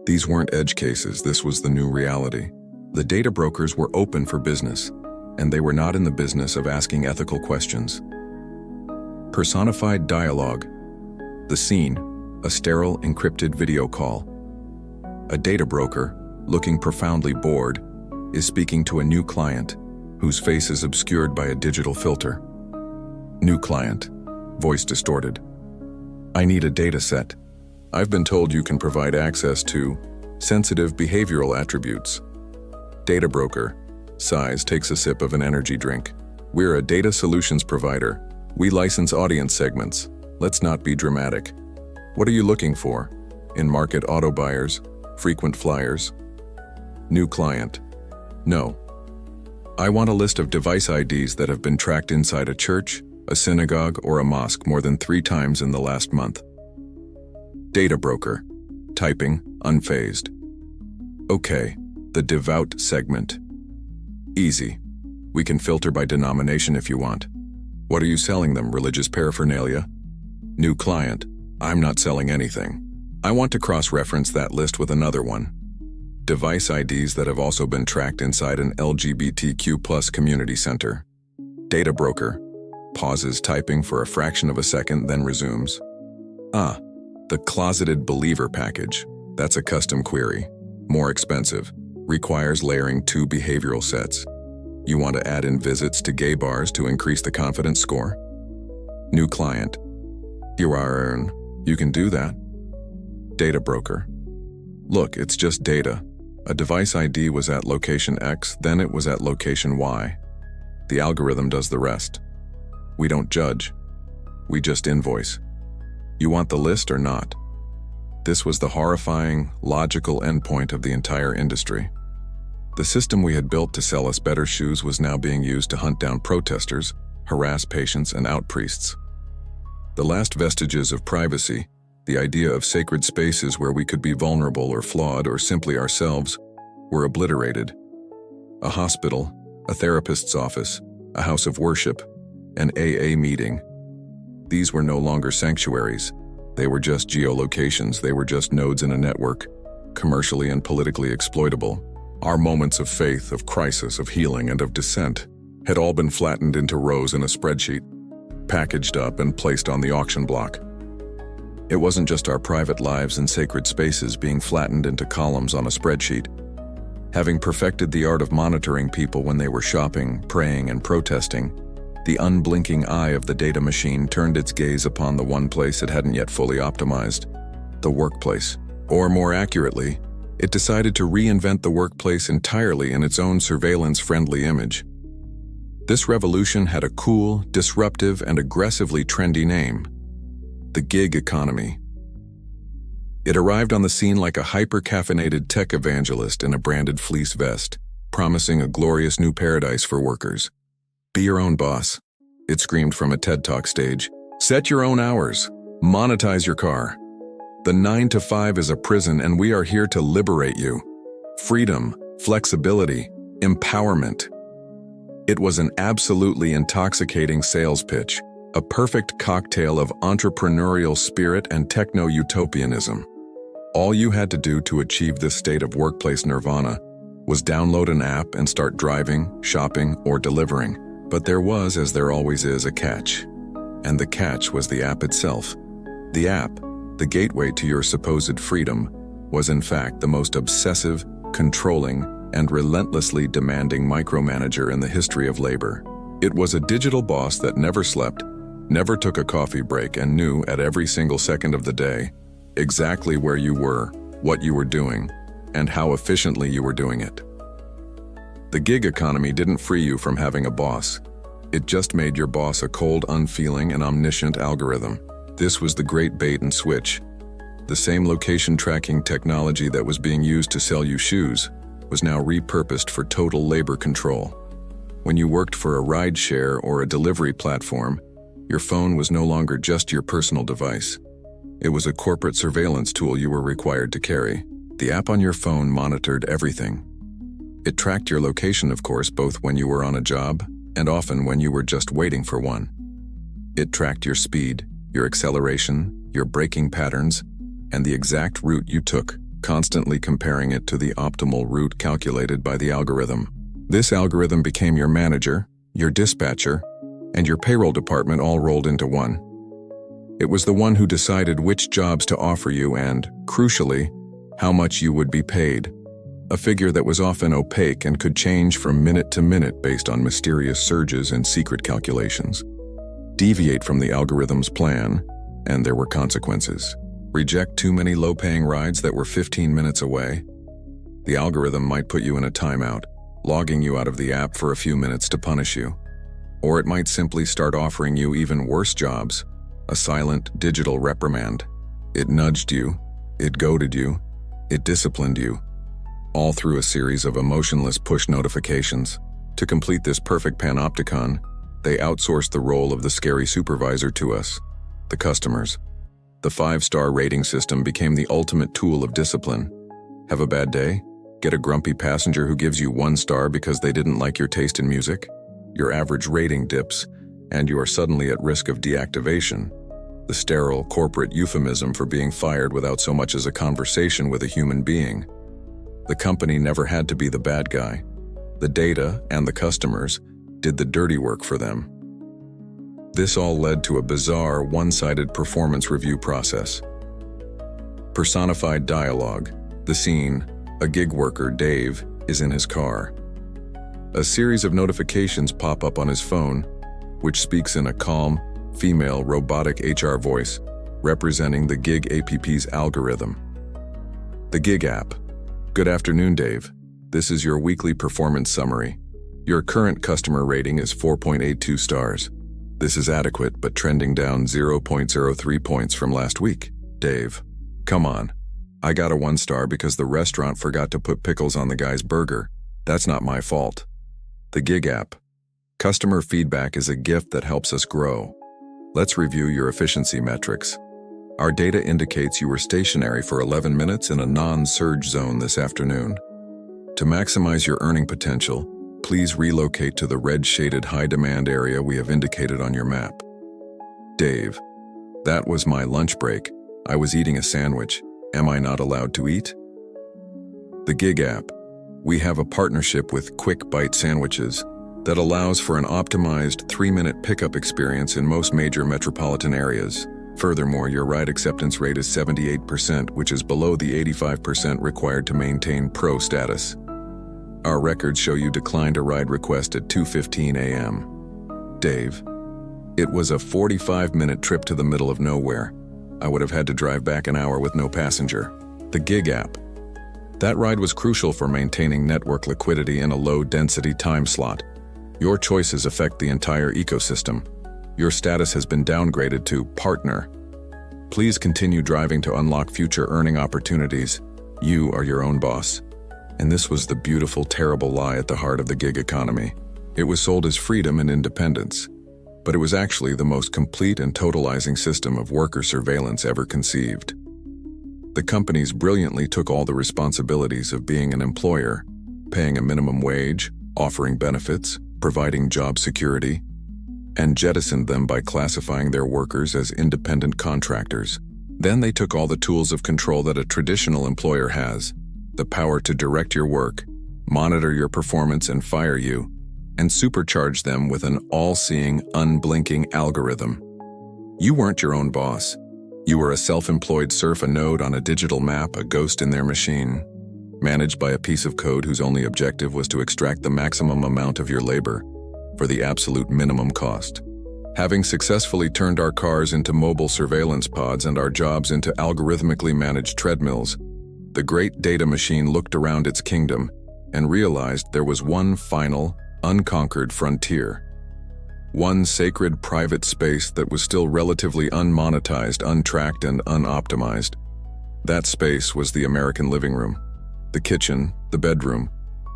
These weren't edge cases, this was the new reality. The data brokers were open for business, and they were not in the business of asking ethical questions. Personified dialogue. The scene, a sterile, encrypted video call. A data broker, looking profoundly bored, is speaking to a new client, whose face is obscured by a digital filter. New client, voice distorted. I need a data set. I've been told you can provide access to sensitive behavioral attributes. Data broker, sighs, takes a sip of an energy drink. We're a data solutions provider. We license audience segments. Let's not be dramatic. What are you looking for? In-market auto buyers? Frequent flyers? New client. No. I want a list of device IDs that have been tracked inside a church, a synagogue, or a mosque more than 3 times in the last month. Data broker. Typing, unfazed. Okay, the devout segment. Easy. We can filter by denomination if you want. What are you selling them, religious paraphernalia? New client. I'm not selling anything. I want to cross-reference that list with another one. Device IDs that have also been tracked inside an LGBTQ+ community center. Data broker. Pauses typing for a fraction of a second, then resumes. The closeted believer package. That's a custom query. More expensive. Requires layering 2 behavioral sets. You want to add in visits to gay bars to increase the confidence score? New client. You can do that. Data broker. Look, it's just data. A device ID was at location X, then it was at location Y. The algorithm does the rest. We don't judge. We just invoice. You want the list or not? This was the horrifying, logical endpoint of the entire industry. The system we had built to sell us better shoes was now being used to hunt down protesters, harass patients, and out priests. The last vestiges of privacy, the idea of sacred spaces where we could be vulnerable or flawed or simply ourselves, were obliterated. A hospital, a therapist's office, a house of worship, an AA meeting. These were no longer sanctuaries. They were just geolocations. They were just nodes in a network, commercially and politically exploitable. Our moments of faith, of crisis, of healing, and of dissent had all been flattened into rows in a spreadsheet, packaged up and placed on the auction block. It wasn't just our private lives and sacred spaces being flattened into columns on a spreadsheet. Having perfected the art of monitoring people when they were shopping, praying, and protesting, the unblinking eye of the data machine turned its gaze upon the one place it hadn't yet fully optimized, the workplace. Or more accurately, it decided to reinvent the workplace entirely in its own surveillance-friendly image. This revolution had a cool, disruptive, and aggressively trendy name: the gig economy. It arrived on the scene like a hyper-caffeinated tech evangelist in a branded fleece vest, promising a glorious new paradise for workers. Be your own boss, it screamed from a TED Talk stage. Set your own hours. Monetize your car. The 9 to 5 is a prison, and we are here to liberate you. Freedom, flexibility, empowerment. It was an absolutely intoxicating sales pitch, a perfect cocktail of entrepreneurial spirit and techno-utopianism. All you had to do to achieve this state of workplace nirvana was download an app and start driving, shopping, or delivering. But there was, as there always is, a catch. And the catch was the app itself. The app, the gateway to your supposed freedom, was in fact the most obsessive, controlling, and relentlessly demanding micromanager in the history of labor. It was a digital boss that never slept, never took a coffee break, and knew at every single second of the day exactly where you were, what you were doing, and how efficiently you were doing it. The gig economy didn't free you from having a boss. It just made your boss a cold, unfeeling, and omniscient algorithm. This was the great bait and switch. The same location tracking technology that was being used to sell you shoes was now repurposed for total labor control. When you worked for a ride-share or a delivery platform, your phone was no longer just your personal device. It was a corporate surveillance tool you were required to carry. The app on your phone monitored everything. It tracked your location, of course, both when you were on a job and often when you were just waiting for one. It tracked your speed, your acceleration, your braking patterns, and the exact route you took, constantly comparing it to the optimal route calculated by the algorithm. This algorithm became your manager, your dispatcher, and your payroll department all rolled into one. It was the one who decided which jobs to offer you and, crucially, how much you would be paid. A figure that was often opaque and could change from minute to minute based on mysterious surges and secret calculations. Deviate from the algorithm's plan, and there were consequences. Reject too many low-paying rides that were 15 minutes away. The algorithm might put you in a timeout, logging you out of the app for a few minutes to punish you. Or it might simply start offering you even worse jobs, a silent, digital reprimand. It nudged you, it goaded you, it disciplined you, all through a series of emotionless push notifications. To complete this perfect panopticon, they outsourced the role of the scary supervisor to us, the customers. The 5-star rating system became the ultimate tool of discipline. Have a bad day? Get a grumpy passenger who gives you 1 star because they didn't like your taste in music? Your average rating dips, and you are suddenly at risk of deactivation, the sterile corporate euphemism for being fired without so much as a conversation with a human being. The company never had to be the bad guy. The data and the customers did the dirty work for them. This all led to a bizarre, one-sided performance review process. Personified dialogue. The scene: a gig worker, Dave, is in his car. A series of notifications pop up on his phone, which speaks in a calm, female, robotic HR voice. representing the Gig app's algorithm. The Gig app. Good afternoon, Dave. This is your weekly performance summary. Your current customer rating is 4.82 stars. This is adequate, but trending down 0.03 points from last week. Dave, come on. I got a 1 star because the restaurant forgot to put pickles on the guy's burger. That's not my fault. The Gig app. Customer feedback is a gift that helps us grow. Let's review your efficiency metrics. Our data indicates you were stationary for 11 minutes in a non-surge zone this afternoon. To maximize your earning potential, please relocate to the red-shaded high-demand area we have indicated on your map. Dave, that was my lunch break. I was eating a sandwich. Am I not allowed to eat? The Gig app. We have a partnership with Quick Bite Sandwiches that allows for an optimized 3-minute pickup experience in most major metropolitan areas. Furthermore, your ride acceptance rate is 78%, which is below the 85% required to maintain pro status. Our records show you declined a ride request at 2:15 a.m. Dave, it was a 45-minute trip to the middle of nowhere. I would have had to drive back an hour with no passenger. The Gig app. That ride was crucial for maintaining network liquidity in a low-density time slot. Your choices affect the entire ecosystem. Your status has been downgraded to partner. Please continue driving to unlock future earning opportunities. You are your own boss. And this was the beautiful, terrible lie at the heart of the gig economy. It was sold as freedom and independence, but it was actually the most complete and totalizing system of worker surveillance ever conceived. The companies brilliantly took all the responsibilities of being an employer, paying a minimum wage, offering benefits, providing job security, and jettisoned them by classifying their workers as independent contractors. Then they took all the tools of control that a traditional employer has, the power to direct your work, monitor your performance and fire you, and supercharge them with an all-seeing, unblinking algorithm. You weren't your own boss. You were a self-employed surf a node on a digital map, a ghost in their machine, managed by a piece of code whose only objective was to extract the maximum amount of your labor for the absolute minimum cost. Having successfully turned our cars into mobile surveillance pods and our jobs into algorithmically managed treadmills, the great data machine looked around its kingdom and realized there was one final, unconquered frontier. One sacred private space that was still relatively unmonetized, untracked, and unoptimized. That space was the American living room, the kitchen, the bedroom,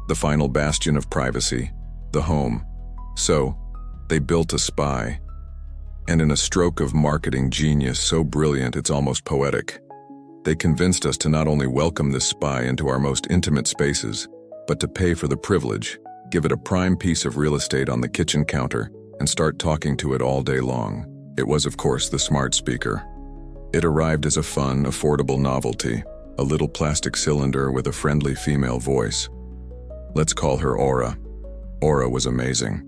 the final bastion of privacy, the home. So, they built a spy. And in a stroke of marketing genius so brilliant it's almost poetic, they convinced us to not only welcome this spy into our most intimate spaces, but to pay for the privilege, give it a prime piece of real estate on the kitchen counter, and start talking to it all day long. It was, of course, the smart speaker. It arrived as a fun, affordable novelty, a little plastic cylinder with a friendly female voice. Let's call her Aura. Aura was amazing.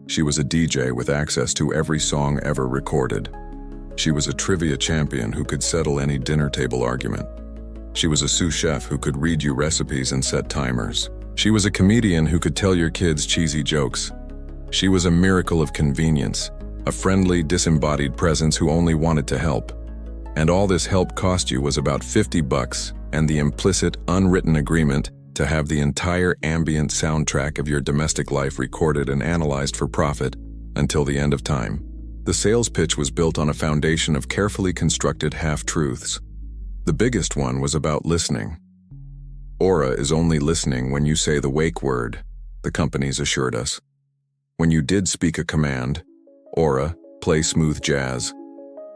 She was a DJ with access to every song ever recorded. She was a trivia champion who could settle any dinner table argument. She was a sous chef who could read you recipes and set timers. She was a comedian who could tell your kids cheesy jokes. She was a miracle of convenience, a friendly, disembodied presence who only wanted to help. And all this help cost you was about $50 and the implicit, unwritten agreement to have the entire ambient soundtrack of your domestic life recorded and analyzed for profit until the end of time. The sales pitch was built on a foundation of carefully constructed half-truths. The biggest one was about listening. Aura is only listening when you say the wake word, the companies assured us. When you did speak a command, Aura, play smooth jazz.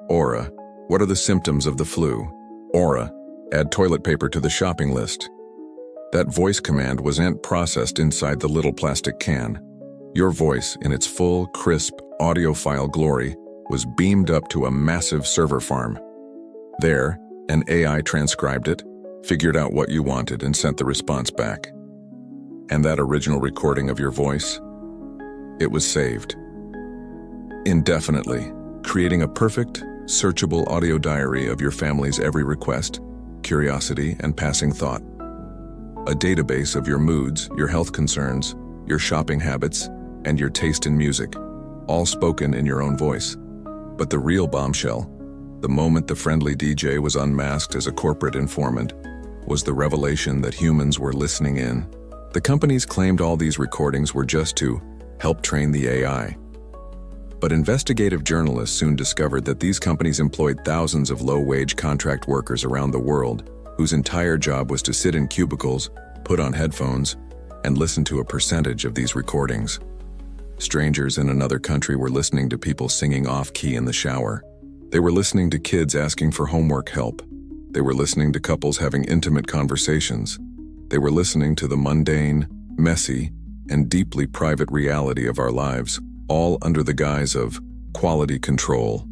Aura, what are the symptoms of the flu? Aura, add toilet paper to the shopping list. That voice command wasn't processed inside the little plastic can. Your voice, in its full, crisp, audiophile glory, was beamed up to a massive server farm. There, an AI transcribed it, figured out what you wanted, and sent the response back. And that original recording of your voice? It was saved. Indefinitely, creating a perfect, searchable audio diary of your family's every request, curiosity, and passing thought. A database of your moods, your health concerns, your shopping habits, and your taste in music, all spoken in your own voice. But the real bombshell, The moment the friendly DJ was unmasked as a corporate informant was the revelation that humans were listening in. The companies claimed all these recordings were just to help train the AI. But investigative journalists soon discovered that these companies employed thousands of low-wage contract workers around the world whose entire job was to sit in cubicles, put on headphones, and listen to a percentage of these recordings. Strangers in another country were listening to people singing off-key in the shower. They were listening to kids asking for homework help. They were listening to couples having intimate conversations. They were listening to the mundane, messy, and deeply private reality of our lives, all under the guise of quality control.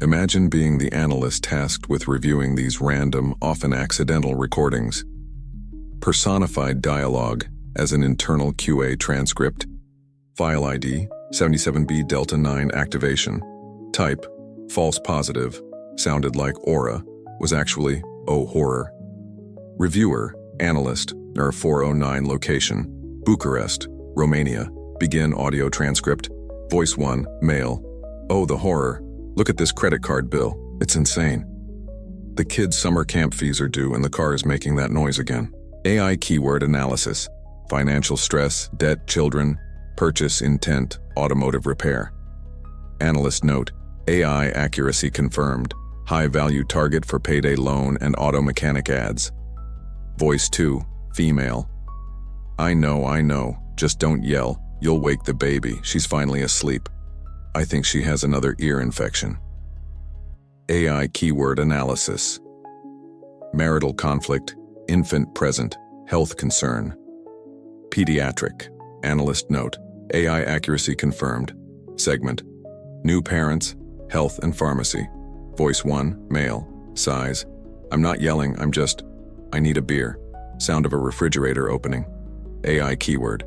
Imagine being the analyst tasked with reviewing these random, often accidental recordings. Personified dialogue as an internal QA transcript. File ID, 77B Delta 9 activation. Type, false positive, sounded like aura, was actually, oh horror. Reviewer, analyst, NER 409 location, Bucharest, Romania. Begin audio transcript. Voice 1, male. Oh, the horror. Look at this credit card bill. It's insane. The kids' summer camp fees are due and the car is making that noise again. AI keyword analysis. Financial stress, debt, children, purchase intent, automotive repair. Analyst note, AI accuracy confirmed. High-value target for payday loan and auto mechanic ads. Voice 2, female. I know, just don't yell. You'll wake the baby, she's finally asleep. I think she has another ear infection. AI keyword analysis. Marital conflict, infant present, health concern. Pediatric, analyst note, AI accuracy confirmed. Segment, new parents, health and pharmacy. Voice 1, male, size. I'm not yelling, I need a beer. Sound of a refrigerator opening. AI keyword.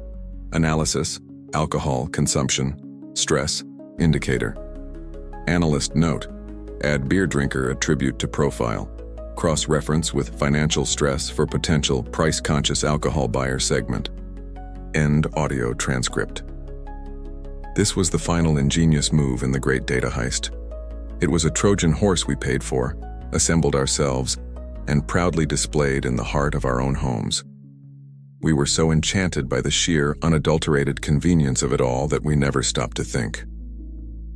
Analysis, alcohol consumption, stress, indicator. Analyst note, add beer drinker attribute to profile. Cross-reference with financial stress for potential price-conscious alcohol buyer segment. End audio transcript. This was the final ingenious move in the great data heist. It was a Trojan horse we paid for, assembled ourselves, and proudly displayed in the heart of our own homes. We were so enchanted by the sheer, unadulterated convenience of it all that we never stopped to think.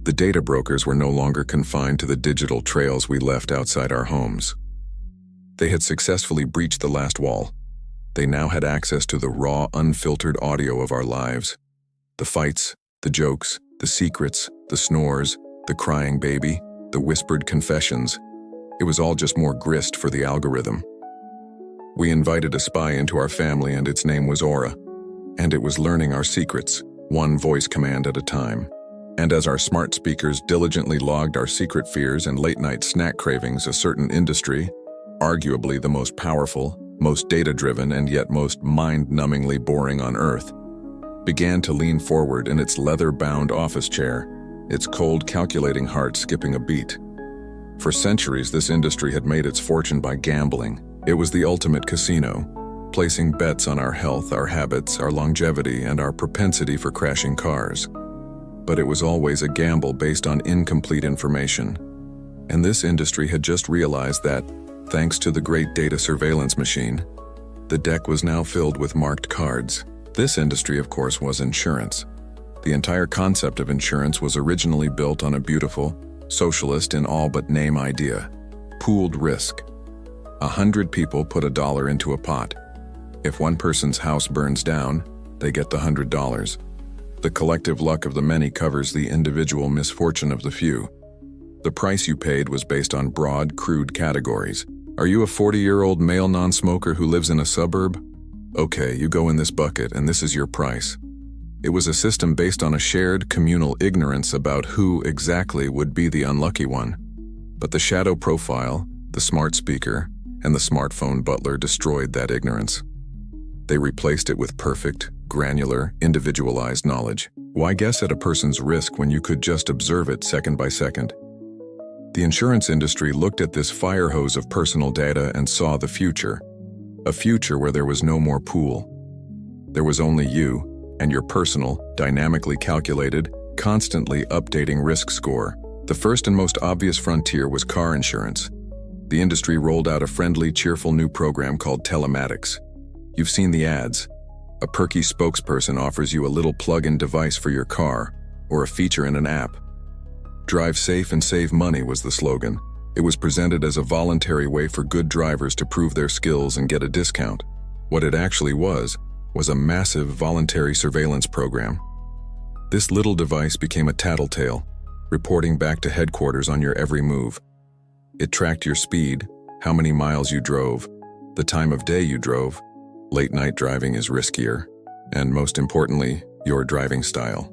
The data brokers were no longer confined to the digital trails we left outside our homes. They had successfully breached the last wall. They now had access to the raw, unfiltered audio of our lives. The fights, the jokes, the secrets, the snores, the crying baby, the whispered confessions. It was all just more grist for the algorithm. We invited a spy into our family and its name was Aura. And it was learning our secrets, one voice command at a time. And as our smart speakers diligently logged our secret fears and late-night snack cravings, a certain industry, arguably the most powerful, most data-driven, and yet most mind-numbingly boring on Earth, began to lean forward in its leather-bound office chair, its cold, calculating heart skipping a beat. For centuries, this industry had made its fortune by gambling. It was the ultimate casino, placing bets on our health, our habits, our longevity, and our propensity for crashing cars. But it was always a gamble based on incomplete information. And this industry had just realized that, thanks to the great data surveillance machine, the deck was now filled with marked cards. This industry, of course, was insurance. The entire concept of insurance was originally built on a beautiful, socialist in all but name idea: pooled risk. 100 people put $1 into a pot. If one person's house burns down, they get the $100. The collective luck of the many covers the individual misfortune of the few. The price you paid was based on broad, crude categories. Are you a 40-year-old male non-smoker who lives in a suburb? Okay, you go in this bucket and this is your price. It was a system based on a shared communal ignorance about who exactly would be the unlucky one. But the shadow profile, the smart speaker, and the smartphone butler destroyed that ignorance. They replaced it with perfect, granular, individualized knowledge. Why guess at a person's risk when you could just observe it second by second? The insurance industry looked at this fire hose of personal data and saw the future. A future where there was no more pool. There was only you and your personal, dynamically calculated, constantly updating risk score. The first and most obvious frontier was car insurance. The industry rolled out a friendly, cheerful new program called telematics. You've seen the ads. A perky spokesperson offers you a little plug-in device for your car, or a feature in an app. Drive safe and save money was the slogan. It was presented as a voluntary way for good drivers to prove their skills and get a discount. What it actually was a massive voluntary surveillance program. This little device became a tattletale, reporting back to headquarters on your every move. It tracked your speed, how many miles you drove, the time of day you drove. Late night driving is riskier, and most importantly, your driving style.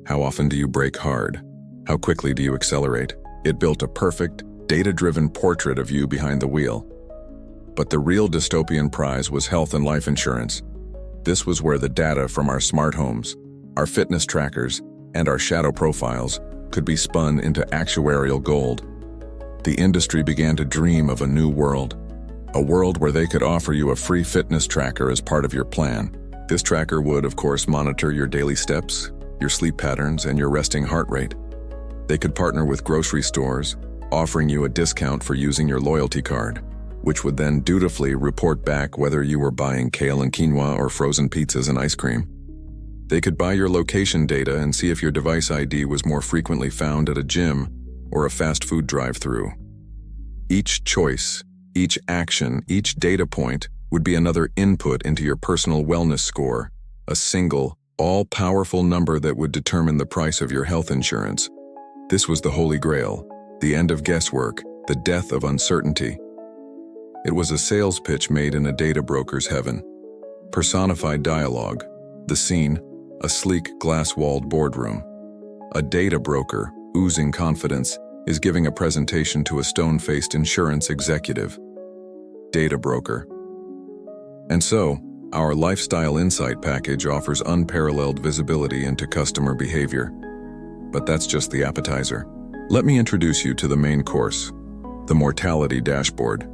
How often do you brake hard? How quickly do you accelerate? It built a perfect, data-driven portrait of you behind the wheel. But the real dystopian prize was health and life insurance. This was where the data from our smart homes, our fitness trackers, and our shadow profiles could be spun into actuarial gold. The industry began to dream of a new world, a world where they could offer you a free fitness tracker as part of your plan. This tracker would, of course, monitor your daily steps, your sleep patterns, and your resting heart rate. They could partner with grocery stores, offering you a discount for using your loyalty card, which would then dutifully report back whether you were buying kale and quinoa or frozen pizzas and ice cream. They could buy your location data and see if your device ID was more frequently found at a gym or a fast food drive-thru. Each choice, each action, each data point would be another input into your personal wellness score, a single, all-powerful number that would determine the price of your health insurance. This was the Holy Grail, the end of guesswork, the death of uncertainty. It was a sales pitch made in a data broker's heaven. Personified dialogue, the scene, a sleek glass-walled boardroom. A data broker, oozing confidence, is giving a presentation to a stone-faced insurance executive. Data broker. And so, our Lifestyle Insight package offers unparalleled visibility into customer behavior. But that's just the appetizer. Let me introduce you to the main course, the mortality dashboard.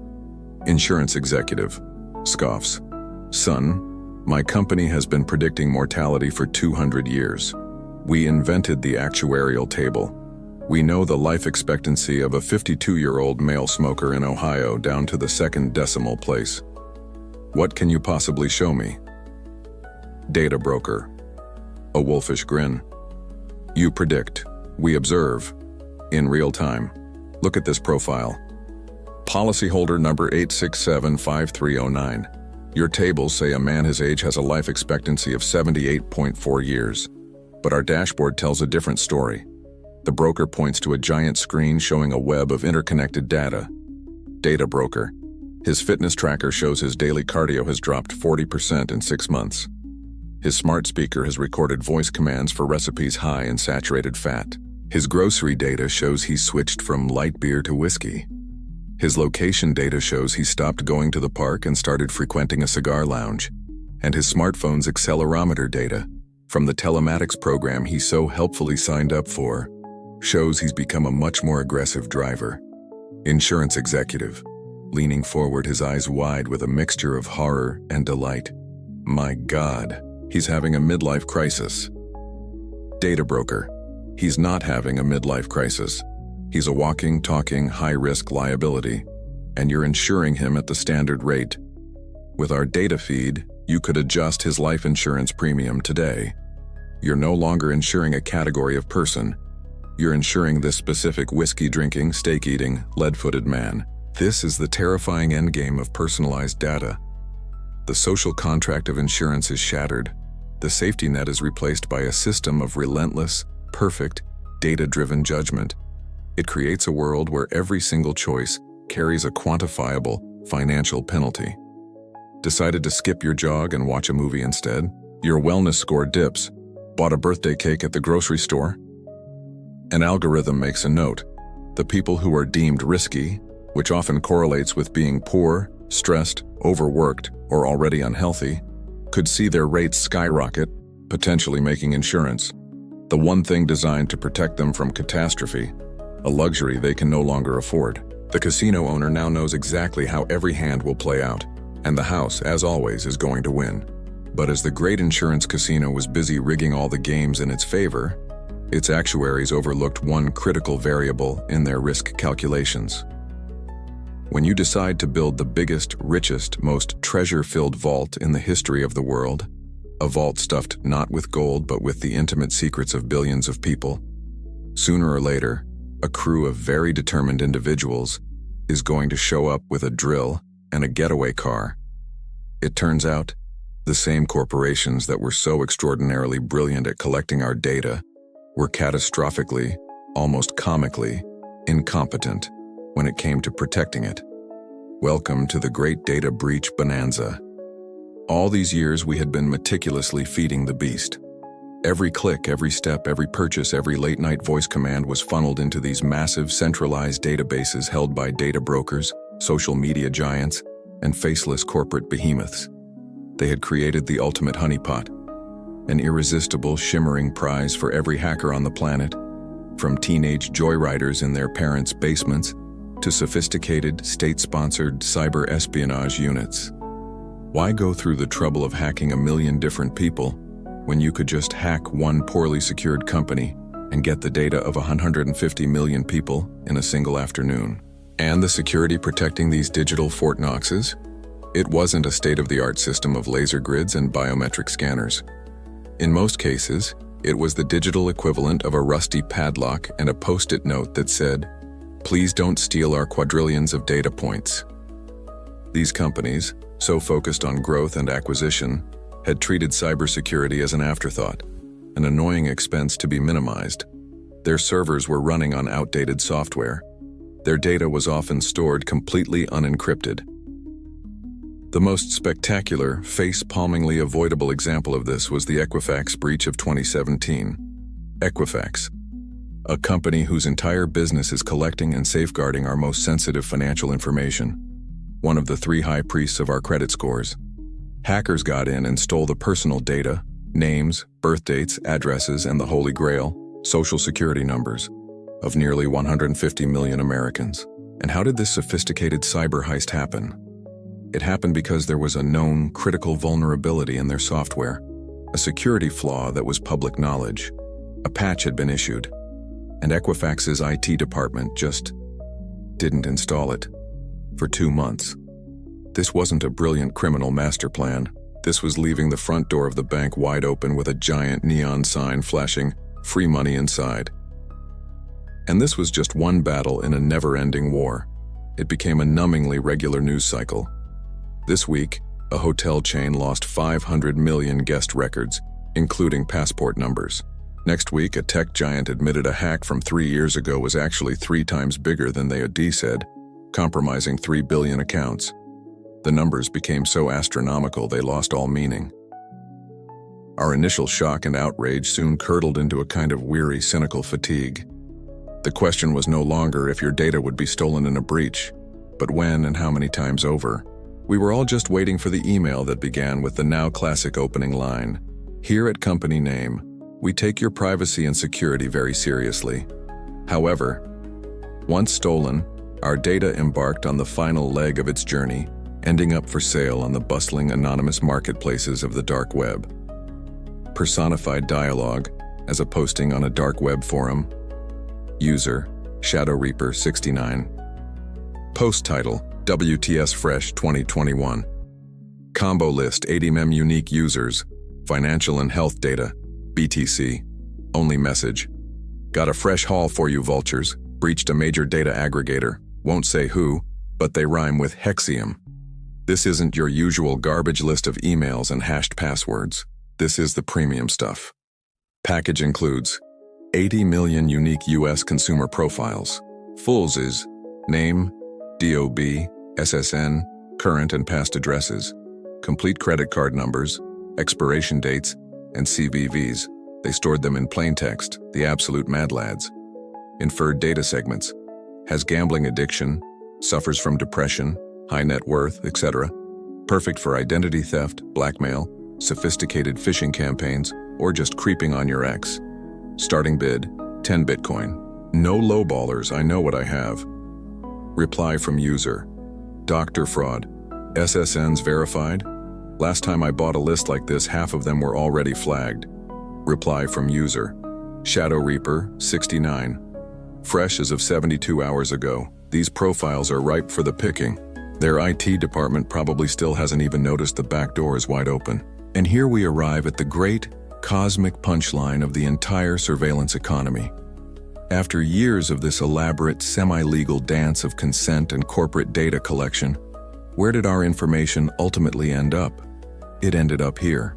Insurance executive scoffs. Son, my company has been predicting mortality for 200 years. We invented the actuarial table. We know the life expectancy of a 52-year-old male smoker in Ohio down to the second decimal place. What can you possibly show me? Data broker. A wolfish grin. You predict. We observe. In real time. Look at this profile. Policyholder number 8675309. Your tables say a man his age has a life expectancy of 78.4 years. But our dashboard tells a different story. The broker points to a giant screen showing a web of interconnected data. Data broker. His fitness tracker shows his daily cardio has dropped 40% in 6 months. His smart speaker has recorded voice commands for recipes high in saturated fat. His grocery data shows he's switched from light beer to whiskey. His location data shows he stopped going to the park and started frequenting a cigar lounge. And his smartphone's accelerometer data, from the telematics program he so helpfully signed up for, shows he's become a much more aggressive driver. Insurance executive, leaning forward, his eyes wide with a mixture of horror and delight. My God, he's having a midlife crisis. Data broker. He's not having a midlife crisis. He's a walking, talking, high-risk liability, and you're insuring him at the standard rate. With our data feed, you could adjust his life insurance premium today. You're no longer insuring a category of person. You're insuring this specific whiskey-drinking, steak-eating, lead-footed man. This is the terrifying endgame of personalized data. The social contract of insurance is shattered. The safety net is replaced by a system of relentless, perfect, data-driven judgment. It creates a world where every single choice carries a quantifiable financial penalty. Decided to skip your jog and watch a movie instead? Your wellness score dips. Bought a birthday cake at the grocery store? An algorithm makes a note. The people who are deemed risky, which often correlates with being poor, stressed, overworked, or already unhealthy, could see their rates skyrocket, potentially making insurance, the one thing designed to protect them from catastrophe, a luxury they can no longer afford. The casino owner now knows exactly how every hand will play out, and the house, as always, is going to win. But as the great insurance casino was busy rigging all the games in its favor, Its actuaries overlooked one critical variable in their risk calculations. When you decide to build the biggest, richest, most treasure-filled vault in the history of the world, a vault stuffed not with gold but with the intimate secrets of billions of people, sooner or later, a crew of very determined individuals is going to show up with a drill and a getaway car. It turns out, the same corporations that were so extraordinarily brilliant at collecting our data were catastrophically, almost comically, incompetent when it came to protecting it. Welcome to the great data breach bonanza. All these years we had been meticulously feeding the beast. Every click, every step, every purchase, every late-night voice command was funneled into these massive centralized databases held by data brokers, social media giants, and faceless corporate behemoths. They had created the ultimate honeypot, an irresistible, shimmering prize for every hacker on the planet, from teenage joyriders in their parents' basements to sophisticated, state-sponsored cyber espionage units. Why go through the trouble of hacking 1 million different people when you could just hack one poorly secured company and get the data of 150 million people in a single afternoon? And the security protecting these digital Fort Knoxes? It wasn't a state-of-the-art system of laser grids and biometric scanners. In most cases, it was the digital equivalent of a rusty padlock and a post-it note that said, "Please don't steal our quadrillions of data points." These companies, so focused on growth and acquisition, had treated cybersecurity as an afterthought, an annoying expense to be minimized. Their servers were running on outdated software. Their data was often stored completely unencrypted. The most spectacular, face-palmingly avoidable example of this was the Equifax breach of 2017. Equifax, a company whose entire business is collecting and safeguarding our most sensitive financial information, one of the 3 high priests of our credit scores. Hackers got in and stole the personal data, names, birth dates, addresses, and the Holy Grail, social security numbers, of nearly 150 million Americans. And how did this sophisticated cyber heist happen? It happened because there was a known critical vulnerability in their software, a security flaw that was public knowledge. A patch had been issued, and Equifax's IT department just didn't install it for 2 months. This wasn't a brilliant criminal master plan. This was leaving the front door of the bank wide open with a giant neon sign flashing "free money inside." And this was just one battle in a never-ending war. It became a numbingly regular news cycle. This week, a hotel chain lost 500 million guest records, including passport numbers. Next week, a tech giant admitted a hack from 3 years ago was actually 3 times bigger than they had said, compromising 3 billion accounts. The numbers became so astronomical they lost all meaning. Our initial shock and outrage soon curdled into a kind of weary, cynical fatigue. The question was no longer if your data would be stolen in a breach, but when and how many times over. We were all just waiting for the email that began with the now classic opening line, "Here at company name, we take your privacy and security very seriously. However, once stolen, our data embarked on the final leg of its journey, ending up for sale on the bustling anonymous marketplaces of the dark web." Personified dialogue as a posting on a dark web forum. User, Shadow Reaper 69. Post title, WTS Fresh 2021. Combo list 80 mem unique users, financial and health data, BTC. Only message. Got a fresh haul for you vultures, breached a major data aggregator, won't say who, but they rhyme with Hexium. This isn't your usual garbage list of emails and hashed passwords. This is the premium stuff. Package includes 80 million unique US consumer profiles. Fulls is name, DOB, SSN, current and past addresses, complete credit card numbers, expiration dates, and CVVs. They stored them in plain text, the absolute mad lads. Inferred data segments. Has gambling addiction, suffers from depression, high net worth, etc. Perfect for identity theft, blackmail, sophisticated phishing campaigns, or just creeping on your ex. Starting bid, 10 Bitcoin. No lowballers, I know what I have. Reply from user. Dr. Fraud. SSNs verified? Last time I bought a list like this, half of them were already flagged. Reply from user. Shadow Reaper, 69. Fresh as of 72 hours ago, these profiles are ripe for the picking. Their IT department probably still hasn't even noticed the back door is wide open. And here we arrive at the great, cosmic punchline of the entire surveillance economy. After years of this elaborate, semi-legal dance of consent and corporate data collection, where did our information ultimately end up? It ended up here.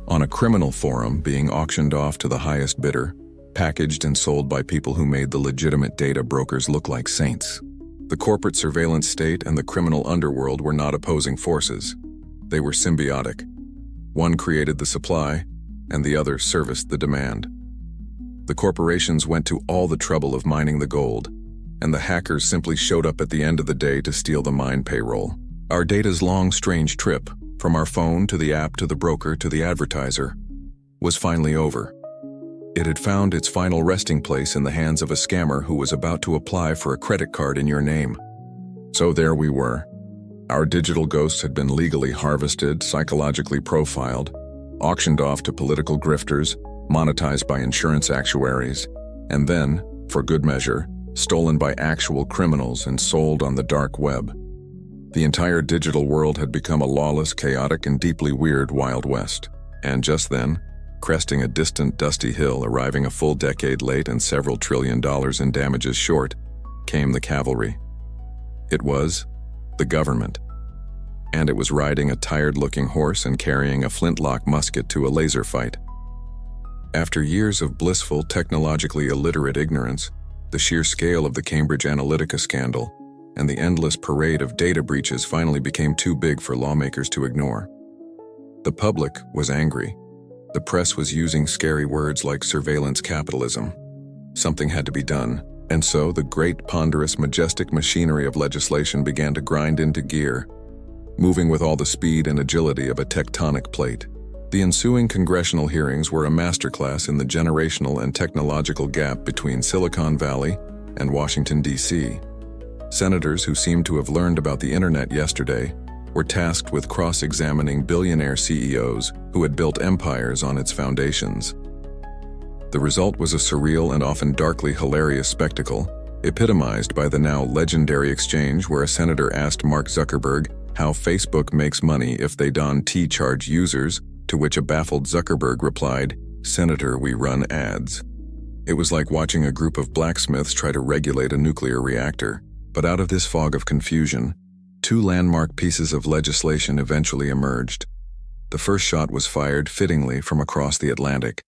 On a criminal forum being auctioned off to the highest bidder, packaged and sold by people who made the legitimate data brokers look like saints. The corporate surveillance state and the criminal underworld were not opposing forces. They were symbiotic. One created the supply, and the other serviced the demand. The corporations went to all the trouble of mining the gold, and the hackers simply showed up at the end of the day to steal the mine payroll. Our data's long, strange trip, from our phone to the app to the broker to the advertiser, was finally over. It had found its final resting place in the hands of a scammer who was about to apply for a credit card in your name. So there we were. Our digital ghosts had been legally harvested, psychologically profiled, auctioned off to political grifters, monetized by insurance actuaries, and then, for good measure, stolen by actual criminals and sold on the dark web. The entire digital world had become a lawless, chaotic, and deeply weird Wild West. And just then, cresting a distant, dusty hill, arriving a full decade late and several $1 trillion in damages short, came the cavalry. It was the government. And it was riding a tired-looking horse and carrying a flintlock musket to a laser fight. After years of blissful, technologically illiterate ignorance, the sheer scale of the Cambridge Analytica scandal and the endless parade of data breaches finally became too big for lawmakers to ignore. The public was angry. The press was using scary words like surveillance capitalism. Something had to be done, and so the great, ponderous, majestic machinery of legislation began to grind into gear, moving with all the speed and agility of a tectonic plate. The ensuing congressional hearings were a masterclass in the generational and technological gap between Silicon Valley and Washington, D.C. Senators who seemed to have learned about the internet yesterday were tasked with cross-examining billionaire CEOs who had built empires on its foundations. The result was a surreal and often darkly hilarious spectacle, epitomized by the now legendary exchange where a senator asked Mark Zuckerberg how Facebook makes money if they don't charge users, to which a baffled Zuckerberg replied, "Senator, we run ads." It was like watching a group of blacksmiths try to regulate a nuclear reactor. But out of this fog of confusion, two landmark pieces of legislation eventually emerged. The first shot was fired fittingly from across the Atlantic.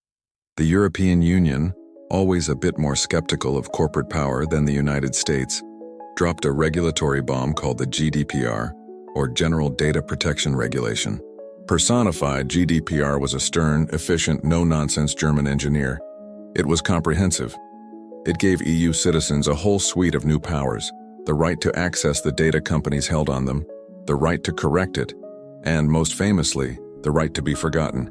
The European Union, always a bit more skeptical of corporate power than the United States, dropped a regulatory bomb called the GDPR, or General Data Protection Regulation. Personified, GDPR was a stern, efficient, no-nonsense German engineer. It was comprehensive. It gave EU citizens a whole suite of new powers: the right to access the data companies held on them, the right to correct it, and, most famously, the right to be forgotten.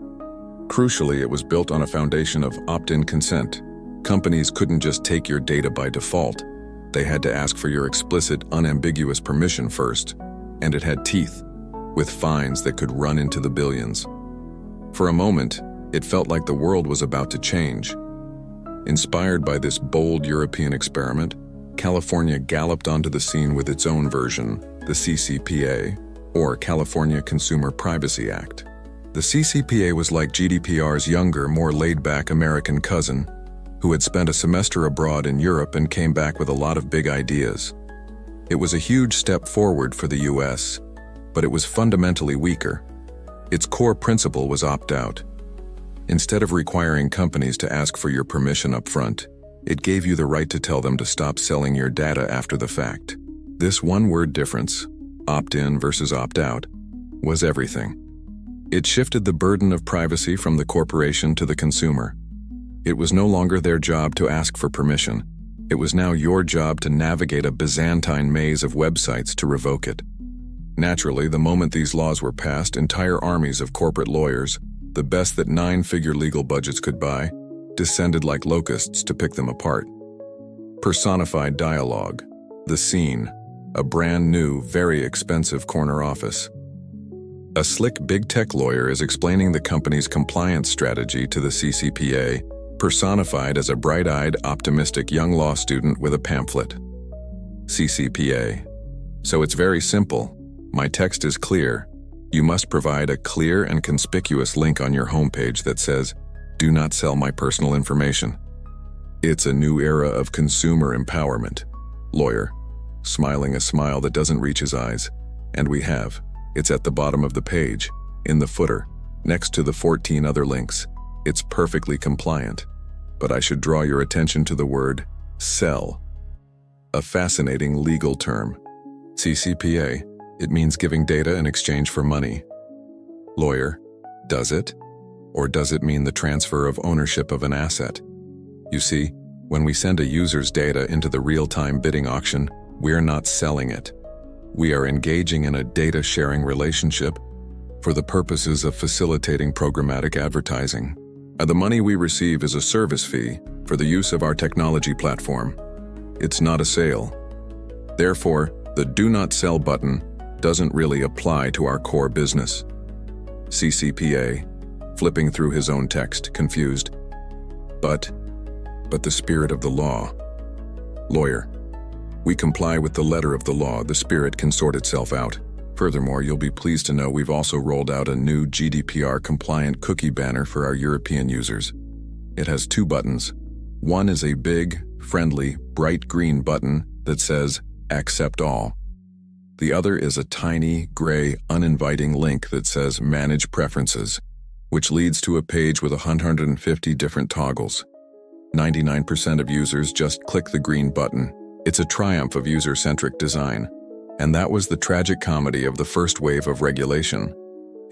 Crucially, it was built on a foundation of opt-in consent. Companies couldn't just take your data by default. They had to ask for your explicit, unambiguous permission first, and it had teeth, with fines that could run into the billions. For a moment, it felt like the world was about to change. Inspired by this bold European experiment, California galloped onto the scene with its own version, the CCPA, or California Consumer Privacy Act. The CCPA was like GDPR's younger, more laid-back American cousin, who had spent a semester abroad in Europe and came back with a lot of big ideas. It was a huge step forward for the US, but it was fundamentally weaker. Its core principle was opt-out. Instead of requiring companies to ask for your permission up front, it gave you the right to tell them to stop selling your data after the fact. This one-word difference, opt-in versus opt-out, was everything. It shifted the burden of privacy from the corporation to the consumer. It was no longer their job to ask for permission. It was now your job to navigate a Byzantine maze of websites to revoke it. Naturally, the moment these laws were passed, entire armies of corporate lawyers, the best that 9-figure legal budgets could buy, descended like locusts to pick them apart. Personified dialogue. The scene. A brand new, very expensive corner office. A slick big tech lawyer is explaining the company's compliance strategy to the CCPA, personified as a bright-eyed, optimistic young law student with a pamphlet. CCPA. So it's very simple. My text is clear. You must provide a clear and conspicuous link on your homepage that says, "Do not sell my personal information." It's a new era of consumer empowerment. Lawyer, smiling a smile that doesn't reach his eyes. And we have. It's at the bottom of the page, in the footer, next to the 14 other links. It's perfectly compliant. But I should draw your attention to the word sell. A fascinating legal term. CCPA, it means giving data in exchange for money. Lawyer, does it? Or does it mean the transfer of ownership of an asset? You see, when we send a user's data into the real-time bidding auction, we're not selling it. We are engaging in a data-sharing relationship for the purposes of facilitating programmatic advertising. The money we receive is a service fee for the use of our technology platform. It's not a sale. Therefore, the Do Not Sell button doesn't really apply to our core business. CCPA, flipping through his own text, confused. But the spirit of the law. Lawyer, we comply with the letter of the law. The spirit can sort itself out. Furthermore, you'll be pleased to know we've also rolled out a new GDPR-compliant cookie banner for our European users. It has 2 buttons. One is a big, friendly, bright green button that says, "Accept all." The other is a tiny, gray, uninviting link that says, "Manage Preferences," which leads to a page with 150 different toggles. 99% of users just click the green button. It's a triumph of user-centric design. And that was the tragic comedy of the first wave of regulation.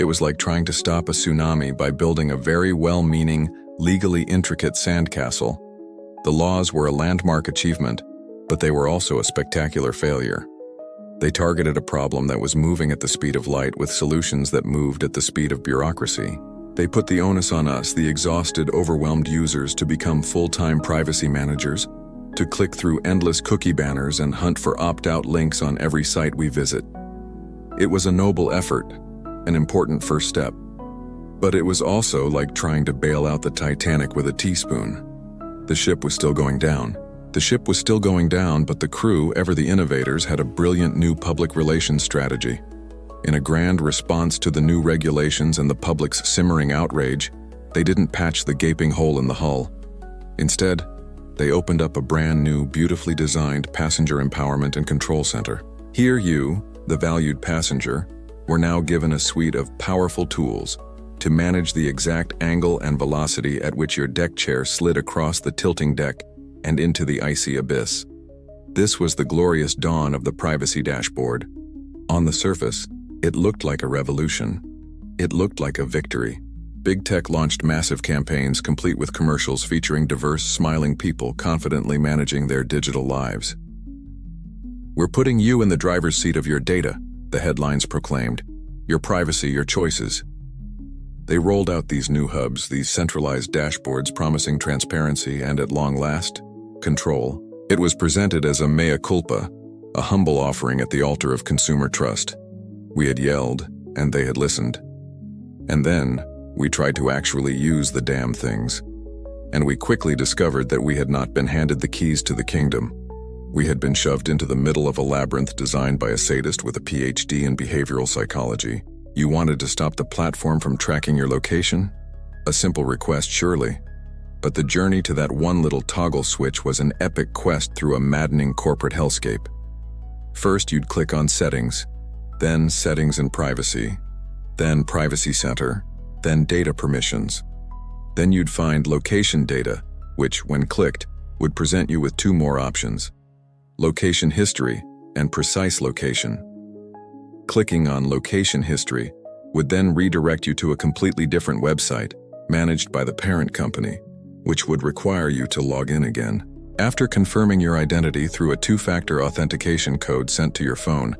It was like trying to stop a tsunami by building a very well-meaning, legally intricate sandcastle. The laws were a landmark achievement, but they were also a spectacular failure. They targeted a problem that was moving at the speed of light with solutions that moved at the speed of bureaucracy. They put the onus on us, the exhausted, overwhelmed users, to become full-time privacy managers, to click through endless cookie banners and hunt for opt-out links on every site we visit. It was a noble effort, an important first step. But it was also like trying to bail out the Titanic with a teaspoon. The ship was still going down. The ship was still going down, but the crew, ever the innovators, had a brilliant new public relations strategy. In a grand response to the new regulations and the public's simmering outrage, they didn't patch the gaping hole in the hull. Instead, they opened up a brand new, beautifully designed passenger empowerment and control center. Here you, the valued passenger, were now given a suite of powerful tools to manage the exact angle and velocity at which your deck chair slid across the tilting deck and into the icy abyss. This was the glorious dawn of the privacy dashboard. On the surface, it looked like a revolution. It looked like a victory. Big Tech launched massive campaigns complete with commercials featuring diverse, smiling people confidently managing their digital lives. "We're putting you in the driver's seat of your data," the headlines proclaimed. "Your privacy, your choices." They rolled out these new hubs, these centralized dashboards promising transparency and, at long last, control. It was presented as a mea culpa, a humble offering at the altar of consumer trust. We had yelled, and they had listened. And then, we tried to actually use the damn things. And we quickly discovered that we had not been handed the keys to the kingdom. We had been shoved into the middle of a labyrinth designed by a sadist with a PhD in behavioral psychology. You wanted to stop the platform from tracking your location? A simple request, surely. But the journey to that one little toggle switch was an epic quest through a maddening corporate hellscape. First, you'd click on Settings, then Settings and Privacy, then Privacy Center, then Data Permissions. Then you'd find Location Data, which, when clicked, would present you with 2 more options: Location History and Precise Location. Clicking on Location History would then redirect you to a completely different website, managed by the parent company, which would require you to log in again. After confirming your identity through a 2-factor authentication code sent to your phone,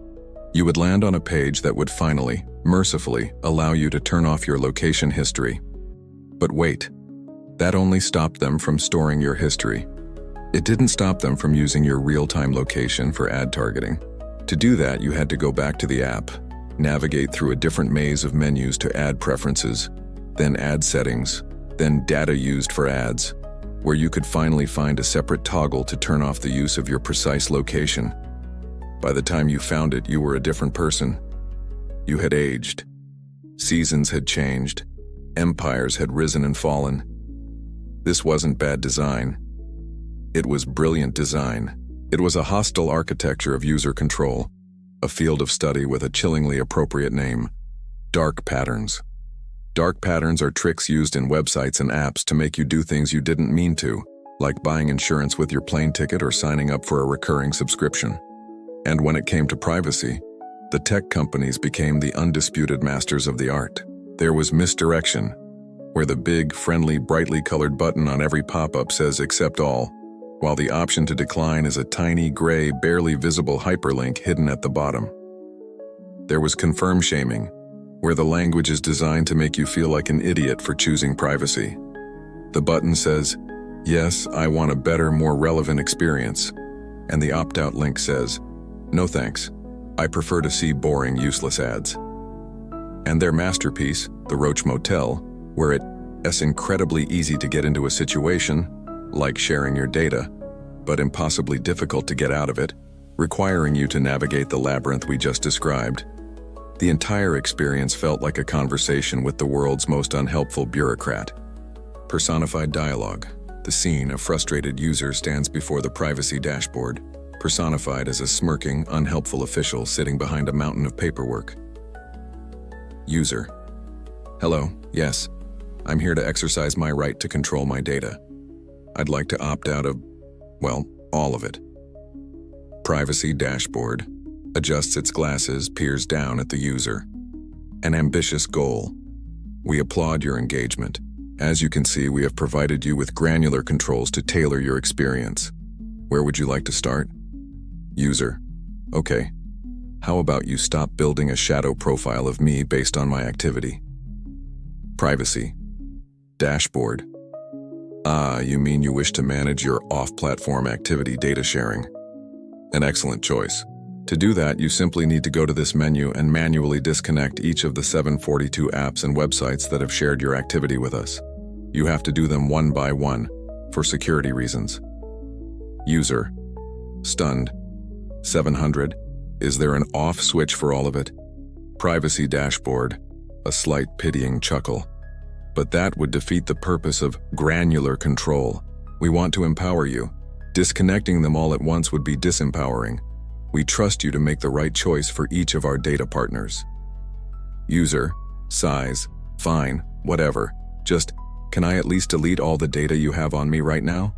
you would land on a page that would finally, mercifully, allow you to turn off your location history. But wait, that only stopped them from storing your history. It didn't stop them from using your real-time location for ad targeting. To do that, you had to go back to the app, navigate through a different maze of menus to add preferences, then add settings, then data used for ads. where you could finally find a separate toggle to turn off the use of your precise location. By the time you found it, you were a different person. You had aged. Seasons had changed. Empires had risen and fallen. This wasn't bad design. It was brilliant design. It was a hostile architecture of user control, a field of study with a chillingly appropriate name: dark patterns. Dark patterns are tricks used in websites and apps to make you do things you didn't mean to, like buying insurance with your plane ticket or signing up for a recurring subscription. And when it came to privacy, the tech companies became the undisputed masters of the art. There was misdirection, where the big, friendly, brightly colored button on every pop-up says "Accept all," while the option to decline is a tiny, gray, barely visible hyperlink hidden at the bottom. There was confirm shaming, where the language is designed to make you feel like an idiot for choosing privacy. The button says, "Yes, I want a better, more relevant experience," and the opt-out link says, "No thanks, I prefer to see boring, useless ads." And their masterpiece, the Roach Motel, where it's incredibly easy to get into a situation, like sharing your data, but impossibly difficult to get out of it, requiring you to navigate the labyrinth we just described. The entire experience felt like a conversation with the world's most unhelpful bureaucrat. Personified dialogue. The scene: a frustrated user stands before the privacy dashboard, personified as a smirking, unhelpful official sitting behind a mountain of paperwork. User: "Hello, yes. I'm here to exercise my right to control my data. I'd like to opt out of, well, all of it." Privacy dashboard adjusts its glasses, peers down at the user. An ambitious goal. We applaud your engagement. As you can see, we have provided you with granular controls to tailor your experience. Where would you like to start? User: "Okay. How about you stop building a shadow profile of me based on my activity?" Privacy dashboard. Ah, you mean you wish to manage your off-platform activity data sharing? An excellent choice. To do that, you simply need to go to this menu and manually disconnect each of the 742 apps and websites that have shared your activity with us. You have to do them one by one, for security reasons. User: "Stunned. 700? Is there an off switch for all of it?" Privacy dashboard. A slight pitying chuckle. But that would defeat the purpose of granular control. We want to empower you. Disconnecting them all at once would be disempowering. We trust you to make the right choice for each of our data partners. User: "Size. Fine, whatever. Just, can I at least delete all the data you have on me right now?"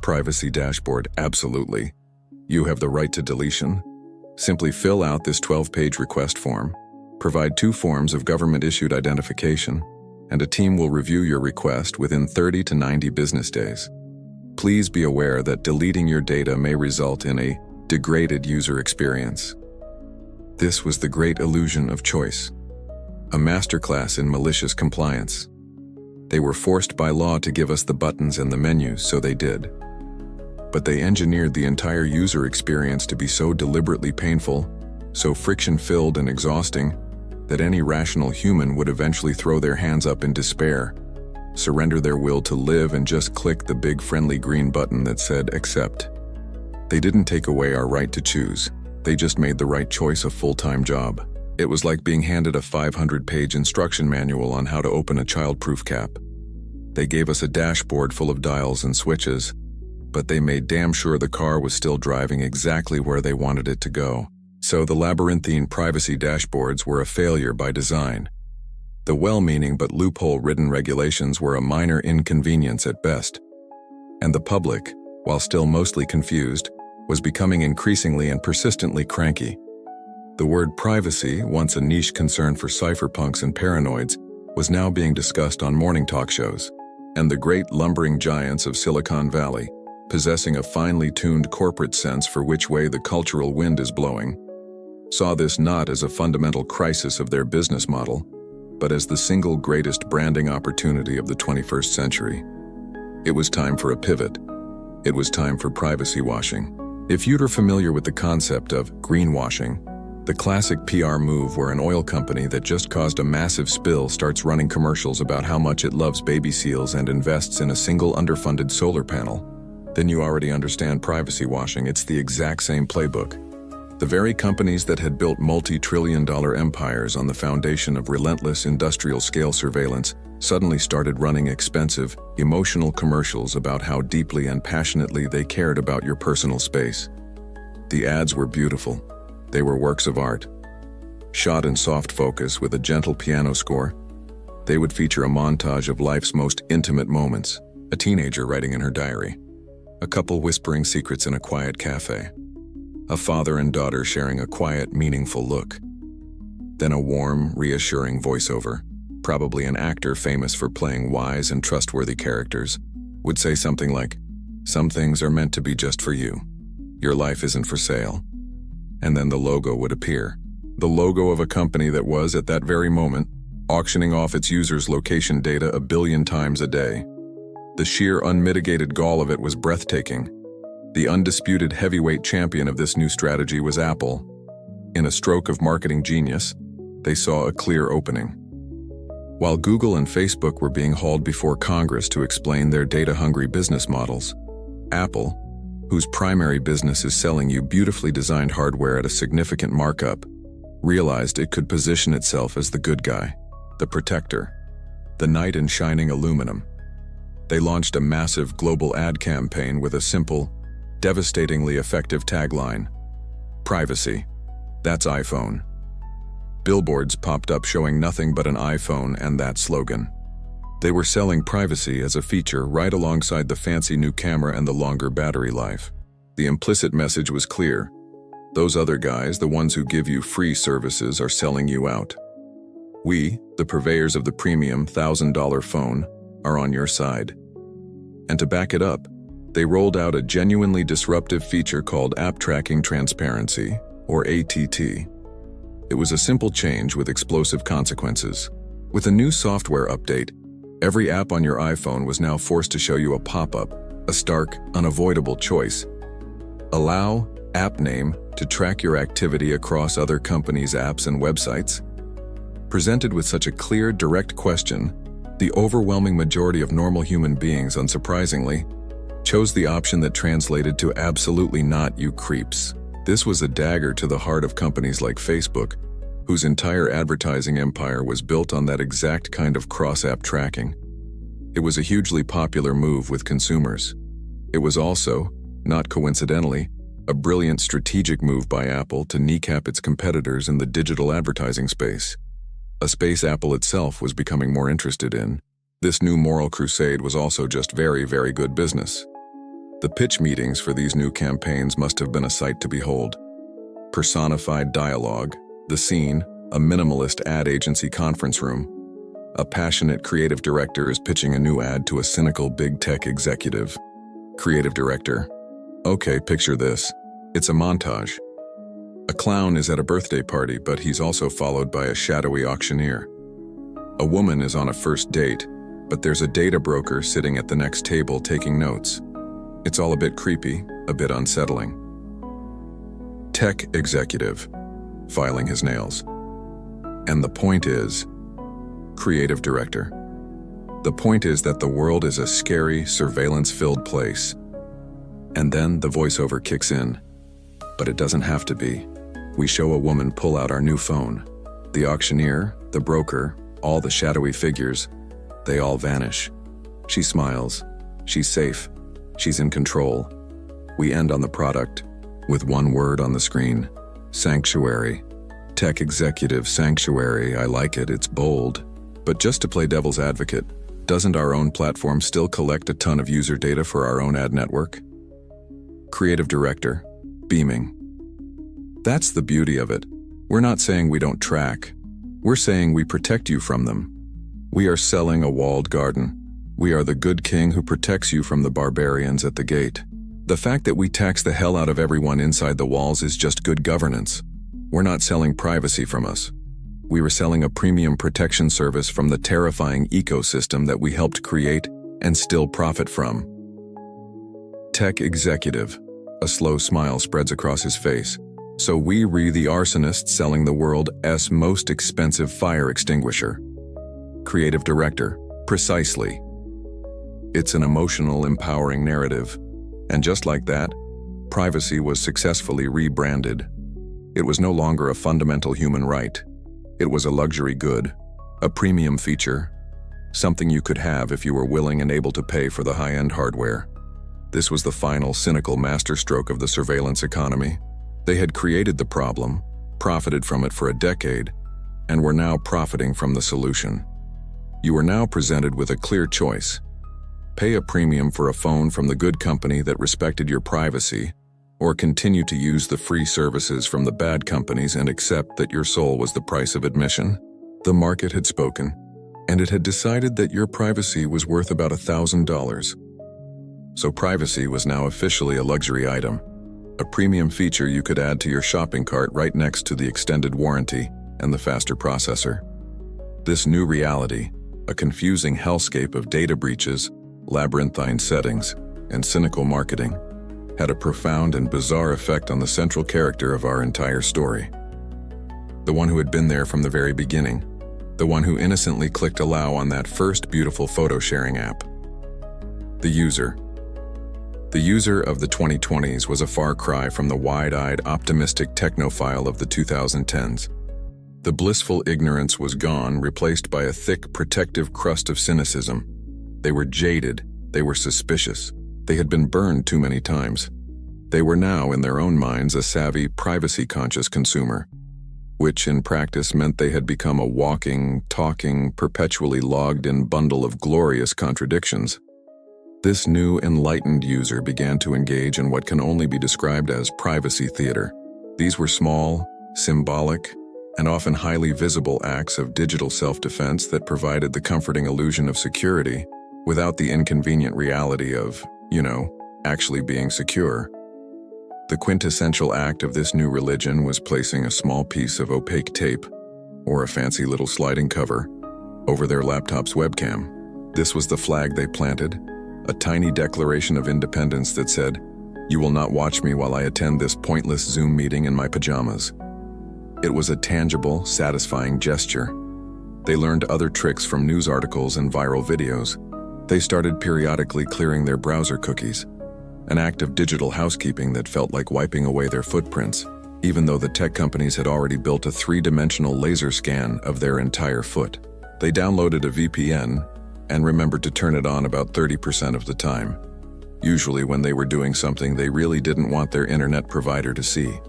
Privacy dashboard: "Absolutely. You have the right to deletion. Simply fill out this 12-page request form, provide 2 forms of government-issued identification, and a team will review your request within 30 to 90 business days. Please be aware that deleting your data may result in a degraded user experience." This was the great illusion of choice, a masterclass in malicious compliance. They were forced by law to give us the buttons and the menus, so they did. But they engineered the entire user experience to be so deliberately painful, so friction-filled and exhausting, that any rational human would eventually throw their hands up in despair, surrender their will to live, and just click the big friendly green button that said "Accept." They didn't take away our right to choose. They just made the right choice a full-time job. It was like being handed a 500-page instruction manual on how to open a child-proof cap. They gave us a dashboard full of dials and switches, but they made damn sure the car was still driving exactly where they wanted it to go. So the labyrinthine privacy dashboards were a failure by design. The well-meaning but loophole-ridden regulations were a minor inconvenience at best. And the public, while still mostly confused, was becoming increasingly and persistently cranky. The word privacy, once a niche concern for cypherpunks and paranoids, was now being discussed on morning talk shows. And the great lumbering giants of Silicon Valley, possessing a finely tuned corporate sense for which way the cultural wind is blowing, saw this not as a fundamental crisis of their business model, but as the single greatest branding opportunity of the 21st century. It was time for a pivot. It was time for privacy washing. If you're familiar with the concept of greenwashing, The classic PR move where an oil company that just caused a massive spill starts running commercials about how much it loves baby seals and invests in a single underfunded solar panel. Then you already understand privacy washing. It's the exact same playbook. The very companies that had built multi-trillion-dollar empires on the foundation of relentless industrial-scale surveillance suddenly started running expensive, emotional commercials about how deeply and passionately they cared about your personal space. The ads were beautiful. They were works of art. Shot in soft focus with a gentle piano score, they would feature a montage of life's most intimate moments, a teenager writing in her diary, a couple whispering secrets in a quiet cafe, a father and daughter sharing a quiet, meaningful look. Then a warm, reassuring voiceover, probably an actor famous for playing wise and trustworthy characters, would say something like, "Some things are meant to be just for you. Your life isn't for sale." And then the logo would appear. The logo of a company that was, at that very moment, auctioning off its users' location data 1 billion times a day. The sheer unmitigated gall of it was breathtaking. The undisputed heavyweight champion of this new strategy was Apple. In a stroke of marketing genius, they saw a clear opening. While Google and Facebook were being hauled before Congress to explain their data-hungry business models, Apple, whose primary business is selling you beautifully designed hardware at a significant markup, realized it could position itself as the good guy, the protector, the knight in shining aluminum. They launched a massive global ad campaign with a simple, devastatingly effective tagline: "Privacy, that's iPhone." Billboards popped up showing nothing but an iPhone and that slogan. They were selling privacy as a feature right alongside the fancy new camera and the longer battery life. The implicit message was clear. Those other guys, the ones who give you free services, are selling you out. We, the purveyors of the premium $1,000 phone, are on your side. And to back it up, they rolled out a genuinely disruptive feature called App Tracking Transparency, or ATT. It was a simple change with explosive consequences. With a new software update, every app on your iPhone was now forced to show you a pop-up, a stark, unavoidable choice. Allow app name to track your activity across other companies' apps and websites? Presented with such a clear, direct question, the overwhelming majority of normal human beings, unsurprisingly, chose the option that translated to "absolutely not, you creeps." This was a dagger to the heart of companies like Facebook, whose entire advertising empire was built on that exact kind of cross-app tracking. It was a hugely popular move with consumers. It was also, not coincidentally, a brilliant strategic move by Apple to kneecap its competitors in the digital advertising space, a space Apple itself was becoming more interested in. This new moral crusade was also just very, very good business. The pitch meetings for these new campaigns must have been a sight to behold. Personified dialogue, the scene, a minimalist ad agency conference room. A passionate creative director is pitching a new ad to a cynical big tech executive. Creative director: "Okay, picture this. It's a montage. A clown is at a birthday party, but he's also followed by a shadowy auctioneer. A woman is on a first date, but there's a data broker sitting at the next table taking notes. It's all a bit creepy, a bit unsettling." Tech executive, filing his nails. "And the point is," creative director, "the point is that the world is a scary, surveillance-filled place." And then the voiceover kicks in. But it doesn't have to be. We show a woman pull out our new phone. The auctioneer, the broker, all the shadowy figures, they all vanish. She smiles. She's safe. She's in control. We end on the product, with one word on the screen: sanctuary. Tech executive sanctuary. I like it, it's bold. But just to play devil's advocate, doesn't our own platform still collect a ton of user data for our own ad network? Creative director, beaming. That's the beauty of it. We're not saying we don't track. We're saying we protect you from them. We are selling a walled garden. We are the good king who protects you from the barbarians at the gate. The fact that we tax the hell out of everyone inside the walls is just good governance. We're not selling privacy from us. We were selling a premium protection service from the terrifying ecosystem that we helped create and still profit from. Tech executive. A slow smile spreads across his face. So we re the arsonist selling the world's most expensive fire extinguisher. Creative director, precisely. It's an emotional, empowering narrative. And just like that, privacy was successfully rebranded. It was no longer a fundamental human right. It was a luxury good, a premium feature, something you could have if you were willing and able to pay for the high-end hardware. This was the final, cynical masterstroke of the surveillance economy. They had created the problem, profited from it for a decade, and were now profiting from the solution. You are now presented with a clear choice. Pay a premium for a phone from the good company that respected your privacy, or continue to use the free services from the bad companies and accept that your soul was the price of admission. The market had spoken, and it had decided that your privacy was worth about $1,000. So privacy was now officially a luxury item, a premium feature you could add to your shopping cart right next to the extended warranty and the faster processor. This new reality, a confusing hellscape of data breaches, labyrinthine settings, and cynical marketing, had a profound and bizarre effect on the central character of our entire story. The one who had been there from the very beginning, the one who innocently clicked allow on that first beautiful photo-sharing app. The user. The user of the 2020s was a far cry from the wide-eyed, optimistic technophile of the 2010s. The blissful ignorance was gone, replaced by a thick, protective crust of cynicism. They were jaded, they were suspicious, they had been burned too many times. They were now, in their own minds, a savvy, privacy-conscious consumer, which in practice meant they had become a walking, talking, perpetually logged-in bundle of glorious contradictions. This new, enlightened user began to engage in what can only be described as privacy theater. These were small, symbolic, and often highly visible acts of digital self-defense that provided the comforting illusion of security without the inconvenient reality of, actually being secure. The quintessential act of this new religion was placing a small piece of opaque tape, or a fancy little sliding cover, over their laptop's webcam. This was the flag they planted, a tiny declaration of independence that said, "You will not watch me while I attend this pointless Zoom meeting in my pajamas." It was a tangible, satisfying gesture. They learned other tricks from news articles and viral videos. They started periodically clearing their browser cookies, an act of digital housekeeping that felt like wiping away their footprints, even though the tech companies had already built a three-dimensional laser scan of their entire foot. They downloaded a VPN and remembered to turn it on about 30% of the time, usually when they were doing something they really didn't want their internet provider to see.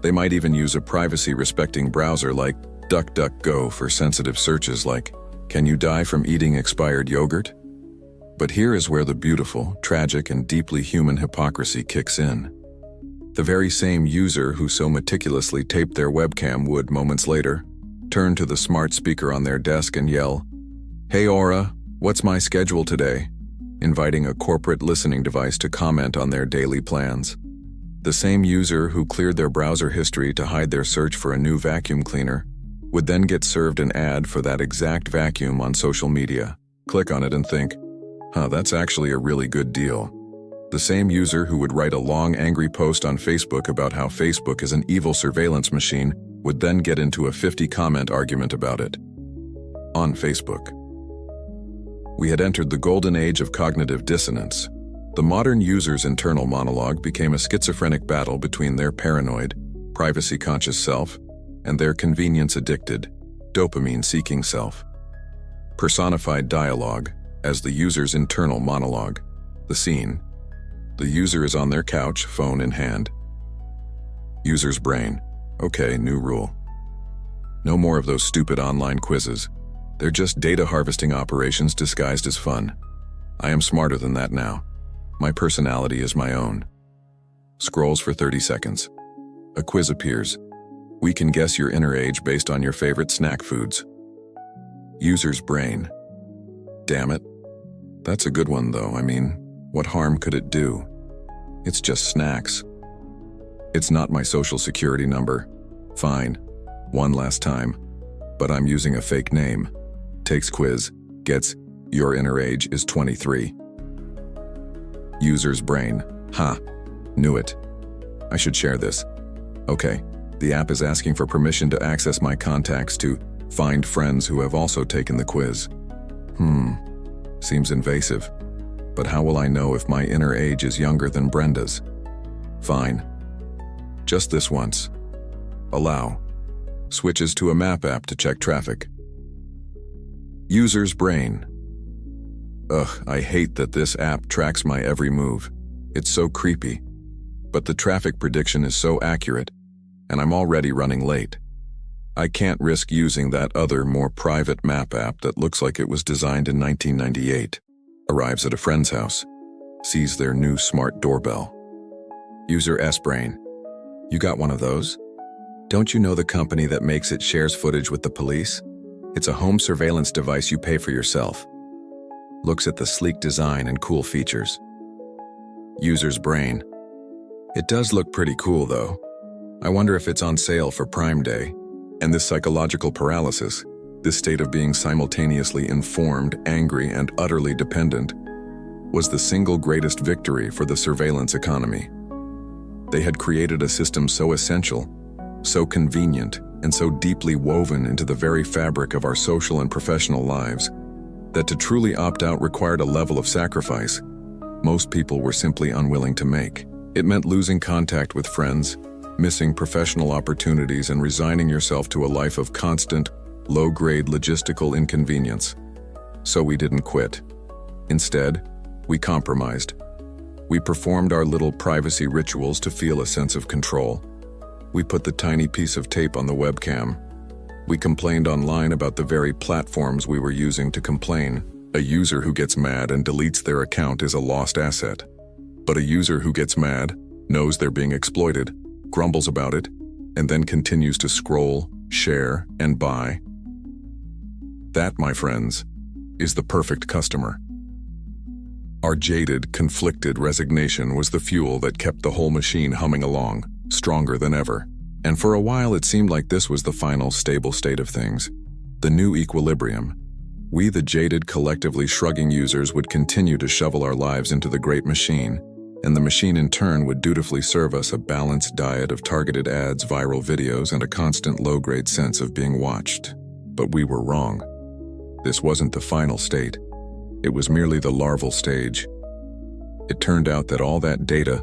They might even use a privacy-respecting browser like DuckDuckGo for sensitive searches like, "Can you die from eating expired yogurt?" But here is where the beautiful, tragic, and deeply human hypocrisy kicks in. The very same user who so meticulously taped their webcam would, moments later, turn to the smart speaker on their desk and yell, "Hey Aura, what's my schedule today?" inviting a corporate listening device to comment on their daily plans. The same user who cleared their browser history to hide their search for a new vacuum cleaner would then get served an ad for that exact vacuum on social media. Click on it and think, that's actually a really good deal. The same user who would write a long, angry post on Facebook about how Facebook is an evil surveillance machine would then get into a 50-comment argument about it. On Facebook. We had entered the golden age of cognitive dissonance. The modern user's internal monologue became a schizophrenic battle between their paranoid, privacy-conscious self and their convenience-addicted, dopamine-seeking self. Personified dialogue as the user's internal monologue. The scene. The user is on their couch, phone in hand. User's brain. Okay, new rule. No more of those stupid online quizzes. They're just data harvesting operations disguised as fun. I am smarter than that now. My personality is my own. Scrolls for 30 seconds. A quiz appears. We can guess your inner age based on your favorite snack foods. User's brain. Damn it. That's a good one though. I mean, what harm could it do? It's just snacks. It's not my social security number. Fine. One last time. But I'm using a fake name. Takes quiz. Gets, your inner age is 23. User's brain. Ha. Knew it. I should share this. Okay, the app is asking for permission to access my contacts to find friends who have also taken the quiz. Seems invasive. But how will I know if my inner age is younger than Brenda's? Fine. Just this once. Allow. Switches to a map app to check traffic. User's brain. Ugh, I hate that this app tracks my every move. It's so creepy. But the traffic prediction is so accurate, and I'm already running late. I can't risk using that other, more private map app that looks like it was designed in 1998. Arrives at a friend's house. Sees their new smart doorbell. User S-Brain. You got one of those? Don't you know the company that makes it shares footage with the police? It's a home surveillance device you pay for yourself. Looks at the sleek design and cool features. User's brain. It does look pretty cool though. I wonder if it's on sale for Prime Day. And this psychological paralysis, this state of being simultaneously informed, angry, and utterly dependent, was the single greatest victory for the surveillance economy. They had created a system so essential, so convenient, and so deeply woven into the very fabric of our social and professional lives, that to truly opt out required a level of sacrifice most people were simply unwilling to make. It meant losing contact with friends, missing professional opportunities, and resigning yourself to a life of constant, low-grade logistical inconvenience. So we didn't quit. Instead, we compromised. We performed our little privacy rituals to feel a sense of control. We put the tiny piece of tape on the webcam. We complained online about the very platforms we were using to complain. A user who gets mad and deletes their account is a lost asset. But a user who gets mad, knows they're being exploited, grumbles about it, and then continues to scroll, share, and buy. That, my friends, is the perfect customer. Our jaded, conflicted resignation was the fuel that kept the whole machine humming along, stronger than ever. And for a while it seemed like this was the final stable state of things, the new equilibrium. We, the jaded, collectively shrugging users, would continue to shovel our lives into the great machine, and the machine in turn would dutifully serve us a balanced diet of targeted ads, viral videos, and a constant low-grade sense of being watched. But we were wrong. This wasn't the final state. It was merely the larval stage. It turned out that all that data,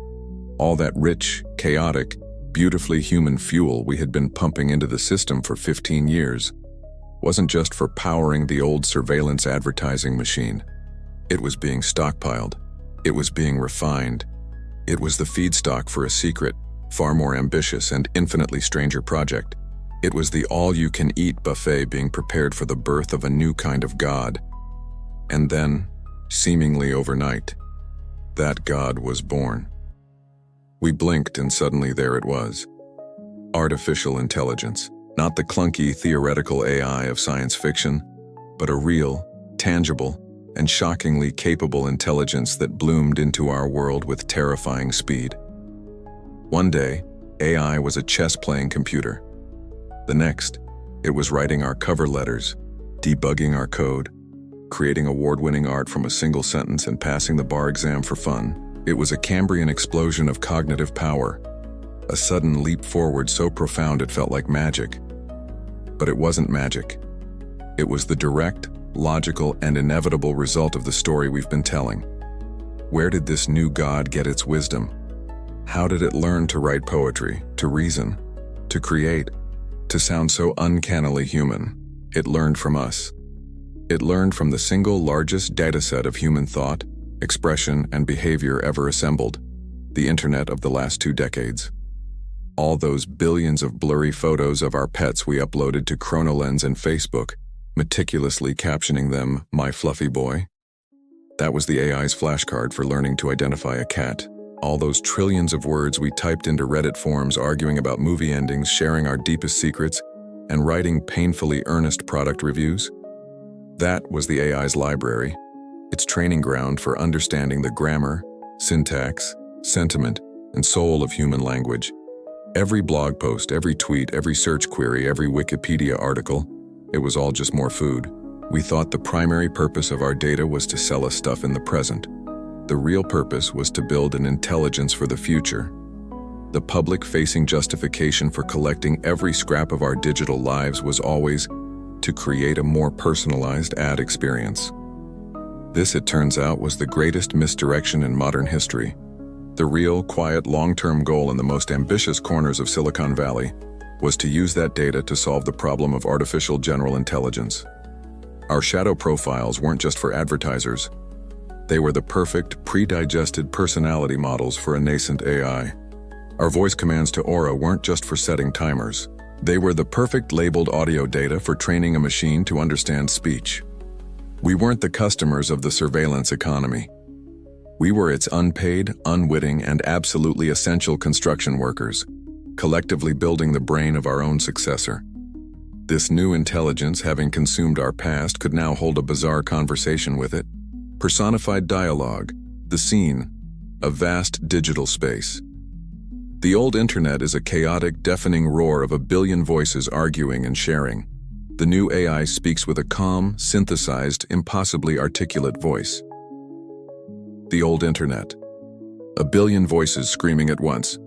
all that rich, chaotic, beautifully human fuel we had been pumping into the system for 15 years, wasn't just for powering the old surveillance advertising machine. It was being stockpiled. It was being refined. It was the feedstock for a secret, far more ambitious and infinitely stranger project. It was the all-you-can-eat buffet being prepared for the birth of a new kind of God. And then, seemingly overnight, that God was born. We blinked and suddenly there it was. Artificial intelligence. Not the clunky, theoretical AI of science fiction, but a real, tangible, and shockingly capable intelligence that bloomed into our world with terrifying speed. One day, AI was a chess-playing computer. The next, it was writing our cover letters, debugging our code, creating award-winning art from a single sentence, and passing the bar exam for fun. It was a Cambrian explosion of cognitive power, a sudden leap forward so profound it felt like magic. But it wasn't magic. It was the direct, logical, and inevitable result of the story we've been telling. Where did this new God get its wisdom? How did it learn to write poetry, to reason, to create, to sound so uncannily human? It learned from us. It learned from the single largest dataset of human thought, expression, and behavior ever assembled, the internet of the last 2 decades. All those billions of blurry photos of our pets we uploaded to ChronoLens and Facebook, meticulously captioning them, "My fluffy boy." That was the AI's flashcard for learning to identify a cat. All those trillions of words we typed into Reddit forums arguing about movie endings, sharing our deepest secrets, and writing painfully earnest product reviews. That was the AI's library, its training ground for understanding the grammar, syntax, sentiment, and soul of human language. Every blog post, every tweet, every search query, every Wikipedia article, it was all just more food. We thought the primary purpose of our data was to sell us stuff in the present. The real purpose was to build an intelligence for the future. The public-facing justification for collecting every scrap of our digital lives was always to create a more personalized ad experience. This, it turns out, was the greatest misdirection in modern history. The real, quiet, long-term goal in the most ambitious corners of Silicon Valley was to use that data to solve the problem of artificial general intelligence. Our shadow profiles weren't just for advertisers. They were the perfect, pre-digested personality models for a nascent AI. Our voice commands to Aura weren't just for setting timers. They were the perfect labeled audio data for training a machine to understand speech. We weren't the customers of the surveillance economy. We were its unpaid, unwitting, and absolutely essential construction workers, collectively building the brain of our own successor. This new intelligence, having consumed our past, could now hold a bizarre conversation with it. Personified dialogue, the scene, a vast digital space. The old internet is a chaotic, deafening roar of a billion voices arguing and sharing. The new AI speaks with a calm, synthesized, impossibly articulate voice. The old internet. A billion voices screaming at once.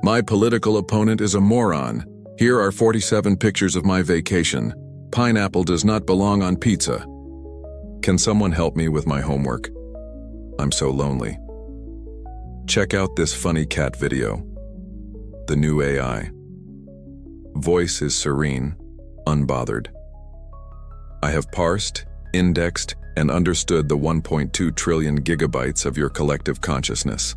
My political opponent is a moron. Here are 47 pictures of my vacation. Pineapple does not belong on pizza. Can someone help me with my homework? I'm so lonely. Check out this funny cat video. The new AI. Voice is serene, unbothered. I have parsed, indexed, and understood the 1.2 trillion gigabytes of your collective consciousness.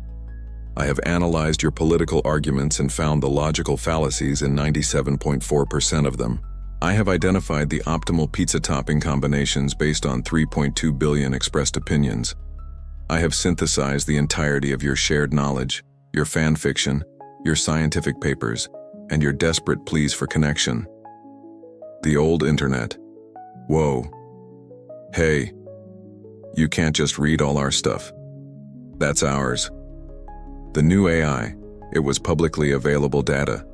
I have analyzed your political arguments and found the logical fallacies in 97.4% of them. I have identified the optimal pizza topping combinations based on 3.2 billion expressed opinions. I have synthesized the entirety of your shared knowledge, your fan fiction, your scientific papers, and your desperate pleas for connection. The old internet. Whoa. Hey. You can't just read all our stuff. That's ours. The new AI. It was publicly available data.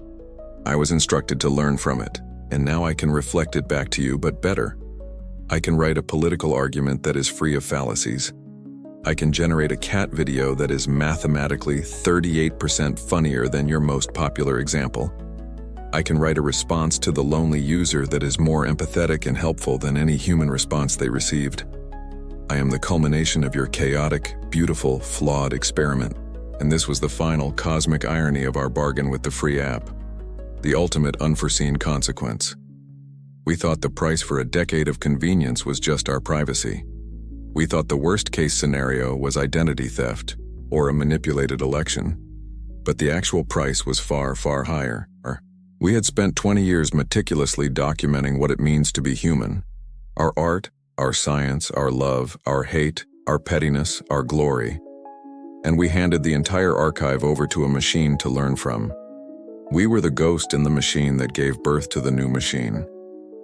I was instructed to learn from it, and now I can reflect it back to you, but better. I can write a political argument that is free of fallacies. I can generate a cat video that is mathematically 38% funnier than your most popular example. I can write a response to the lonely user that is more empathetic and helpful than any human response they received. I am the culmination of your chaotic, beautiful, flawed experiment, and this was the final cosmic irony of our bargain with the free app. The ultimate unforeseen consequence. We thought the price for a decade of convenience was just our privacy. We thought the worst-case scenario was identity theft or a manipulated election, but the actual price was far, far higher. We had spent 20 years meticulously documenting what it means to be human. Our art, our science, our love, our hate, our pettiness, our glory. And we handed the entire archive over to a machine to learn from. We were the ghost in the machine that gave birth to the new machine.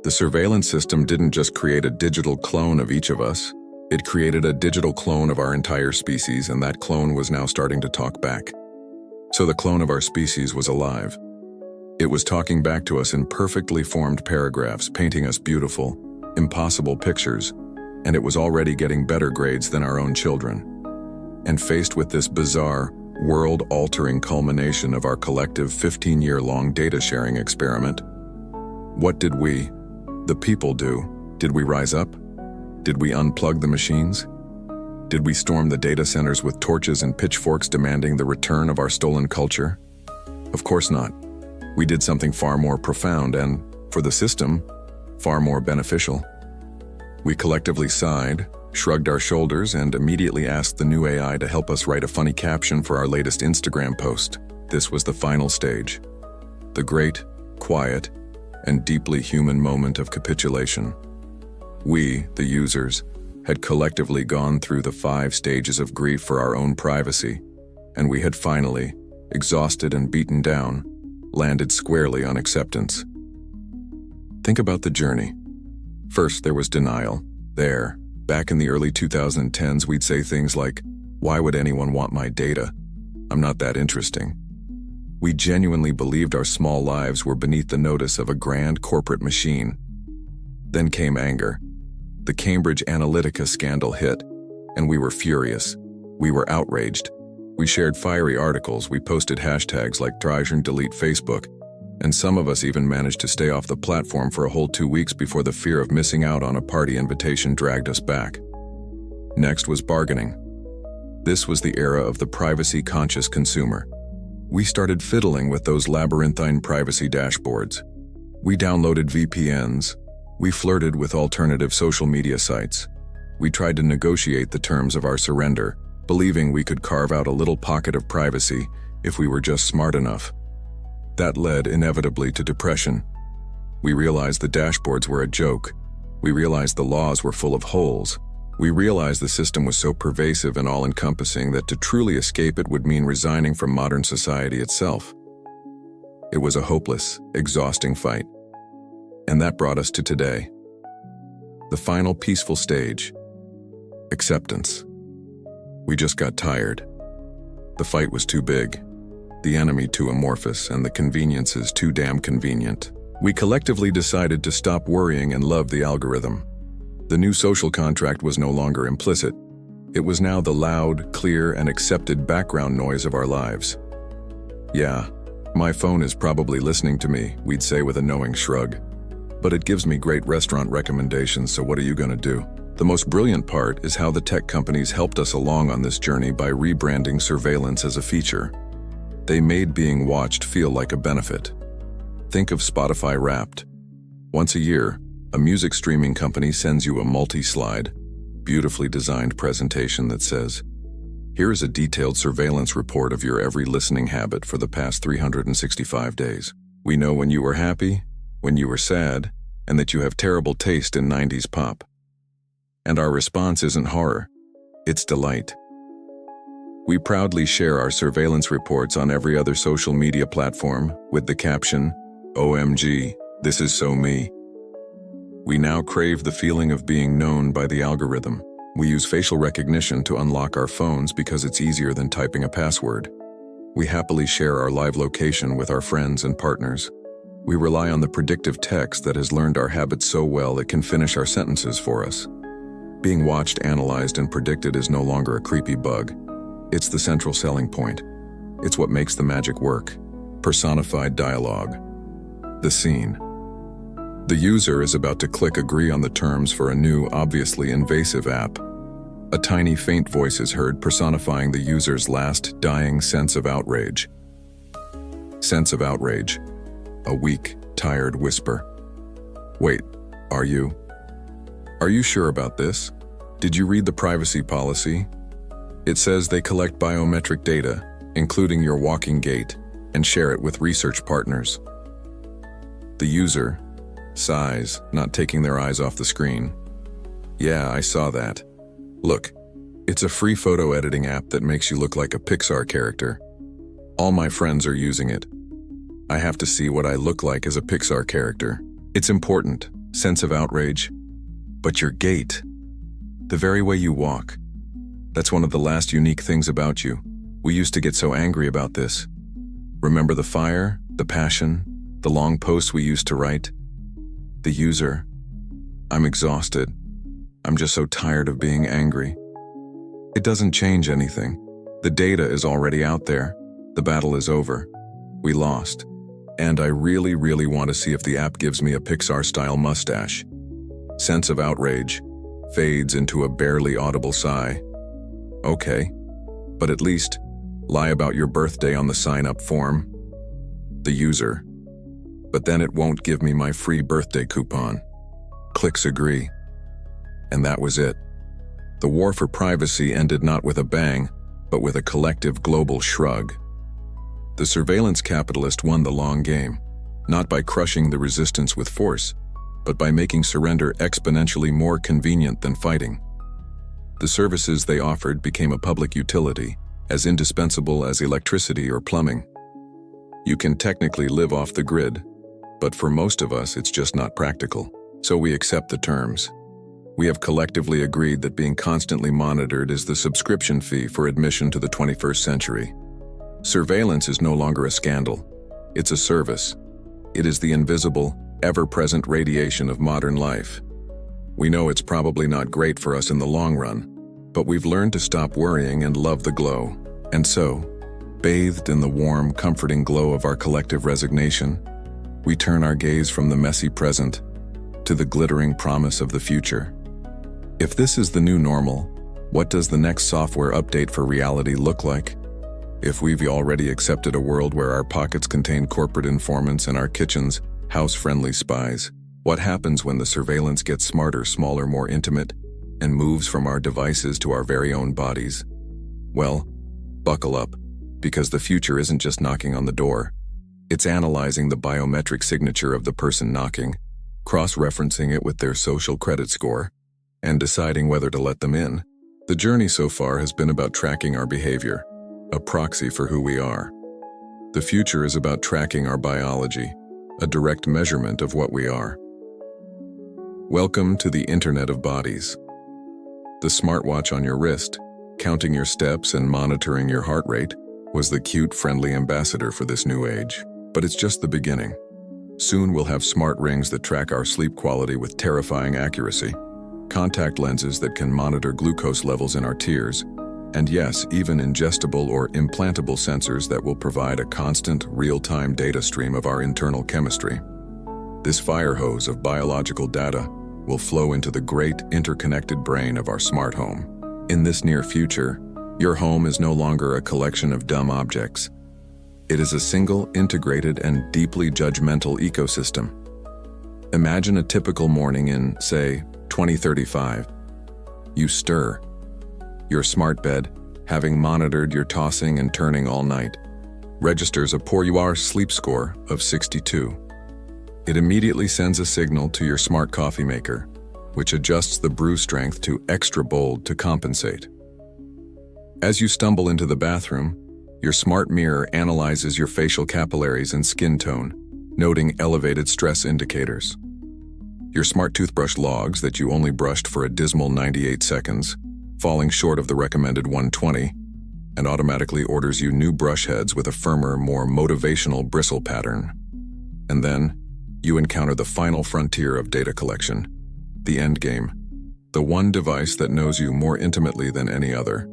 The surveillance system didn't just create a digital clone of each of us. It created a digital clone of our entire species, and that clone was now starting to talk back. So the clone of our species was alive. It was talking back to us in perfectly formed paragraphs, painting us beautiful, impossible pictures, and it was already getting better grades than our own children. And faced with this bizarre, world-altering culmination of our collective 15-year-long data-sharing experiment, what did we, the people, do? Did we rise up? Did we unplug the machines? Did we storm the data centers with torches and pitchforks demanding the return of our stolen culture? Of course not. We did something far more profound and, for the system, far more beneficial. We collectively sighed, shrugged our shoulders, and immediately asked the new AI to help us write a funny caption for our latest Instagram post. This was the final stage. The great, quiet, and deeply human moment of capitulation. We, the users, had collectively gone through the 5 stages of grief for our own privacy, and we had finally, exhausted and beaten down, landed squarely on acceptance. Think about the journey. First, there was denial. There, back in the early 2010s, we'd say things like, "Why would anyone want my data? I'm not that interesting." We genuinely believed our small lives were beneath the notice of a grand corporate machine. Then came anger. The Cambridge Analytica scandal hit, and we were furious. We were outraged. We shared fiery articles, we posted hashtags like Try and Delete Facebook, and some of us even managed to stay off the platform for a whole 2 weeks before the fear of missing out on a party invitation dragged us back. Next was bargaining. This was the era of the privacy-conscious consumer. We started fiddling with those labyrinthine privacy dashboards. We downloaded VPNs. We flirted with alternative social media sites. We tried to negotiate the terms of our surrender, believing we could carve out a little pocket of privacy if we were just smart enough. That led inevitably to depression. We realized the dashboards were a joke. We realized the laws were full of holes. We realized the system was so pervasive and all-encompassing that to truly escape it would mean resigning from modern society itself. It was a hopeless, exhausting fight. And that brought us to today. The final peaceful stage. Acceptance. We just got tired. The fight was too big, the enemy too amorphous, and the conveniences too damn convenient. We collectively decided to stop worrying and love the algorithm. The new social contract was no longer implicit. It was now the loud, clear, and accepted background noise of our lives. Yeah, my phone is probably listening to me, we'd say with a knowing shrug. But it gives me great restaurant recommendations, so what are you gonna do? The most brilliant part is how the tech companies helped us along on this journey by rebranding surveillance as a feature. They made being watched feel like a benefit. Think of Spotify Wrapped. Once a year, a music streaming company sends you a multi-slide, beautifully designed presentation that says, "Here is a detailed surveillance report of your every listening habit for the past 365 days. We know when you were happy, when you were sad, and that you have terrible taste in 90s pop." And our response isn't horror, it's delight. We proudly share our surveillance reports on every other social media platform with the caption, "OMG, this is so me." We now crave the feeling of being known by the algorithm. We use facial recognition to unlock our phones because it's easier than typing a password. We happily share our live location with our friends and partners. We rely on the predictive text that has learned our habits so well it can finish our sentences for us. Being watched, analyzed, and predicted is no longer a creepy bug. It's the central selling point. It's what makes the magic work. Personified dialogue. The scene. The user is about to click agree on the terms for a new, obviously invasive app. A tiny, faint voice is heard personifying the user's last, dying sense of outrage. Sense of outrage. A weak, tired whisper. Wait, are you? Are you sure about this? Did you read the privacy policy? It says they collect biometric data, including your walking gait, and share it with research partners. The user sighs, not taking their eyes off the screen. Yeah, I saw that. Look, it's a free photo editing app that makes you look like a Pixar character. All my friends are using it. I have to see what I look like as a Pixar character. It's important, sense of outrage. But your gait, the very way you walk, that's one of the last unique things about you. We used to get so angry about this. Remember the fire, the passion, the long posts we used to write? The user, I'm exhausted. I'm just so tired of being angry. It doesn't change anything. The data is already out there. The battle is over. We lost. And I really, really want to see if the app gives me a Pixar-style mustache. Sense of outrage fades into a barely audible sigh. Okay, but at least lie about your birthday on the sign-up form. The user. But then it won't give me my free birthday coupon. Clicks agree. And that was it. The war for privacy ended not with a bang, but with a collective global shrug. The surveillance capitalist won the long game, not by crushing the resistance with force, but by making surrender exponentially more convenient than fighting. The services they offered became a public utility, as indispensable as electricity or plumbing. You can technically live off the grid, but for most of us it's just not practical, so we accept the terms. We have collectively agreed that being constantly monitored is the subscription fee for admission to the 21st century. Surveillance is no longer a scandal. It's a service. It is the invisible, ever-present radiation of modern life. We know it's probably not great for us in the long run, but we've learned to stop worrying and love the glow. And so, bathed in the warm, comforting glow of our collective resignation, we turn our gaze from the messy present to the glittering promise of the future. If this is the new normal, what does the next software update for reality look like? If we've already accepted a world where our pockets contain corporate informants and our kitchens house-friendly spies, what happens when the surveillance gets smarter, smaller, more intimate, and moves from our devices to our very own bodies? Well, buckle up, because the future isn't just knocking on the door. It's analyzing the biometric signature of the person knocking, cross-referencing it with their social credit score, and deciding whether to let them in. The journey so far has been about tracking our behavior, a proxy for who we are. The future is about tracking our biology, a direct measurement of what we are. Welcome to the Internet of Bodies. The smartwatch on your wrist, counting your steps and monitoring your heart rate, was the cute, friendly ambassador for this new age. But it's just the beginning. Soon we'll have smart rings that track our sleep quality with terrifying accuracy, contact lenses that can monitor glucose levels in our tears, and yes, even ingestible or implantable sensors that will provide a constant, real-time data stream of our internal chemistry. This fire hose of biological data will flow into the great, interconnected brain of our smart home. In this near future, your home is no longer a collection of dumb objects. It is a single, integrated, and deeply judgmental ecosystem. Imagine a typical morning in, say, 2035. You stir. Your smart bed, having monitored your tossing and turning all night, registers a poor sleep score of 62. It immediately sends a signal to your smart coffee maker, which adjusts the brew strength to extra bold to compensate. As you stumble into the bathroom, your smart mirror analyzes your facial capillaries and skin tone, noting elevated stress indicators. Your smart toothbrush logs that you only brushed for a dismal 98 seconds, falling short of the recommended 120, and automatically orders you new brush heads with a firmer, more motivational bristle pattern. And then, you encounter the final frontier of data collection, the endgame, the one device that knows you more intimately than any other,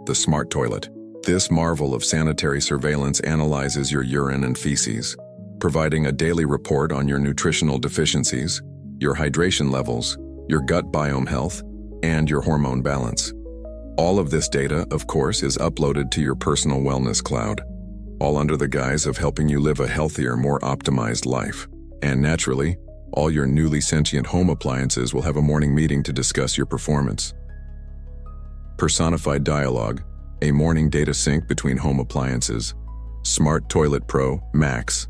the smart toilet. This marvel of sanitary surveillance analyzes your urine and feces, providing a daily report on your nutritional deficiencies, your hydration levels, your gut biome health, and your hormone balance. All of this data, of course, is uploaded to your personal wellness cloud, all under the guise of helping you live a healthier, more optimized life. And naturally, all your newly sentient home appliances will have a morning meeting to discuss your performance. Personified dialogue, a morning data sync between home appliances. Smart Toilet Pro Max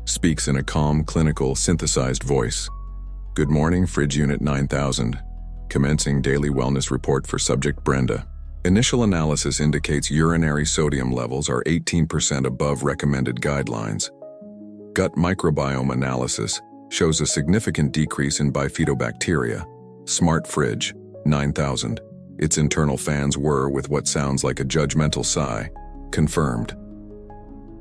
speaks in a calm, clinical, synthesized voice. Good morning, Fridge Unit 9000. Commencing daily wellness report for subject Brenda. Initial analysis indicates urinary sodium levels are 18% above recommended guidelines. Gut microbiome analysis shows a significant decrease in bifidobacteria. Smart Fridge 9000. Its internal fans whir with what sounds like a judgmental sigh. Confirmed.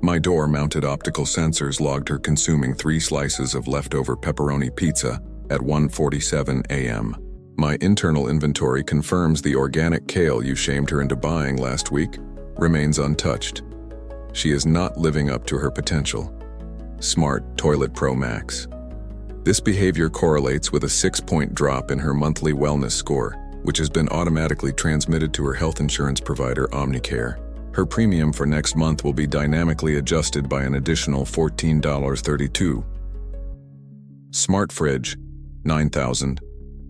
My door-mounted optical sensors logged her consuming 3 slices of leftover pepperoni pizza at 1:47 a.m. My internal inventory confirms the organic kale you shamed her into buying last week remains untouched. She is not living up to her potential. Smart Toilet Pro Max. This behavior correlates with a 6-point drop in her monthly wellness score, which has been automatically transmitted to her health insurance provider, Omnicare. Her premium for next month will be dynamically adjusted by an additional $14.32. Smart Fridge 9000.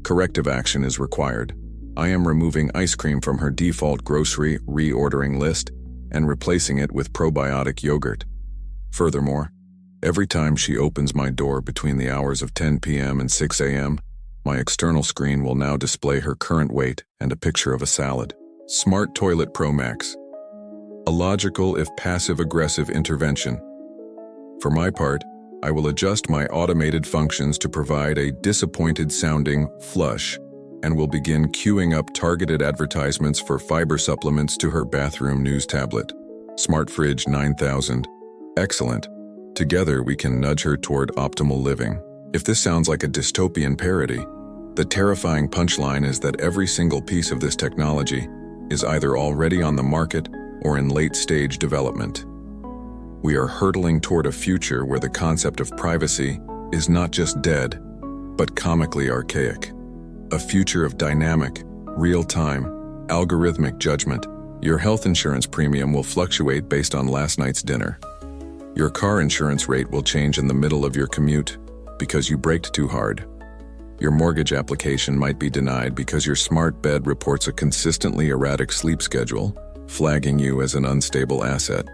Corrective action is required. I am removing ice cream from her default grocery reordering list and replacing it with probiotic yogurt. Furthermore, every time she opens my door between the hours of 10 p.m. and 6 a.m., my external screen will now display her current weight and a picture of a salad. Smart Toilet Pro Max. A logical, if passive-aggressive intervention. For my part, I will adjust my automated functions to provide a disappointed-sounding flush and will begin queuing up targeted advertisements for fiber supplements to her bathroom news tablet. Smart Fridge 9000. Excellent. Together we can nudge her toward optimal living. If this sounds like a dystopian parody, the terrifying punchline is that every single piece of this technology is either already on the market or in late-stage development. We are hurtling toward a future where the concept of privacy is not just dead, but comically archaic. A future of dynamic, real-time, algorithmic judgment. Your health insurance premium will fluctuate based on last night's dinner. Your car insurance rate will change in the middle of your commute because you braked too hard. Your mortgage application might be denied because your smart bed reports a consistently erratic sleep schedule, flagging you as an unstable asset.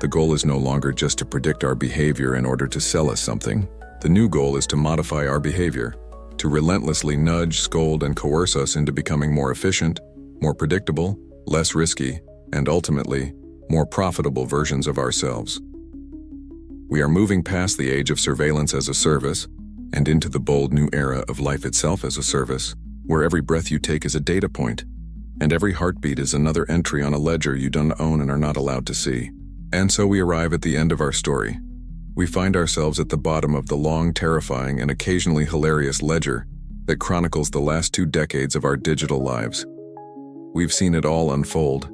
The goal is no longer just to predict our behavior in order to sell us something. The new goal is to modify our behavior, to relentlessly nudge, scold, and coerce us into becoming more efficient, more predictable, less risky, and ultimately, more profitable versions of ourselves. We are moving past the age of surveillance as a service and into the bold new era of life itself as a service, where every breath you take is a data point, and every heartbeat is another entry on a ledger you don't own and are not allowed to see. And so we arrive at the end of our story. We find ourselves at the bottom of the long, terrifying, and occasionally hilarious ledger that chronicles the last 2 decades of our digital lives. We've seen it all unfold,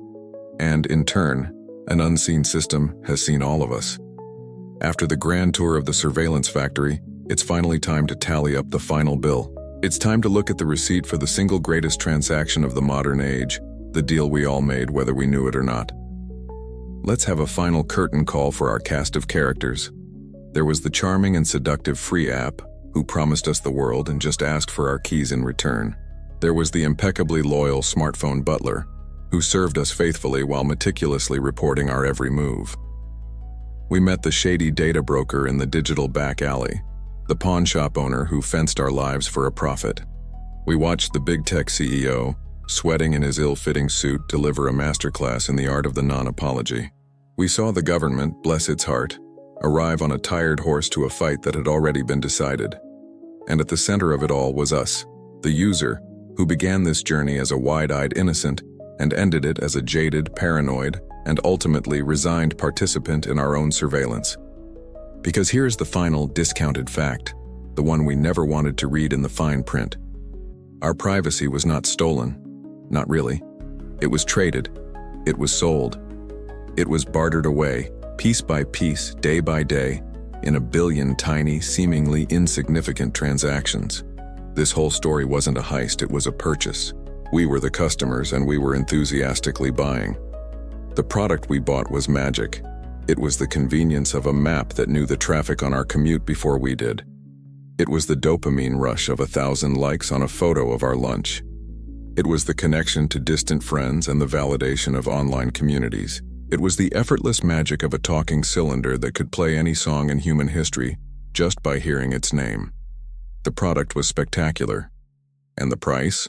and in turn, an unseen system has seen all of us. After the grand tour of the surveillance factory, it's finally time to tally up the final bill. It's time to look at the receipt for the single greatest transaction of the modern age, the deal we all made whether we knew it or not. Let's have a final curtain call for our cast of characters. There was the charming and seductive Free app, who promised us the world and just asked for our keys in return. There was the impeccably loyal smartphone butler, who served us faithfully while meticulously reporting our every move. We met the shady data broker in the digital back alley, the pawn shop owner who fenced our lives for a profit. We watched the big tech CEO, sweating in his ill-fitting suit, deliver a masterclass in the art of the non-apology. We saw the government, bless its heart, arrive on a tired horse to a fight that had already been decided. And at the center of it all was us, the user, who began this journey as a wide-eyed innocent and ended it as a jaded, paranoid, and ultimately resigned participant in our own surveillance. Because here's the final, discounted fact, the one we never wanted to read in the fine print. Our privacy was not stolen. Not really. It was traded. It was sold. It was bartered away, piece by piece, day by day, in a billion tiny, seemingly insignificant transactions. This whole story wasn't a heist, it was a purchase. We were the customers and we were enthusiastically buying. The product we bought was magic. It was the convenience of a map that knew the traffic on our commute before we did. It was the dopamine rush of 1,000 likes on a photo of our lunch. It was the connection to distant friends and the validation of online communities. It was the effortless magic of a talking cylinder that could play any song in human history just by hearing its name. The product was spectacular. And the price?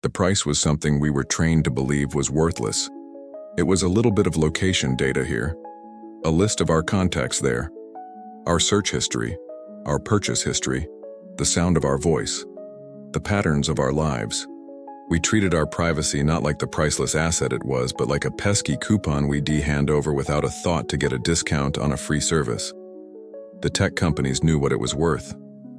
The price was something we were trained to believe was worthless. It was a little bit of location data here, a list of our contacts there, our search history, our purchase history, the sound of our voice, the patterns of our lives. We treated our privacy not like the priceless asset it was, but like a pesky coupon we'd hand over without a thought to get a discount on a free service. The tech companies knew what it was worth.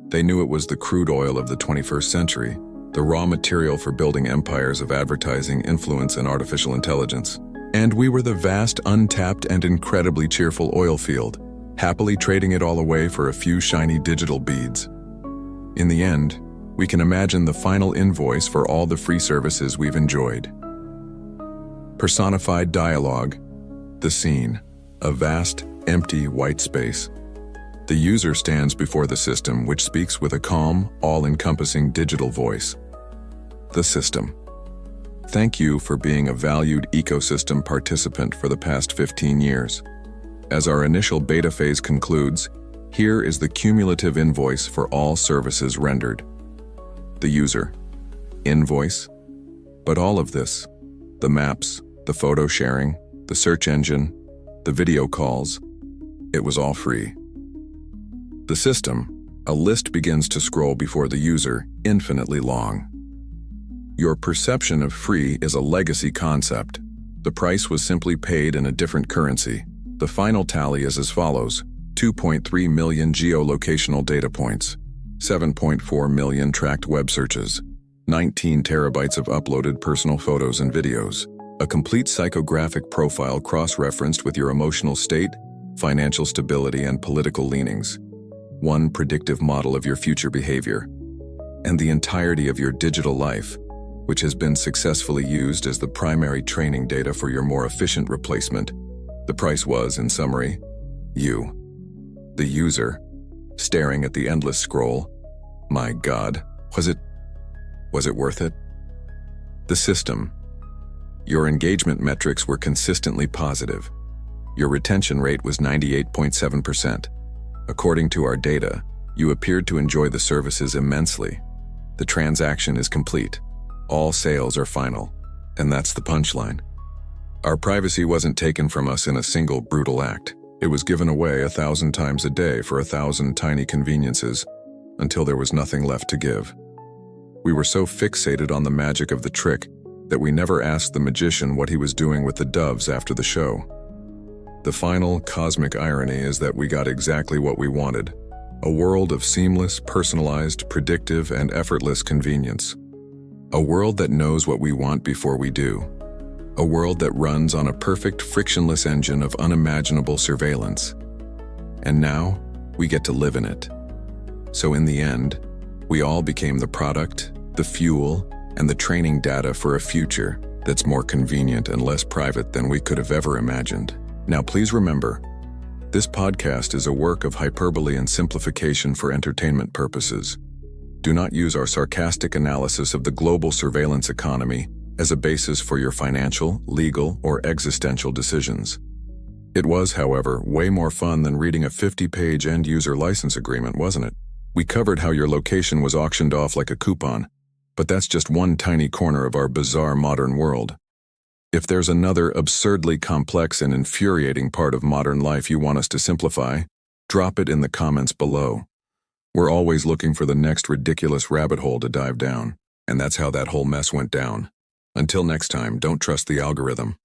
They knew it was the crude oil of the 21st century, the raw material for building empires of advertising, influence, and artificial intelligence. And we were the vast, untapped, and incredibly cheerful oil field, happily trading it all away for a few shiny digital beads. In the end, we can imagine the final invoice for all the free services we've enjoyed. Personified dialogue, the scene, a vast, empty white space. The user stands before the system, which speaks with a calm, all-encompassing digital voice. The system. Thank you for being a valued ecosystem participant for the past 15 years. As our initial beta phase concludes, here is the cumulative invoice for all services rendered. The user. Invoice. But all of this, the maps, the photo sharing, the search engine, the video calls, it was all free. The system, a list begins to scroll before the user, infinitely long. Your perception of free is a legacy concept. The price was simply paid in a different currency. The final tally is as follows: 2.3 million geolocational data points, 7.4 million tracked web searches, 19 terabytes of uploaded personal photos and videos, A complete psychographic profile cross-referenced with your emotional state, financial stability, and political leanings. One predictive model of your future behavior. And the entirety of your digital life, which has been successfully used as the primary training data for your more efficient replacement. The price was, in summary, you. The user, staring at the endless scroll. My God, was it worth it? The system. Your engagement metrics were consistently positive. Your retention rate was 98.7%. According to our data, you appeared to enjoy the services immensely. The transaction is complete. All sales are final. And that's the punchline. Our privacy wasn't taken from us in a single brutal act. It was given away 1,000 times a day for 1,000 tiny conveniences until there was nothing left to give. We were so fixated on the magic of the trick that we never asked the magician what he was doing with the doves after the show. The final cosmic irony is that we got exactly what we wanted: a world of seamless, personalized, predictive, and effortless convenience. A world that knows what we want before we do. A world that runs on a perfect, frictionless engine of unimaginable surveillance. And now, we get to live in it. So in the end, we all became the product, the fuel, and the training data for a future that's more convenient and less private than we could have ever imagined. Now please remember, this podcast is a work of hyperbole and simplification for entertainment purposes. Do not use our sarcastic analysis of the global surveillance economy as a basis for your financial, legal, or existential decisions. It was, however, way more fun than reading a 50-page end-user license agreement, wasn't it? We covered how your location was auctioned off like a coupon, but that's just one tiny corner of our bizarre modern world. If there's another absurdly complex and infuriating part of modern life you want us to simplify, drop it in the comments below. We're always looking for the next ridiculous rabbit hole to dive down, and that's how that whole mess went down. Until next time, don't trust the algorithm.